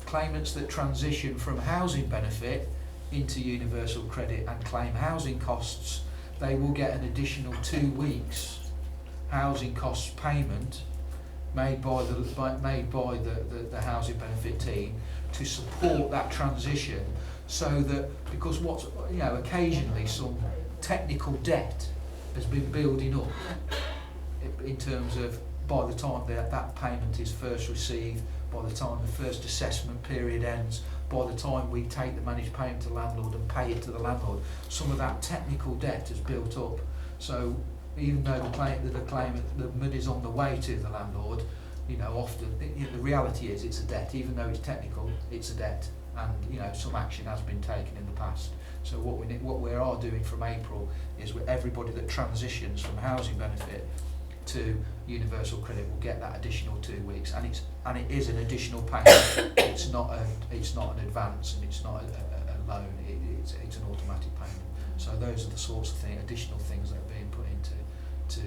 Speaker 12: claimants that transition from housing benefit into universal credit and claim housing costs, they will get an additional 2 weeks housing costs payment made by the housing benefit team to support that transition, so that, because occasionally some technical debt has been building up in terms of, by the time that payment is first received, by the time the first assessment period ends, by the time we take the managed payment to landlord and pay it to the landlord, some of that technical debt has built up. So even though the money's on the way to the landlord, often the reality is it's a debt. Even though it's technical, it's a debt, and some action has been taken in the past. So what we are doing from April is everybody that transitions from housing benefit to universal credit will get that additional 2 weeks, and it is an additional payment. It's not an advance, and it's not a loan. It's an automatic payment. So those are the sorts of additional things that are being put into to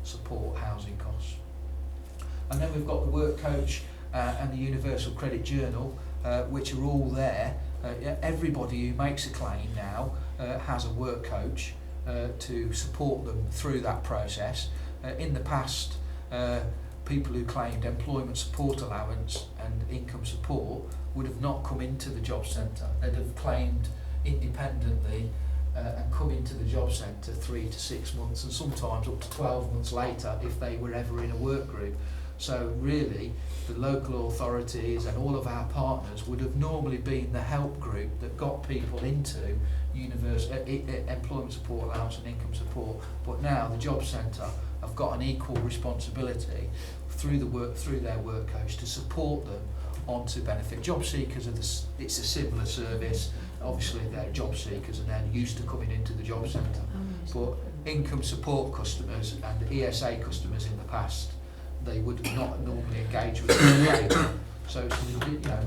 Speaker 12: support housing costs. And then we've got the work coach and the Universal Credit Journal, which are all there. Everybody who makes a claim now has a work coach to support them through that process. In the past, people who claimed employment support allowance and income support would have not come into the job centre. They'd have claimed independently and come into the job centre 3 to 6 months, and sometimes up to 12 months later if they were ever in a work group. So really, the local authorities and all of our partners would have normally been the help group that got people into employment support allowance and income support. But now the job centre have got an equal responsibility through their work coach to support them on to benefit. Job seekers it's a similar service. Obviously they're job seekers and they're used to coming into the job centre. But income support customers and ESA customers in the past, they would not normally engage with them. So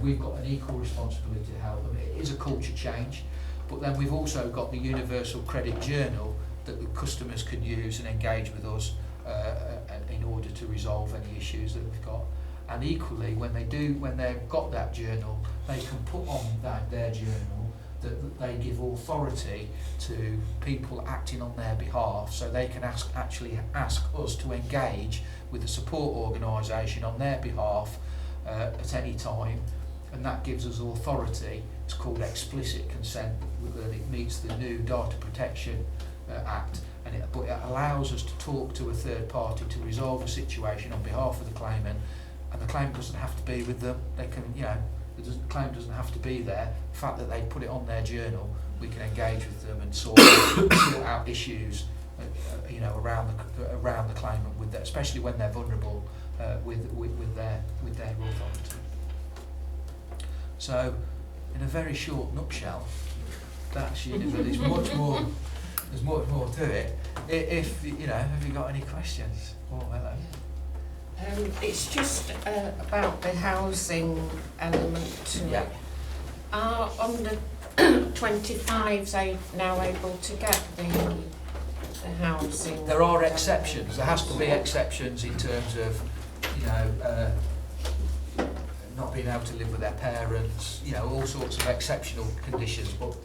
Speaker 12: we've got an equal responsibility to help them. It is a culture change, but then we've also got the Universal Credit Journal that the customers can use and engage with us in order to resolve any issues that we've got. And equally, when they've got that journal, they can put on their journal that they give authority to people acting on their behalf, so they can actually ask us to engage with the support organisation on their behalf at any time, and that gives us authority. It's called explicit consent, and it meets the new Data Protection Act, but it allows us to talk to a third party to resolve a situation on behalf of the claimant, and the claimant doesn't have to be with them. They can, the claimant doesn't have to be there. The fact that they put it on their journal, we can engage with them and sort out issues, around the claimant, with that, especially when they're vulnerable with their authority. So, in a very short nutshell, that's there's much more. There's much more to it. If have you got any questions? Oh, hello.
Speaker 10: It's just about the housing element to it. Are under 25s now able to get the housing?
Speaker 12: There are exceptions. There has to be exceptions in terms of, not being able to live with their parents. All sorts of exceptional conditions. But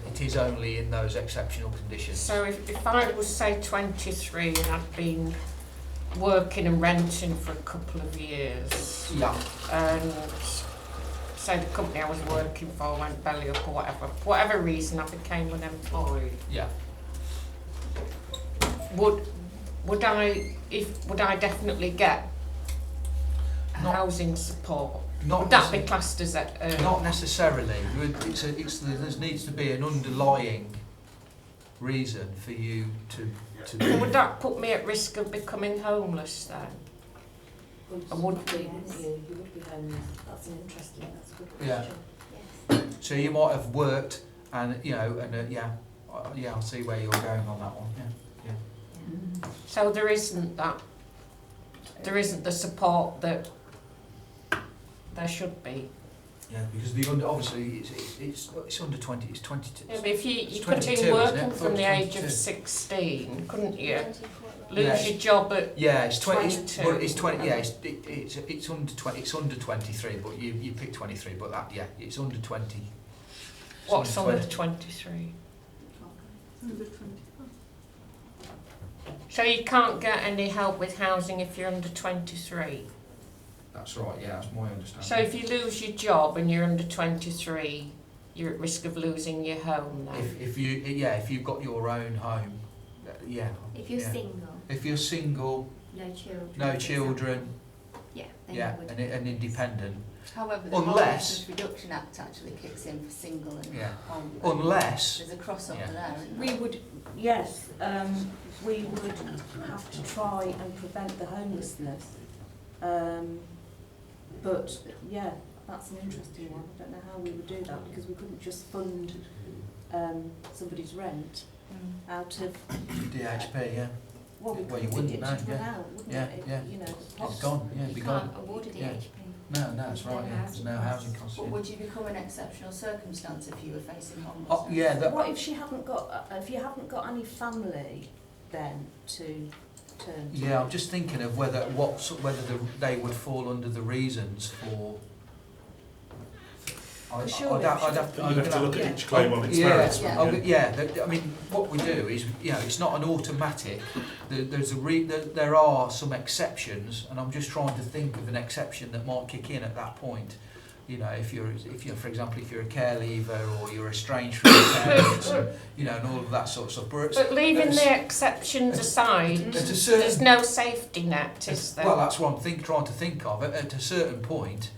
Speaker 12: it is only in those exceptional conditions.
Speaker 10: So if I was, say, 23 and I'd been working and renting for a couple of years, and say the company I was working for went belly up or for whatever reason I became unemployed, would I definitely get housing support? Would that be classed as
Speaker 12: not necessarily. There needs to be an underlying reason for you to.
Speaker 10: Would that put me at risk of becoming homeless then?
Speaker 4: I would be. You would be homeless. That's a good question.
Speaker 12: Yeah. So you might have worked, and I'll see where you're going on that one. Yeah.
Speaker 10: So there isn't the support that there should be.
Speaker 12: Yeah, because obviously it's under 20. It's 22.
Speaker 10: Yeah, but if you could have been working from the age of 16, couldn't you? Lose your job at
Speaker 12: it's 20.
Speaker 10: 22.
Speaker 12: But it's 20. Yeah, it's under 20. It's under 23. But you pick 23. But it's under 20.
Speaker 10: What's under 23?
Speaker 11: Under 25.
Speaker 10: So you can't get any help with housing if you're under 23?
Speaker 12: That's right, that's my understanding.
Speaker 10: So if you lose your job and you're under 23, you're at risk of losing your home then?
Speaker 12: If you've got your own home,
Speaker 2: If you're single.
Speaker 12: If you're single,
Speaker 2: No children.
Speaker 12: no children,
Speaker 2: Then you would.
Speaker 12: and independent.
Speaker 2: However, the
Speaker 12: Unless-
Speaker 2: Homelessness Reduction Act actually kicks in for single and homeless.
Speaker 12: Unless
Speaker 2: There's a crossover there, isn't
Speaker 4: We
Speaker 2: there?
Speaker 4: would, yes, we would have to try and prevent the homelessness. But that's an interesting one. I don't know how we would do that, because we couldn't just fund somebody's rent out of
Speaker 12: DHP,
Speaker 4: well, we
Speaker 12: Well, you
Speaker 4: couldn't,
Speaker 12: wouldn't,
Speaker 4: it'd
Speaker 12: no,
Speaker 4: run
Speaker 12: yeah.
Speaker 4: out, wouldn't
Speaker 12: Yeah,
Speaker 4: it?
Speaker 12: yeah.
Speaker 4: The
Speaker 12: it's
Speaker 4: pots.
Speaker 12: gone. Yeah, it'd be
Speaker 2: You
Speaker 12: gone.
Speaker 2: can't award a
Speaker 12: Yeah.
Speaker 2: DHP.
Speaker 12: No, that's right. Yeah, there's no housing costs.
Speaker 2: But
Speaker 12: Yeah.
Speaker 2: would you become an exceptional circumstance if you were facing homelessness?
Speaker 12: That,
Speaker 4: What if you haven't got any family then to turn to.
Speaker 12: Yeah, I'm just thinking of whether they would fall under the reasons for.
Speaker 11: Surely
Speaker 12: I'd
Speaker 11: it
Speaker 12: have to.
Speaker 8: You'd have to look at each claim on its
Speaker 12: Yeah,
Speaker 8: merits.
Speaker 4: Yeah.
Speaker 8: wouldn't you?
Speaker 12: I mean, what we do is, it's not an automatic. There are some exceptions, and I'm just trying to think of an exception that might kick in at that point. If you're, for example, if you're a care leaver or you're estranged from your parents, and all of that sort of stuff.
Speaker 10: But leaving the exceptions aside, there's no safety net, is there?
Speaker 12: Well, that's what I'm trying to think of. At a certain point,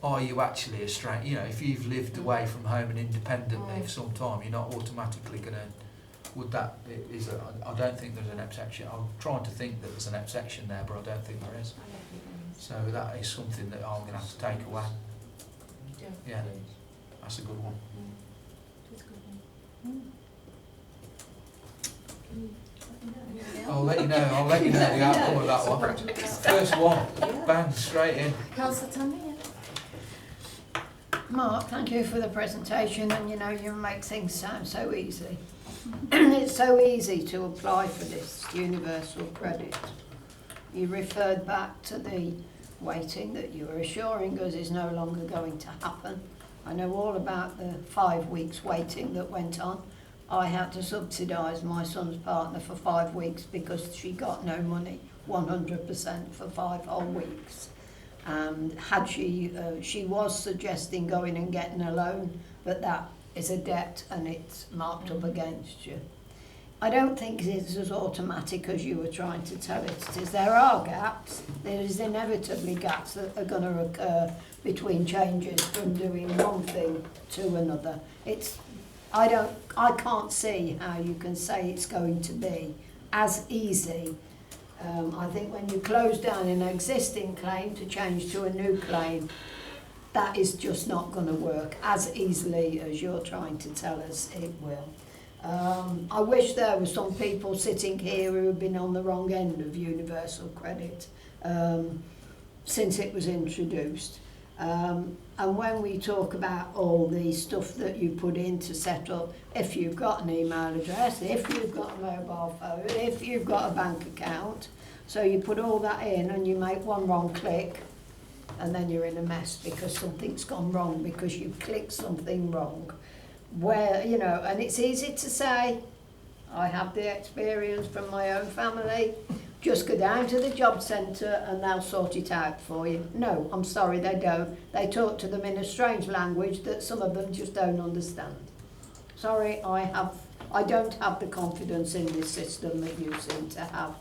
Speaker 12: are you actually estranged? If you've lived away from home and independently for some time, you're not automatically going to. Would that I don't think there's an exception. I'm trying to think that there's an exception there, but I don't think there is. So that is something that I'm going to have to take away. Yeah, that's a good one. I'll let you know the outcome of that one. First one, bang, straight in.
Speaker 2: Councillor Tammy?
Speaker 7: Mark, thank you for the presentation, and you make things sound so easy. It's so easy to apply for this universal credit. You referred back to the waiting that you were assuring us is no longer going to happen. I know all about the 5 weeks waiting that went on. I had to subsidise my son's partner for 5 weeks because she got no money, 100% for 5 whole weeks. And had she was suggesting going and getting a loan, but that is a debt and it's marked up against you. I don't think it's as automatic as you were trying to tell it is. There are gaps. There is inevitably gaps that are going to occur between changes from doing one thing to another. I can't see how you can say it's going to be as easy. I think when you close down an existing claim to change to a new claim, that is just not going to work as easily as you're trying to tell us it will. I wish there were some people sitting here who have been on the wrong end of universal credit since it was introduced. And when we talk about all the stuff that you put in to set up, if you've got an email address, if you've got a mobile phone, if you've got a bank account, so you put all that in and you make one wrong click, and then you're in a mess because something's gone wrong because you clicked something wrong. And it's easy to say, I have the experience from my own family, just go down to the job centre and they'll sort it out for you. No, I'm sorry, they don't. They talk to them in a strange language that some of them just don't understand. Sorry, I don't have the confidence in this system that you seem to have.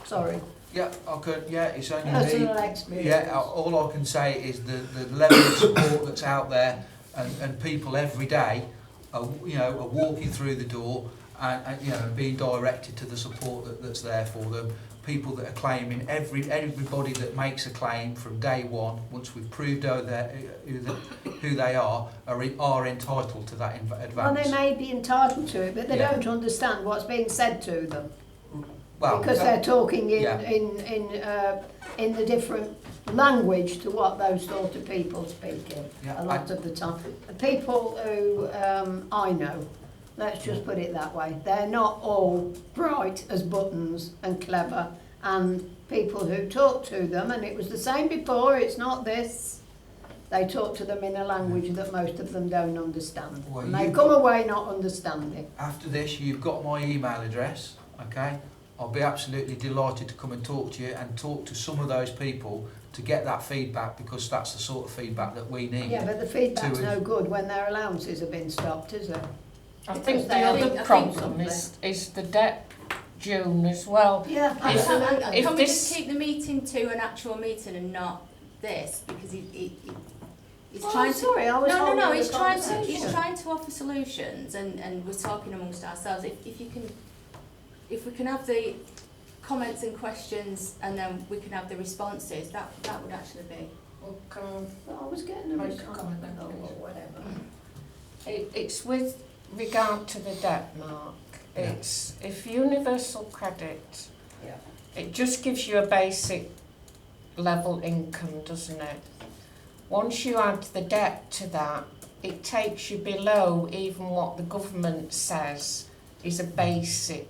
Speaker 7: Sorry.
Speaker 12: Yeah, it's only
Speaker 7: Personal
Speaker 12: me.
Speaker 7: experience.
Speaker 12: Yeah, all I can say is the level of support that's out there, and people every day are walking through the door and being directed to the support that's there for them. People that are claiming, everybody that makes a claim from day one, once we've proved who they are entitled to that advance.
Speaker 7: Well, they may be entitled to it, but they don't understand what's being said to them.
Speaker 12: Well,
Speaker 7: because they're talking in the different language to what those sort of people speak in a lot of the time. The people who I know, let's just put it that way, they're not all bright as buttons and clever, and people who talk to them, and it was the same before, it's not this, they talk to them in a language that most of them don't understand.
Speaker 12: Well,
Speaker 7: and they come away not understanding.
Speaker 12: After this, you've got my email address, okay? I'll be absolutely delighted to come and talk to you and talk to some of those people to get that feedback, because that's the sort of feedback that we need.
Speaker 7: Yeah, but the feedback's no good when their allowances have been stopped, is it?
Speaker 10: I think the other problem is the debt, June, as well.
Speaker 7: Yeah,
Speaker 2: Can we
Speaker 10: this-
Speaker 2: just keep the meeting to an actual meeting and not this? Because he's
Speaker 7: Oh,
Speaker 2: trying
Speaker 7: I'm sorry, I was
Speaker 2: to...
Speaker 7: holding
Speaker 2: No,
Speaker 7: the
Speaker 2: he's trying to
Speaker 7: conversation.
Speaker 2: offer solutions, and we're talking amongst ourselves. If we can have the comments and questions and then we can have the responses, that would actually be...
Speaker 7: Well, I was getting a comment or whatever.
Speaker 10: It's with regard to the debt, Mark. It's if universal credit, it just gives you a basic level income, doesn't it? Once you add the debt to that, it takes you below even what the government says is a basic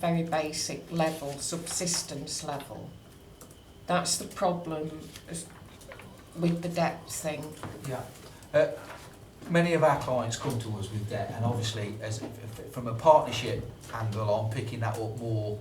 Speaker 10: very basic level, subsistence level. That's the problem with the debt thing.
Speaker 12: Yeah. Many of our clients come to us with debt, and obviously, from a partnership angle, I'm picking that up more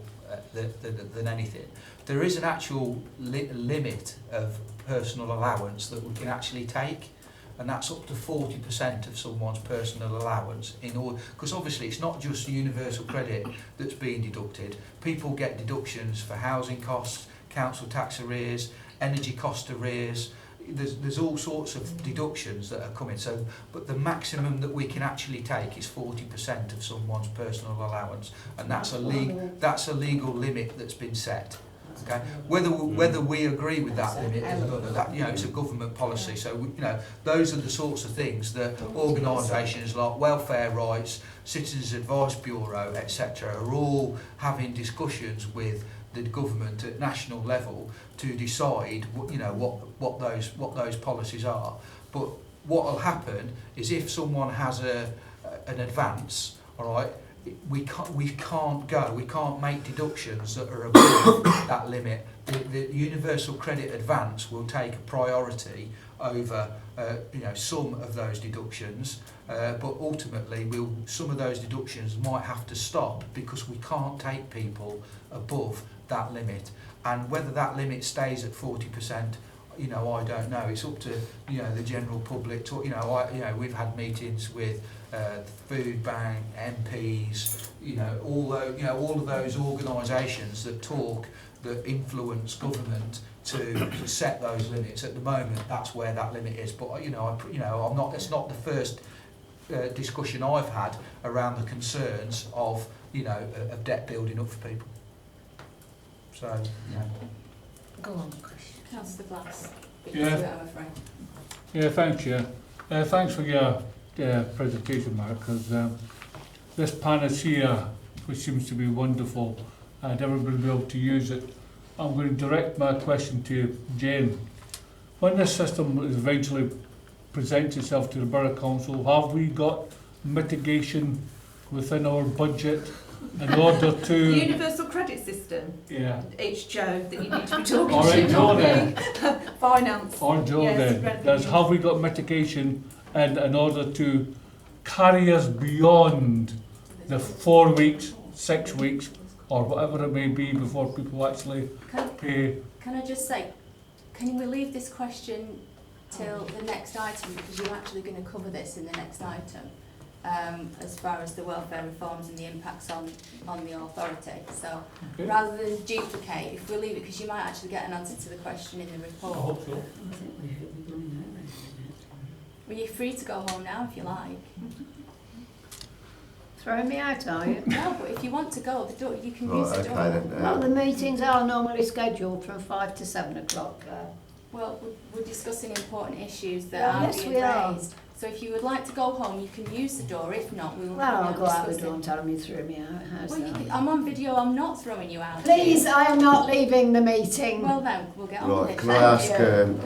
Speaker 12: than anything. There is an actual limit of personal allowance that we can actually take, and that's up to 40% of someone's personal allowance. Because obviously, it's not just universal credit that's being deducted. People get deductions for housing costs, council tax arrears, energy cost arrears. There's all sorts of deductions that are coming. So, but the maximum that we can actually take is 40% of someone's personal allowance, and that's a legal limit that's been set. Okay, whether we agree with that limit is another. That, you know, it's a government policy. So you know, those are the sorts of things that organisations like Welfare Rights, Citizens Advice Bureau, etc., are all having discussions with the government at national level to decide, you know, what those policies are. But what will happen is if someone has an advance, all right, we can't make deductions that are above that limit. The universal credit advance will take a priority over you know, some of those deductions, but ultimately some of those deductions might have to stop because we can't take people above that limit. And whether that limit stays at 40%, you know, I don't know. It's up to, you know, the general public. You know, we've had meetings with the Food Bank, MPs, you know, all of those organisations that influence government to set those limits. At the moment, that's where that limit is. But you know, I'm not. That's not the first discussion I've had around the concerns of, you know, of debt building up for people. So, yeah.
Speaker 10: Go on, Chris.
Speaker 2: Councillor Glass.
Speaker 9: Yeah.
Speaker 2: I'm afraid.
Speaker 9: Yeah, thanks, yeah. Thanks for your presentation, Mark, because this panacea, which seems to be wonderful, and everybody will be able to use it. I'm going to direct my question to Jane. When this system eventually presents itself to the Borough Council, have we got mitigation within our budget in order to...
Speaker 4: Universal credit system?
Speaker 9: Yeah.
Speaker 4: It's Joe that you need to be talking
Speaker 9: All right,
Speaker 4: to,
Speaker 9: Joe
Speaker 4: not
Speaker 9: then.
Speaker 4: me. Finance.
Speaker 9: Or Joe
Speaker 4: Yes,
Speaker 9: then. Have we got mitigation in order to carry us beyond the 4 weeks, 6 weeks, or whatever it may be before people actually pay?
Speaker 2: Can I just say, can we leave this question till the next item, because you're actually going to cover this in the next item, as far as the welfare reforms and the impacts on the authority. So
Speaker 9: Okay.
Speaker 2: rather than duplicate, if we leave it, because you might actually get an answer to the question in the
Speaker 9: I
Speaker 2: report.
Speaker 9: hope so.
Speaker 2: Well, you're free to go home now if you like.
Speaker 7: Throwing me out, are you?
Speaker 2: No, but if you want to go, the door, you can use
Speaker 3: Right,
Speaker 2: the
Speaker 3: okay
Speaker 2: door.
Speaker 3: then.
Speaker 7: Well, the meetings are normally scheduled from 5 to 7 o'clock.
Speaker 2: Well, we're discussing important issues that
Speaker 7: Well,
Speaker 2: are
Speaker 7: yes,
Speaker 2: being
Speaker 7: we are.
Speaker 2: raised. So if you would like to go home, you can use the door. If not, we will.
Speaker 7: Well, I'll go out the
Speaker 2: discuss
Speaker 7: door
Speaker 2: it.
Speaker 7: and tell them you threw me out. How's
Speaker 2: Well,
Speaker 7: that?
Speaker 2: I'm on video. I'm not throwing you out.
Speaker 7: Please, I am not leaving the meeting.
Speaker 2: Well then, we'll get on with
Speaker 3: Right,
Speaker 2: it.
Speaker 3: can I
Speaker 2: Thank
Speaker 3: ask,
Speaker 2: you.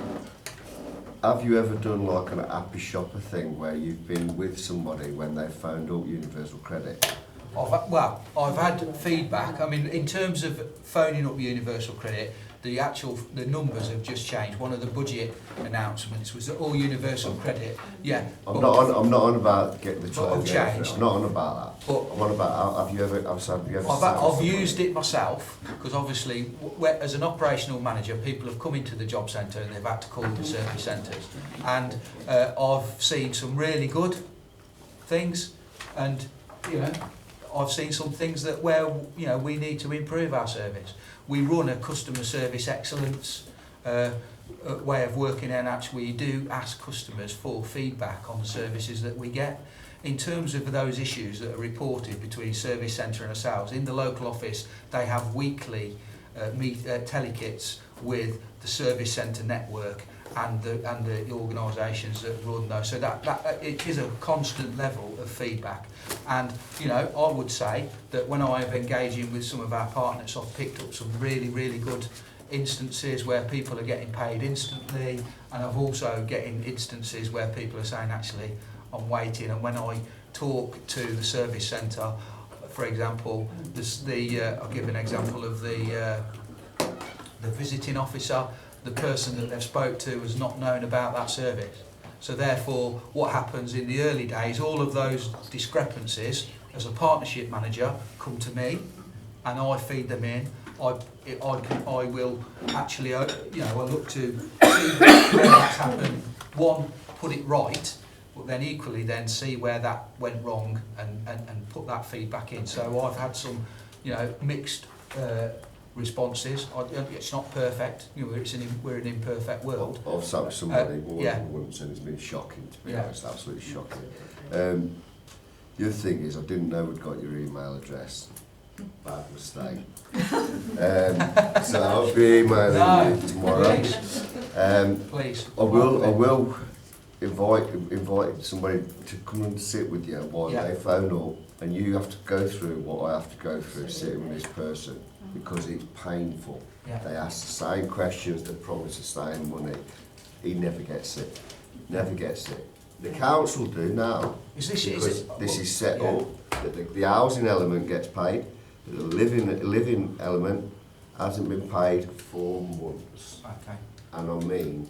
Speaker 3: have you ever done like an happy shopper thing where you've been with somebody when they've phoned up universal credit?
Speaker 12: I've had feedback. I mean, in terms of phoning up universal credit, the numbers have just changed. One of the budget announcements was that all universal credit. Yeah.
Speaker 3: I'm not on about getting the
Speaker 12: But have
Speaker 3: 12 years.
Speaker 12: changed.
Speaker 3: I'm not on about that.
Speaker 12: But
Speaker 3: I'm on about have you ever
Speaker 12: I've used it myself, because obviously as an operational manager, people have come into the job centre and they've had to call the service centres, and I've seen some really good things, and you know, I've seen some things that where, you know, we need to improve our service. We run a customer service excellence way of working, and actually we do ask customers for feedback on the services that we get. In terms of those issues that are reported between service centre and ourselves, in the local office they have weekly telekits with the service centre network and the organisations that run those. So that it is a constant level of feedback. And you know, I would say that when I'm engaging with some of our partners, I've picked up some really, really good instances where people are getting paid instantly, and I've also getting instances where people are saying, actually, I'm waiting. And when I talk to the service centre, for example, I'll give an example of the visiting officer. The person that they've spoke to has not known about that service. So therefore, what happens in the early days, all of those discrepancies, as a partnership manager, come to me, and I feed them in. I will actually, I look to see where that's happened. One, put it right, but then equally then see where that went wrong and put that feedback in. So I've had some, mixed responses. It's not perfect. We're an imperfect world.
Speaker 3: I've sat with somebody
Speaker 12: yeah.
Speaker 3: once and it's been shocking, to be
Speaker 12: Yeah.
Speaker 3: honest, absolutely shocking. The other thing is, I didn't know we'd got your email address. Bad mistake. So I'll be emailing you tomorrow.
Speaker 12: Please.
Speaker 3: I will invite somebody to come and sit with you while they phone up, and you have to go through what I have to go through sitting with this person, because it's painful.
Speaker 12: Yeah.
Speaker 3: They ask the same questions, they promise the same money. He never gets it. Never gets it. The council do now. This is set up that the housing element gets paid, but the living element hasn't been paid for months.
Speaker 12: Okay.
Speaker 3: And I mean,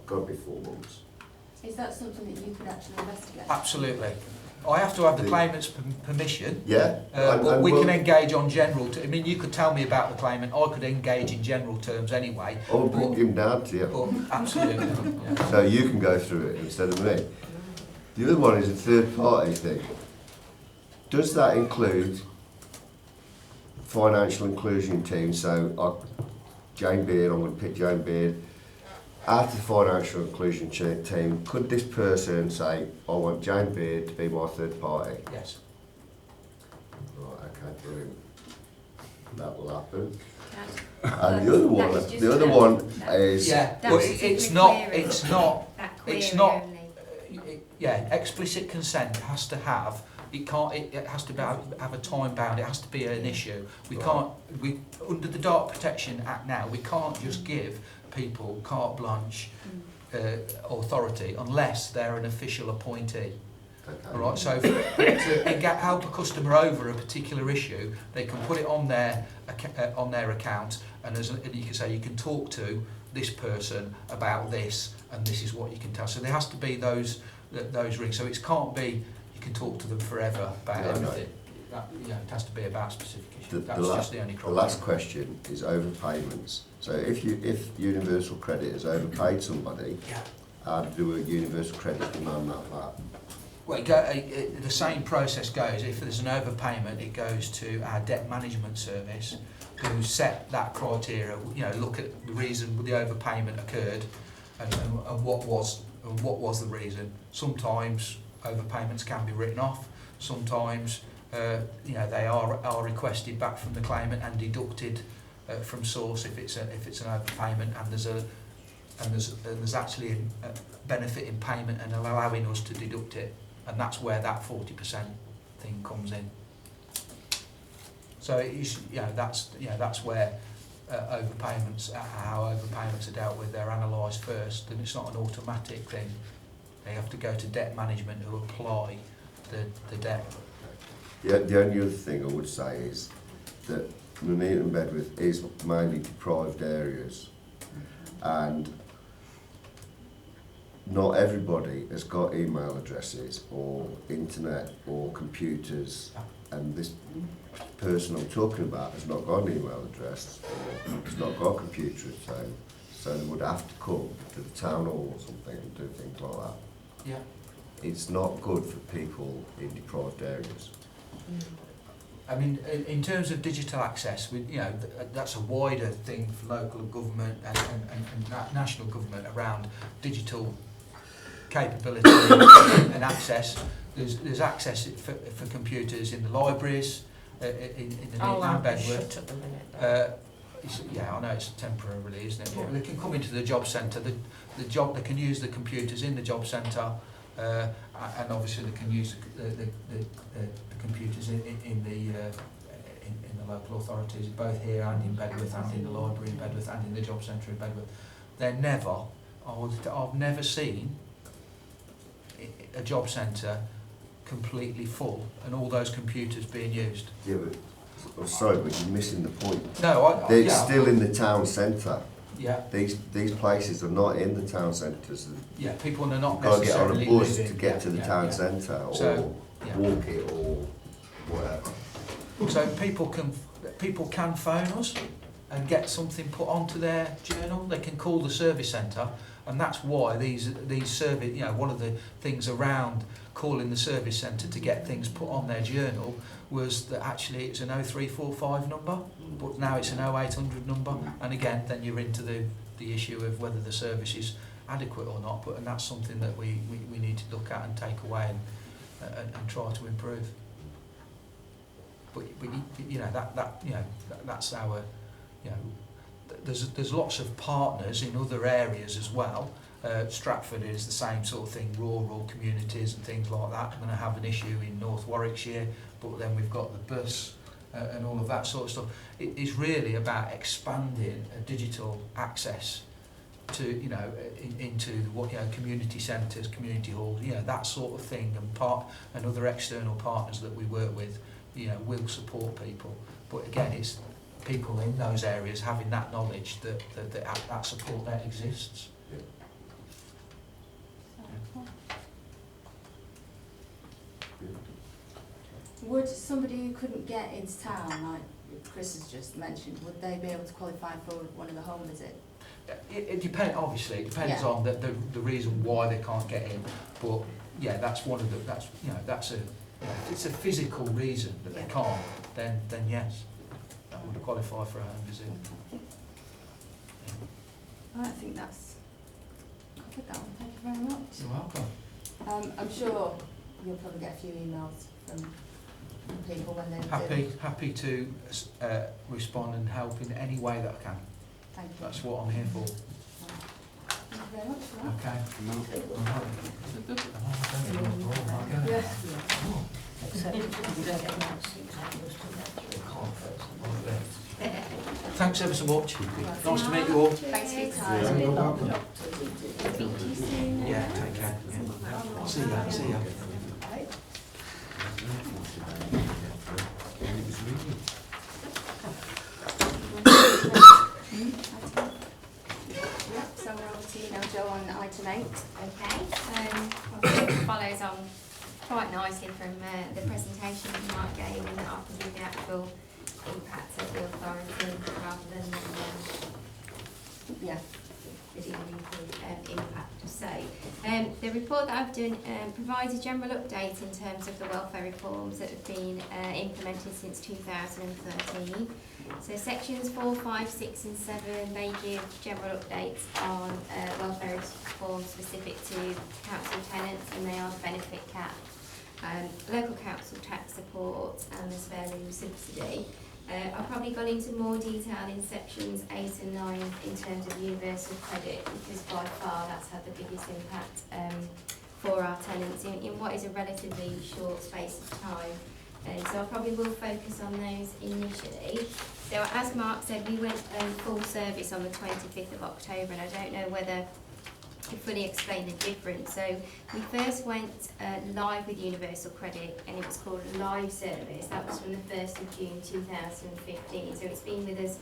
Speaker 3: got to be 4 months.
Speaker 2: Is that something that you could actually investigate?
Speaker 12: Absolutely. I have to have the claimant's permission.
Speaker 3: Yeah.
Speaker 12: But we can engage on general. You could tell me about the claimant. I could engage in general terms anyway.
Speaker 3: I will bring him down to you.
Speaker 12: But absolutely. Yeah.
Speaker 3: So you can go through it instead of me. The other one is a third party thing. Does that include financial inclusion team? So Jane Beard, I'm going to pick Jane Beard. Out of the financial inclusion team, could this person say, I want Jane Beard to be my third party?
Speaker 12: Yes.
Speaker 3: Right, okay, brilliant. That will happen.
Speaker 2: Okay.
Speaker 3: And the other one is...
Speaker 12: Yeah,
Speaker 2: That's
Speaker 12: but
Speaker 2: just
Speaker 12: it's
Speaker 2: a
Speaker 12: not,
Speaker 2: query.
Speaker 12: it's not,
Speaker 2: That query
Speaker 12: it's not,
Speaker 2: only.
Speaker 12: yeah, explicit consent has to have, it can't, it has to have a time bound, it has to be an issue. We can't, under the Data Protection Act now, we can't just give people carte blanche authority unless they're an official appointee.
Speaker 3: Okay.
Speaker 12: All right, so to help a customer over a particular issue, they can put it on their account, and you can say you can talk to this person about this, and this is what you can tell. So there has to be those rings. So it can't be you can talk to them forever about everything. That, it has to be about specific issues. That's just the only
Speaker 3: The
Speaker 12: criteria.
Speaker 3: last question is overpayments. So if Universal Credit has overpaid somebody, how do a Universal Credit demand that?
Speaker 12: Well, the same process goes. If there's an overpayment, it goes to our debt management service, who set that criteria. Look at the reason the overpayment occurred, and what was the reason. Sometimes overpayments can be written off. Sometimes they are requested back from the claimant and deducted from source if it's an overpayment, and there's actually a benefit in payment and allowing us to deduct it. And that's where that 40% thing comes in. So that's where overpayments, how overpayments are dealt with. They're analysed first, and it's not an automatic thing. They have to go to debt management who apply the debt.
Speaker 3: The only other thing I would say is that Nuneaton and Bedworth is mainly deprived areas, and not everybody has got email addresses or internet or computers, and this person I'm talking about has not got an email address or has not got a computer at home, so they would have to come to the town hall or something and do things like that.
Speaker 12: Yeah.
Speaker 3: It's not good for people in deprived areas.
Speaker 12: In terms of digital access, that's a wider thing for local government and national government around digital capability and access. There's access for computers in the libraries, in the Nuneaton and Bedworth.
Speaker 10: At the minute.
Speaker 12: I know it's temporarily, isn't it? But they can come into the job centre. They can use the computers in the job centre, and obviously they can use the computers in the local authorities, both here and in Bedworth, and in the library in Bedworth, and in the job centre in Bedworth. I've never seen a job centre completely full and all those computers being used.
Speaker 3: Yeah, but I'm sorry, but you're missing the point.
Speaker 12: No,
Speaker 3: They're
Speaker 12: yeah,
Speaker 3: still in the town centre.
Speaker 12: yeah,
Speaker 3: These places are not in the town centres.
Speaker 12: yeah. People are not
Speaker 3: You've got to get on a
Speaker 12: necessarily
Speaker 3: bus
Speaker 12: living,
Speaker 3: to get
Speaker 12: yeah,
Speaker 3: to the
Speaker 12: yeah,
Speaker 3: town
Speaker 12: yeah.
Speaker 3: centre, or
Speaker 12: So, yeah.
Speaker 3: walk it, or whatever.
Speaker 12: So people can phone us and get something put onto their journal. They can call the service centre, and that's why these service, you know, one of the things around calling the service centre to get things put on their journal was that actually it's an 0345 number, but now it's an 0800 number, and again then you're into the issue of whether the service is adequate or not. But and that's something that we need to look at and take away and try to improve. But you know that's our, you know, there's lots of partners in other areas as well. Stratford is the same sort of thing, rural communities and things like that. We're going to have an issue in North Warwickshire, but then we've got the bus and all of that sort of stuff. It is really about expanding digital access to, you know, into what, you know, community centres, community halls, you know, that sort of thing, and other external partners that we work with, you know, will support people. But again, it's people in those areas having that knowledge that support that exists.
Speaker 2: Would somebody who couldn't get into town, like Chris has just mentioned, would they be able to qualify for one of the home visits?
Speaker 12: It depends. Obviously, it depends
Speaker 2: Yeah.
Speaker 12: on the reason why they can't get in. But yeah, that's one of the that's a if it's a physical reason that
Speaker 2: Yeah.
Speaker 12: they can't, then yes, that would qualify for a home visit.
Speaker 2: I think that's covered that one. Thank you very much.
Speaker 12: You're welcome.
Speaker 2: I'm sure you'll probably get a few emails from people when they
Speaker 12: Happy to respond and help in any way that I can.
Speaker 2: Thank you.
Speaker 12: That's what I'm here for.
Speaker 2: Thank you very much for that.
Speaker 12: Okay.
Speaker 2: Yeah.
Speaker 7: Except if you don't get about 6 hours to get through conference.
Speaker 12: Thanks ever so much. Nice to meet you all.
Speaker 2: Thanks for your
Speaker 7: It's a
Speaker 2: time.
Speaker 7: bit like the doctors, isn't it?
Speaker 12: Yeah, take care. Yeah. See ya.
Speaker 2: So we're on to you now, Jo, on item 8.
Speaker 13: Okay, it follows on quite nicely from the presentation that Mark gave, and that often give the actual impact of the authority rather than
Speaker 2: Yeah.
Speaker 13: the impact. So the report that I've done provides a general update in terms of the welfare reforms that have been implemented since 2013. So sections 4, 5, 6 and 7, they give general updates on welfare reforms specific to council tenants, and they are the benefit cap, local council tax support and the spare room subsidy. I've probably gone into more detail in sections 8 and 9 in terms of universal credit, because by far that's had the biggest impact for our tenants in what is a relatively short space of time. So I probably will focus on those initially. So as Mark said, we went full service on the 25th of October, and I don't know whether to fully explain the difference. So we first went live with Universal Credit, and it was called Live Service. That was from the 1st of June 2015. So it's been with us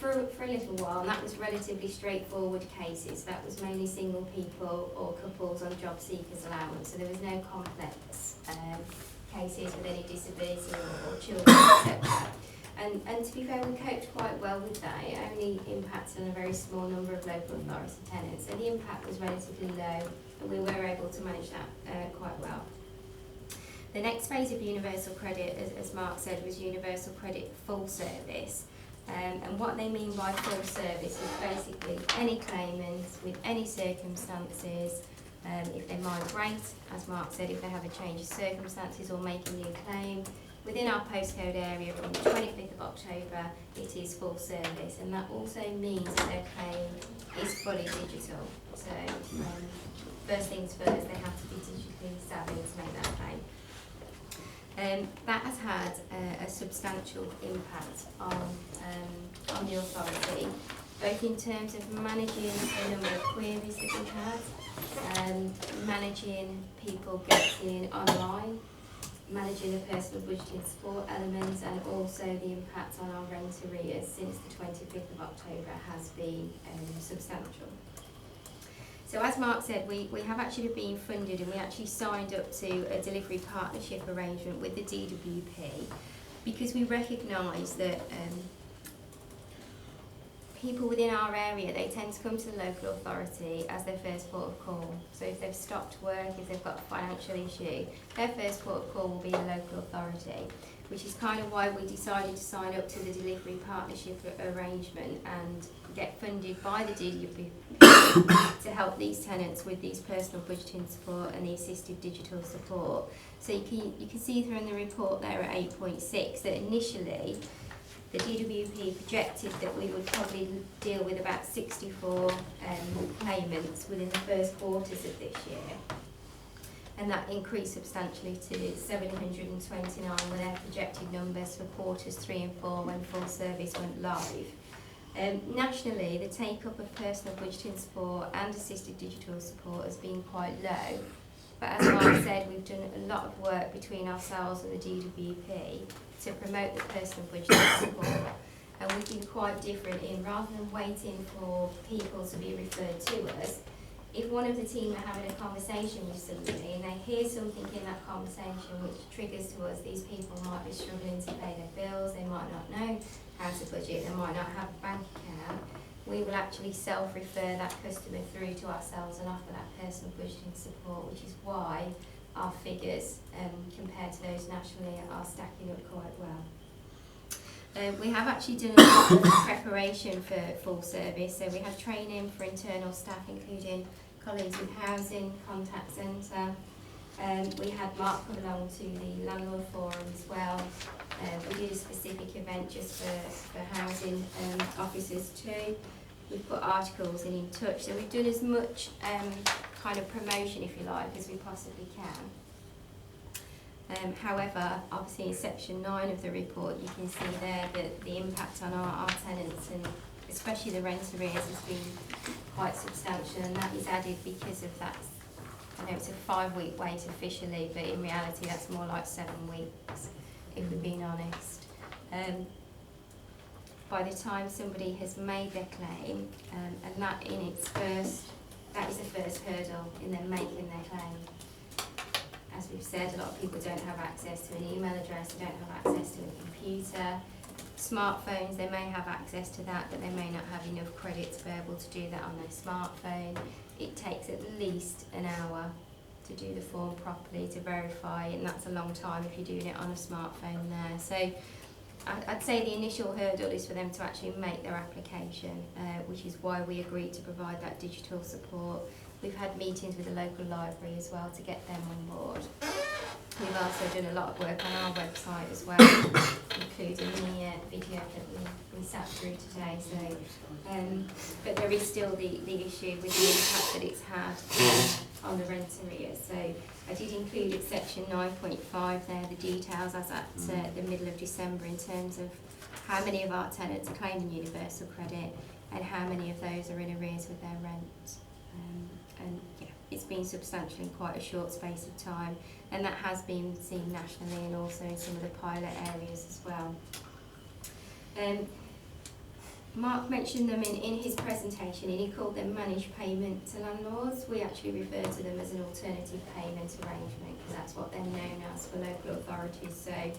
Speaker 13: for a little while, and that was relatively straightforward cases. That was mainly single people or couples on job seekers allowance. So there was no complex cases with any disability or children, etc. And to be fair, we coped quite well with that. It only impacted on a very small number of local authority tenants, so the impact was relatively low, and we were able to manage that quite well. The next phase of Universal Credit, as Mark said, was Universal Credit Full Service. And what they mean by full service is basically any claimants with any circumstances, if they migrate, as Mark said, if they have a change of circumstances or make a new claim, within our postcode area from the 25th of October, it is full service, and that also means that their claim is fully digital. So first things first, they have to be digitally savvy to make that claim. That has had a substantial impact on the authority. both in terms of managing the number of queries that we had, managing people getting online, managing the personal budgeting support elements, and also the impact on our rent arrears since the 25th of October has been substantial. So as Mark said, we have actually been funded, and we actually signed up to a delivery partnership arrangement with the DWP because we recognise that people within our area, they tend to come to the local authority as their first port of call. So if they've stopped work, if they've got a financial issue, their first port of call will be the local authority, which is kind of why we decided to sign up to the delivery partnership arrangement and get funded by the DWP to help these tenants with these personal budgeting support and the assisted digital support. So you can see through in the report there at 8.6 that initially the DWP projected that we would probably deal with about 64 payments within the first quarters of this year. And that increased substantially to 729 were their projected numbers for quarters 3 and 4 when full service went live. Nationally, the take-up of personal budgeting support and assisted digital support has been quite low. But as Mark said, we've done a lot of work between ourselves and the DWP to promote the personal budgeting support. And we've been quite different in, rather than waiting for people to be referred to us, if one of the team are having a conversation with somebody and they hear something in that conversation which triggers to us, these people might be struggling to pay their bills, they might not know how to budget, they might not have a bank account, we will actually self-refer that customer through to ourselves and offer that personal budgeting support, which is why our figures compared to those nationally are stacking up quite well. We have actually done a lot of preparation for full service, so we had training for internal staff including colleagues with housing, contact centre. We had Mark come along to the landlord forum as well. We did a specific event just for housing officers too. We've got articles in touch, so we've done as much kind of promotion, if you like, as we possibly can. However, obviously in section 9 of the report, you can see there that the impact on our tenants, and especially the rent arrears, has been quite substantial, and that is added because of that. I know it's a 5-week wait officially, but in reality that's more like 7 weeks, if we're being honest. By the time somebody has made their claim, and that is the first hurdle in them making their claim. As we've said, a lot of people don't have access to an email address, they don't have access to a computer. Smartphones, they may have access to that, but they may not have enough credit to be able to do that on their smartphone. It takes at least an hour to do the form properly, to verify, and that's a long time if you're doing it on a smartphone there. So I'd say the initial hurdle is for them to actually make their application, which is why we agreed to provide that digital support. We've had meetings with the local library as well to get them on board. We've also done a lot of work on our website as well, including the video that we sat through today. So, but there is still the issue with the impact that it's had on the rent arrears. So I did include at section 9.5 there the details as at the middle of December in terms of how many of our tenants are claiming universal credit and how many of those are in arrears with their rent. And yeah, it's been substantial in quite a short space of time, and that has been seen nationally and also in some of the pilot areas as well. Mark mentioned them in his presentation, and he called them managed payment to landlords. We actually refer to them as an alternative payment arrangement because that's what they're known as for local authorities. So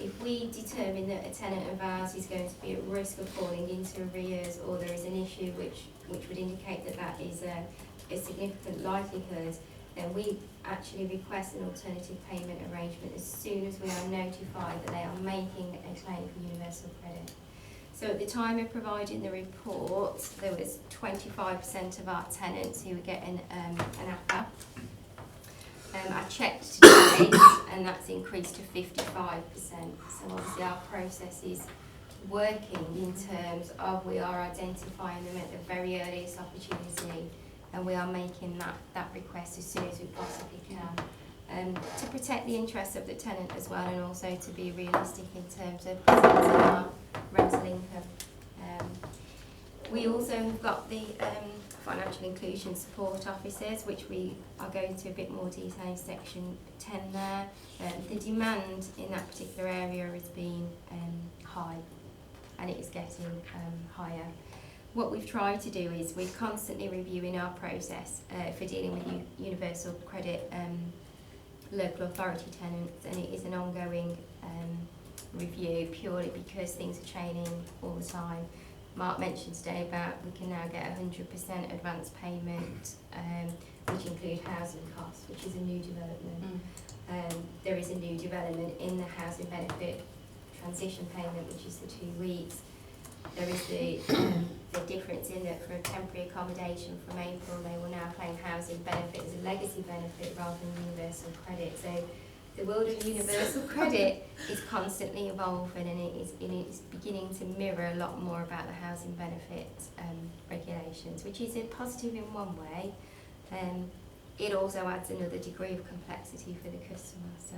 Speaker 13: if we determine that a tenant of ours is going to be at risk of falling into arrears, or there is an issue which would indicate that that is a significant likelihood, then we actually request an alternative payment arrangement as soon as we are notified that they are making a claim for universal credit. So at the time of providing the report, there was 25% of our tenants who were getting an APA. I checked today and that's increased to 55%. So obviously our process is working in terms of we are identifying them at the very earliest opportunity, and we are making that request as soon as we possibly can, to protect the interests of the tenant as well, and also to be realistic in terms of protecting our rental income. We also have got the financial inclusion support officers, which we are going to a bit more detail in section 10 there. The demand in that particular area has been high, and it is getting higher. What we've tried to do is we're constantly reviewing our process for dealing with universal credit local authority tenants, and it is an ongoing review purely because things are changing all the time. Mark mentioned today about we can now get 100% advance payment, which include housing costs, which is a new development. There is a new development in the housing benefit transition payment, which is the 2 weeks. There is the difference in that for a temporary accommodation from April, they will now claim housing benefit as a legacy benefit rather than universal credit. So the world of universal credit is constantly evolving, and it is beginning to mirror a lot more about the housing benefit regulations, which is a positive in one way. It also adds another degree of complexity for the customer. So,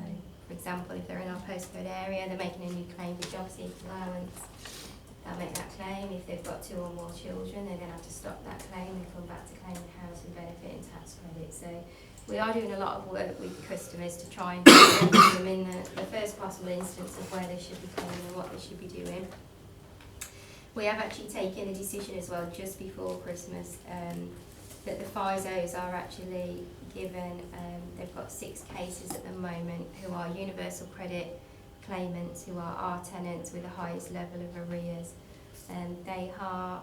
Speaker 13: for example, if they're in our postcode area, they're making a new claim for job seeker allowance, they'll make that claim. If they've got 2 or more children, they're going to have to stop that claim and come back to claim the housing benefit and tax credit. So we are doing a lot of work with customers to try and put them in the first possible instance of where they should be claiming and what they should be doing. We have actually taken a decision as well just before Christmas that the FISOs are actually given, they've got 6 cases at the moment who are universal credit claimants, who are our tenants with the highest level of arrears. They are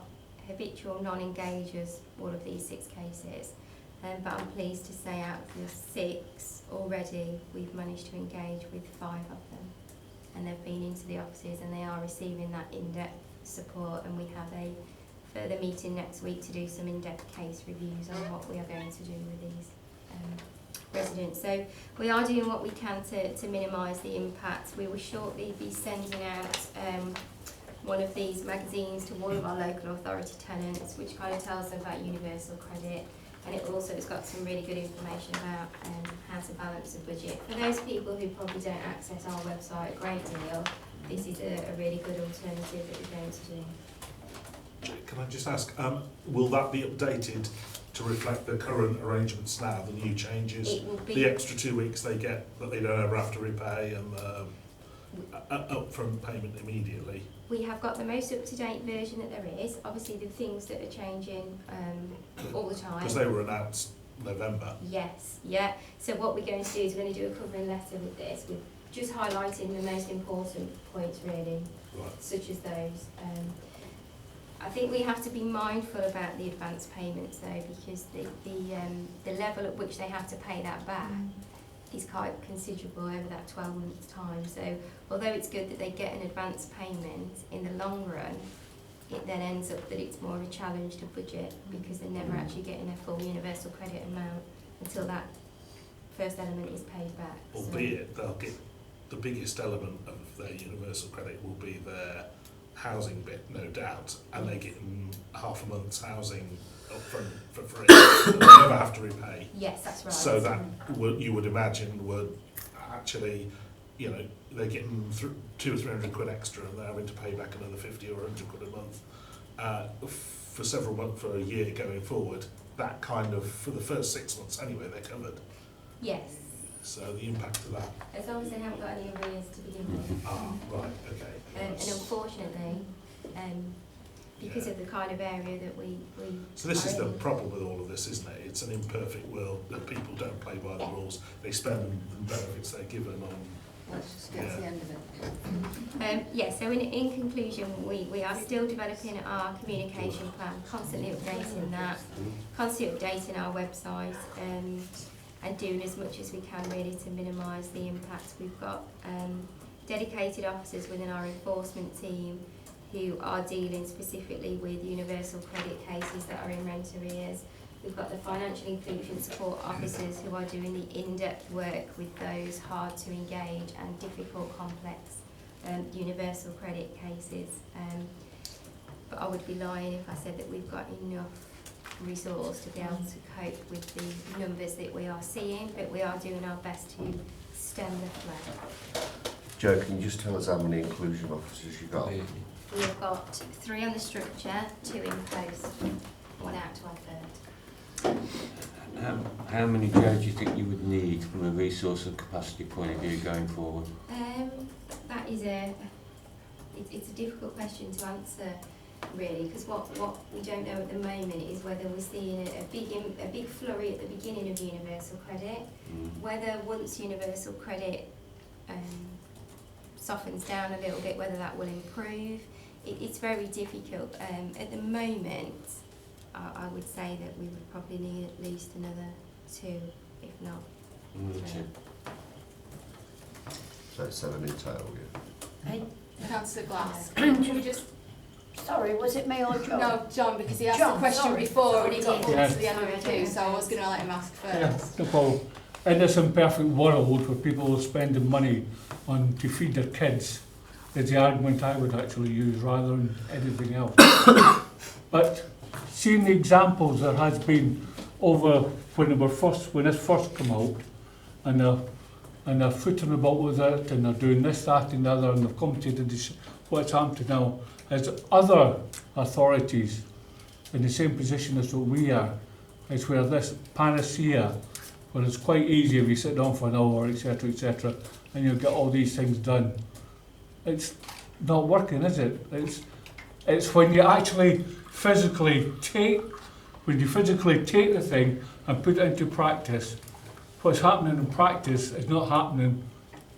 Speaker 13: habitual non-engagers, all of these 6 cases. But I'm pleased to say out of the 6 already, we've managed to engage with 5 of them. And they've been into the offices and they are receiving that in-depth support, and we have a further meeting next week to do some in-depth case reviews on what we are going to do with these residents. So we are doing what we can to minimise the impact. We will shortly be sending out one of these magazines to all of our local authority tenants, which kind of tells them about universal credit, and it also has got some really good information about how to balance the budget. For those people who probably don't access our website a great deal, this is a really good alternative that we're going to do.
Speaker 8: Can I just ask, will that be updated to reflect the current arrangements now, the new changes,
Speaker 13: It will be
Speaker 8: the extra 2 weeks they get that they don't ever have to repay, and upfront payment immediately?
Speaker 13: We have got the most up-to-date version that there is. Obviously, the things that are changing all the time.
Speaker 8: Because they were announced November.
Speaker 13: Yes, yeah. So what we're going to do is we're going to do a covering letter with this. We're just highlighting the most important points, really,
Speaker 8: Right.
Speaker 13: such as those. I think we have to be mindful about the advance payments, though, because the level at which they have to pay that back is quite considerable over that 12 months time. So although it's good that they get an advance payment, in the long run it then ends up that it's more of a challenge to budget, because they're never actually getting a full universal credit amount until that first element is paid back.
Speaker 8: Albeit they'll get the biggest element of their universal credit will be their housing bit, no doubt, and they get half a month's housing up front for free. They never have to repay.
Speaker 13: Yes, that's right.
Speaker 8: So that you would imagine would actually, you know, they're getting 200 or 300 quid extra, and they're having to pay back another 50 or 100 quid a month for several months, for a year going forward. That kind of, for the first 6 months anyway, they're covered.
Speaker 13: Yes.
Speaker 8: So the impact of that.
Speaker 13: As long as they haven't got any arrears to begin with.
Speaker 8: Ah, right, okay.
Speaker 13: And unfortunately, because of the kind of area that we
Speaker 8: So this is
Speaker 13: are
Speaker 8: the
Speaker 13: in,
Speaker 8: problem with all of this, isn't it? It's an imperfect world that people don't play by the rules. They spend the benefits they're given on.
Speaker 5: Let's just get to the end of it.
Speaker 13: Yeah, so in conclusion, we are still developing our communication plan, constantly updating that, constantly updating our website, and doing as much as we can really to minimise the impact. We've got dedicated officers within our enforcement team who are dealing specifically with universal credit cases that are in rent arrears. We've got the financial inclusion support officers who are doing the in-depth work with those hard to engage and difficult, complex universal credit cases. But I would be lying if I said that we've got enough resource to be able to cope with the numbers that we are seeing, but we are doing our best to stem the flow.
Speaker 3: Joe, can you just tell us how many inclusion officers you got?
Speaker 13: We've got 3 on the structure, 2 in post, 1 out to our third.
Speaker 1: How many, Joe, do you think you would need from a resource and capacity point of view going forward?
Speaker 13: That is it's a difficult question to answer, really, because what we don't know at the moment is whether we're seeing a big flurry at the beginning of universal credit, whether once universal credit softens down a little bit, whether that will improve. It's very difficult. At the moment, I would say that we would probably need at least another 2, if not.
Speaker 3: So it's 7 in total, yeah.
Speaker 2: Hey, Councillor Glass.
Speaker 7: Should we just... Sorry, was it me or John?
Speaker 2: No, John, because he asked
Speaker 7: John,
Speaker 2: the question
Speaker 7: sorry.
Speaker 2: before and he got
Speaker 9: Yeah.
Speaker 2: to the end of it too, so I was going to let him ask
Speaker 9: Yeah,
Speaker 2: first.
Speaker 9: no problem. In this imperfect world where people are spending money on to feed their kids, is the argument I would actually use rather than anything else. But seeing the examples there has been over when this first come out, and they're footing about with it, and they're doing this, that, and the other, and they've come to what's happened now is other authorities in the same position as what we are. It's where this panacea, where it's quite easy if you sit down for an hour, etc., and you'll get all these things done. It's not working, is it? It's when you actually physically take the thing and put it into practice. What's happening in practice is not happening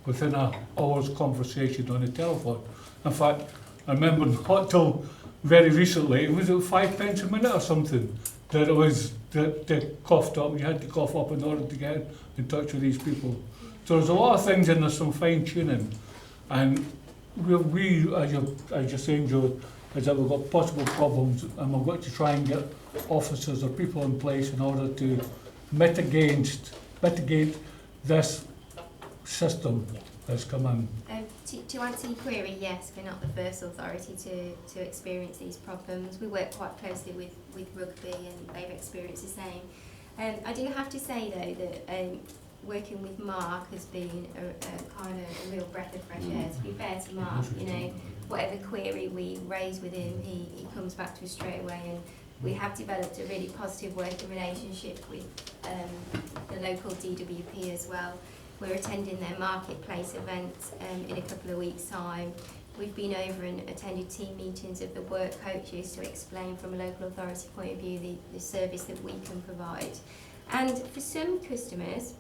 Speaker 9: within an hour's conversation on the telephone. In fact, I remember not till very recently, it was at 5 pence a minute or something, that they coughed up. You had to cough up in order to get in touch with these people. So there's a lot of things and there's some fine tuning. And we as you're saying, Joe, is that we've got possible problems and we've got to try and get officers or people in place in order to mitigate this system that's come in.
Speaker 13: To answer your query, yes, we're not the first authority to experience these problems. We work quite closely with Rugby and they've experienced the same. I do have to say though that working with Mark has been a kind of a real breath of fresh air. To be fair to Mark, you know, whatever query we raise with him, he comes back to us straight away, and we have developed a really positive working relationship with the local DWP as well. We're attending their marketplace event in a couple of weeks' time. We've been over and attended team meetings of the work coaches to explain from a local authority point of view the service that we can provide. And for some customers,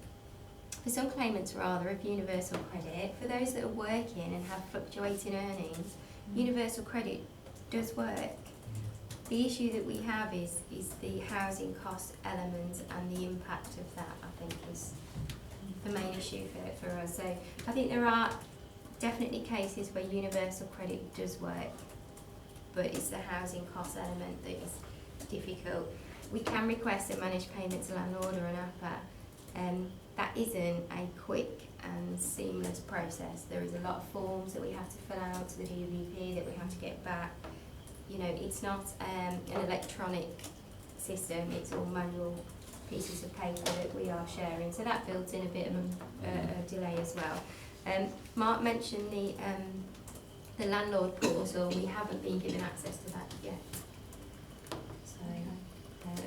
Speaker 13: for some claimants rather, of universal credit, for those that are working and have fluctuating earnings, universal credit does work. The issue that we have is the housing cost element, and the impact of that, I think, is the main issue for us. So I think there are definitely cases where universal credit does work, but it's the housing cost element that is difficult. We can request a managed payment to landlord or an APA. That isn't a quick and seamless process. There is a lot of forms that we have to fill out to the DWP that we have to get back. You know, it's not an electronic system, it's all manual pieces of paper that we are sharing, so that builds in a bit of a delay as well. Mark mentioned the landlord portal. We haven't been given access to that yet, so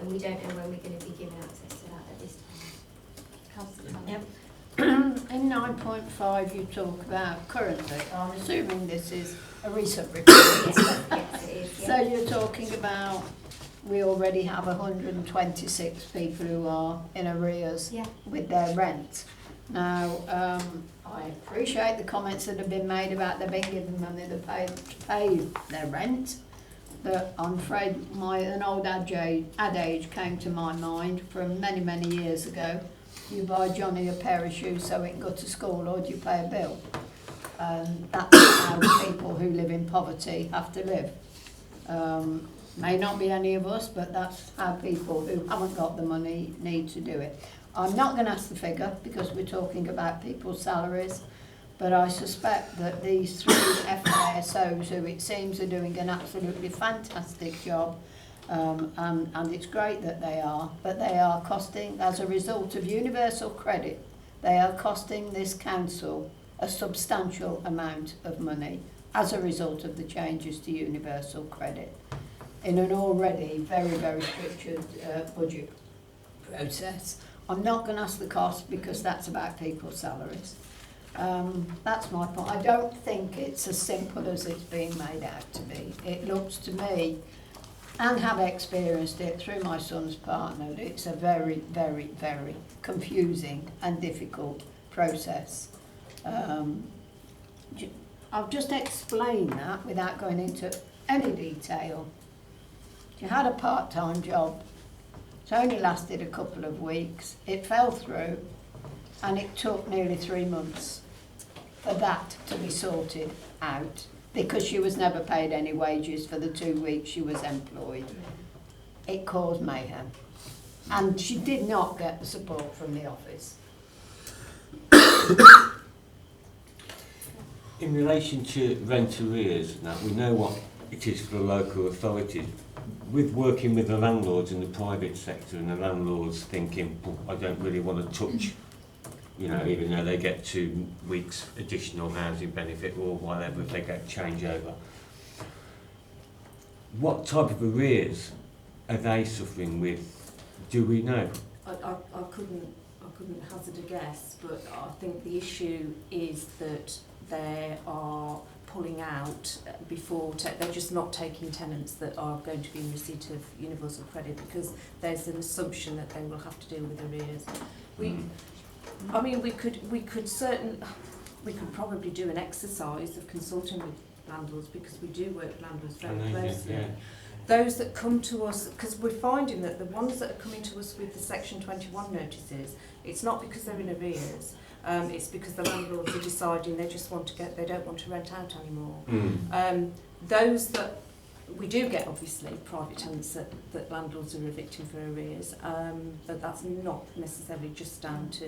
Speaker 13: and we don't know when we're going to be given access to that at this time.
Speaker 7: Yep. In 9.5 you talk about currently, I'm assuming this is a recent report.
Speaker 13: Yes, it is.
Speaker 7: So you're talking about we already have 126 people who are in arrears with their rent. Now, I appreciate the comments that have been made about them being given money to pay their rent, but I'm afraid an old adage came to my mind from many, many years ago. You buy Johnny a pair of shoes so he can go to school, or do you pay a bill? That's how people who live in poverty have to live. May not be any of us, but that's how people who haven't got the money need to do it. I'm not going to ask the figure because we're talking about people's salaries, but I suspect that these 3 FISOs, who it seems are doing an absolutely fantastic job, and it's great that they are, but they are costing, as a result of universal credit, they are costing this council a substantial amount of money as a result of the changes to universal credit in an already very, very structured budget process. I'm not going to ask the cost because that's about people's salaries. That's my point. I don't think it's as simple as it's being made out to be. It looks to me, and have experienced it through my son's partner, that it's a very, very, very confusing and difficult process. I'll just explain that without going into any detail. You had a part-time job. It only lasted a couple of weeks. It fell through, and it took nearly 3 months for that to be sorted out because she was never paid any wages for the 2 weeks she was employed. It caused mayhem. And she did not get the support from the office.
Speaker 1: In relation to rent arrears, now we know what it is for the local authorities. With working with the landlords in the private sector and the landlords thinking, oh, I don't really want to touch, you know, even though they get 2 weeks additional housing benefit or whatever if they get changeover. What type of arrears are they suffering with? Do we know?
Speaker 4: I couldn't hazard a guess, but I think the issue is that they are pulling out before, they're just not taking tenants that are going to be in receipt of universal credit because there's an assumption that they will have to deal with arrears. I mean, we could probably do an exercise of consulting with landlords because we do work with landlords very closely.
Speaker 1: Yeah.
Speaker 4: Those that come to us, because we're finding that the ones that are coming to us with the Section 21 notices, it's not because they're in arrears. It's because the landlords are deciding they don't want to rent out anymore. Those that we do get, obviously, private tenants that landlords are evicting for arrears, but that's not necessarily just down to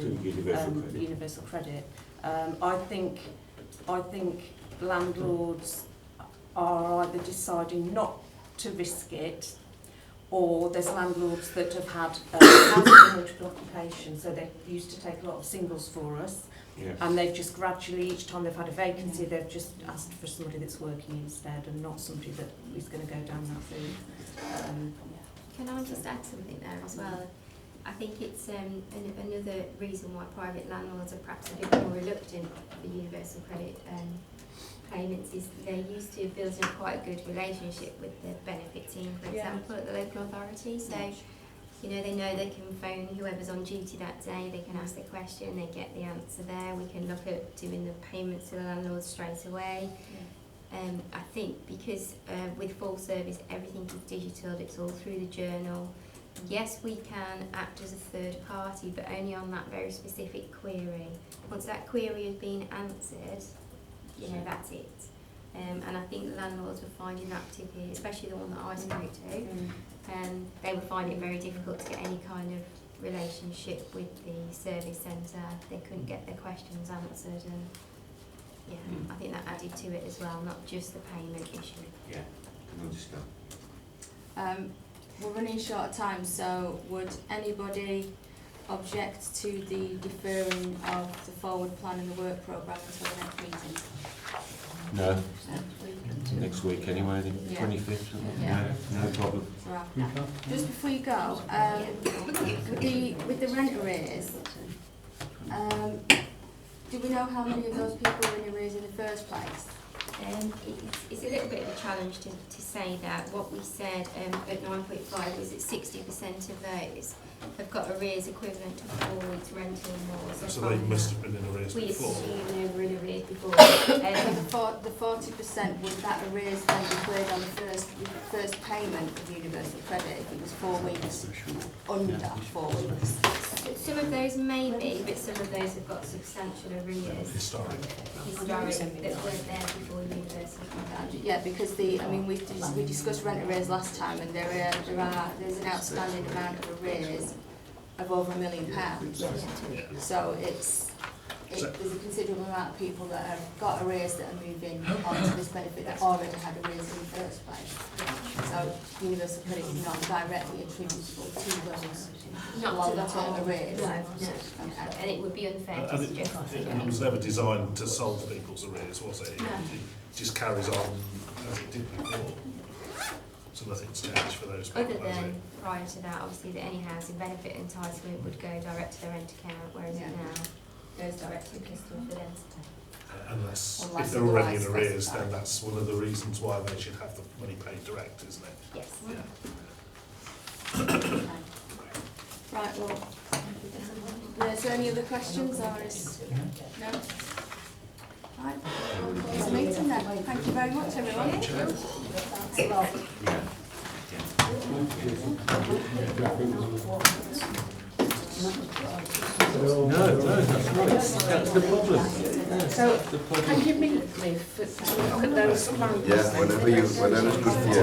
Speaker 4: universal credit. I think landlords are either deciding not to risk it, or there's landlords that have had housing multiple occupation, so they used to take a lot of singles for us, and they've just gradually, each time they've had a vacancy, they've just asked for somebody that's working instead and not somebody that is going to go down that route.
Speaker 13: Can I just add something there as well? I think it's another reason why private landlords are perhaps a bit more reluctant for universal credit payments is they're used to building quite a good relationship with the benefit team, for example, at the local authority. So, you know they can phone whoever's on duty that day, they can ask the question, they get the answer there. We can look at doing the payments to the landlord straight away. I think because with full service, everything is digital, it's all through the journal. Yes, we can act as a third party, but only on that very specific query. Once that query has been answered, you know, that's it. And I think landlords were finding that particularly, especially the one that I spoke to, they were finding it very difficult to get any kind of relationship with the service centre. They couldn't get their questions answered, and I think that added to it as well, not just the payment issue.
Speaker 1: Yeah, I can understand.
Speaker 2: We're running short of time, so would anybody object to the deferring of the forward plan and the work programme until the next meeting?
Speaker 1: No. Next week anyway, the 25th. No problem.
Speaker 2: Right. Just before you go, with the rent arrears, do we know how many of those people are in arrears in the first place?
Speaker 13: It's a little bit of a challenge to say that. What we said at 9.5 is that 60% of those have got arrears equivalent to 4 weeks rental or more.
Speaker 8: So they must have been in arrears
Speaker 13: we
Speaker 8: before.
Speaker 13: assume they were in arrears before.
Speaker 2: The 40%, would that arrears then be cleared on the first payment of universal credit if it was 4 weeks under 4 weeks?
Speaker 13: Some of those may be, but some of those have got substantial arrears.
Speaker 8: Historic
Speaker 13: that weren't there before universal credit.
Speaker 2: Yeah, because we discussed rent arrears last time, and there's an outstanding amount of arrears of over £1 million. So there's a considerable amount of people that have got arrears that are moving onto this benefit that already had arrears in the first place. So So universal credit is not directly attributable to those
Speaker 13: Not to the
Speaker 2: long-term
Speaker 13: whole,
Speaker 2: arrears.
Speaker 13: no, and it would be unfair to suggest that.
Speaker 8: It was never designed to solve people's arrears, was it?
Speaker 2: No.
Speaker 8: It just carries on as it did before. So nothing's changed for those people,
Speaker 13: Other
Speaker 8: has it?
Speaker 13: than prior to that, obviously, that any housing benefit entitlement would go direct to their rent account, whereas
Speaker 2: Yeah.
Speaker 13: it now goes direct to the customer for them to pay.
Speaker 8: Unless,
Speaker 2: Unless
Speaker 8: if they're already in
Speaker 2: otherwise
Speaker 8: arrears,
Speaker 2: specified.
Speaker 8: then that's one of the reasons why they should have the money paid direct, isn't it?
Speaker 13: Yes.
Speaker 8: Yeah.
Speaker 2: Right, well, is there any other questions or is, no? Right, it's a meeting then. Thank you very much, everyone. Thanks a lot.
Speaker 1: No, that's right. That's the problem.
Speaker 10: So, can you meet me to look at those plans?
Speaker 3: Yeah, whenever's good for you.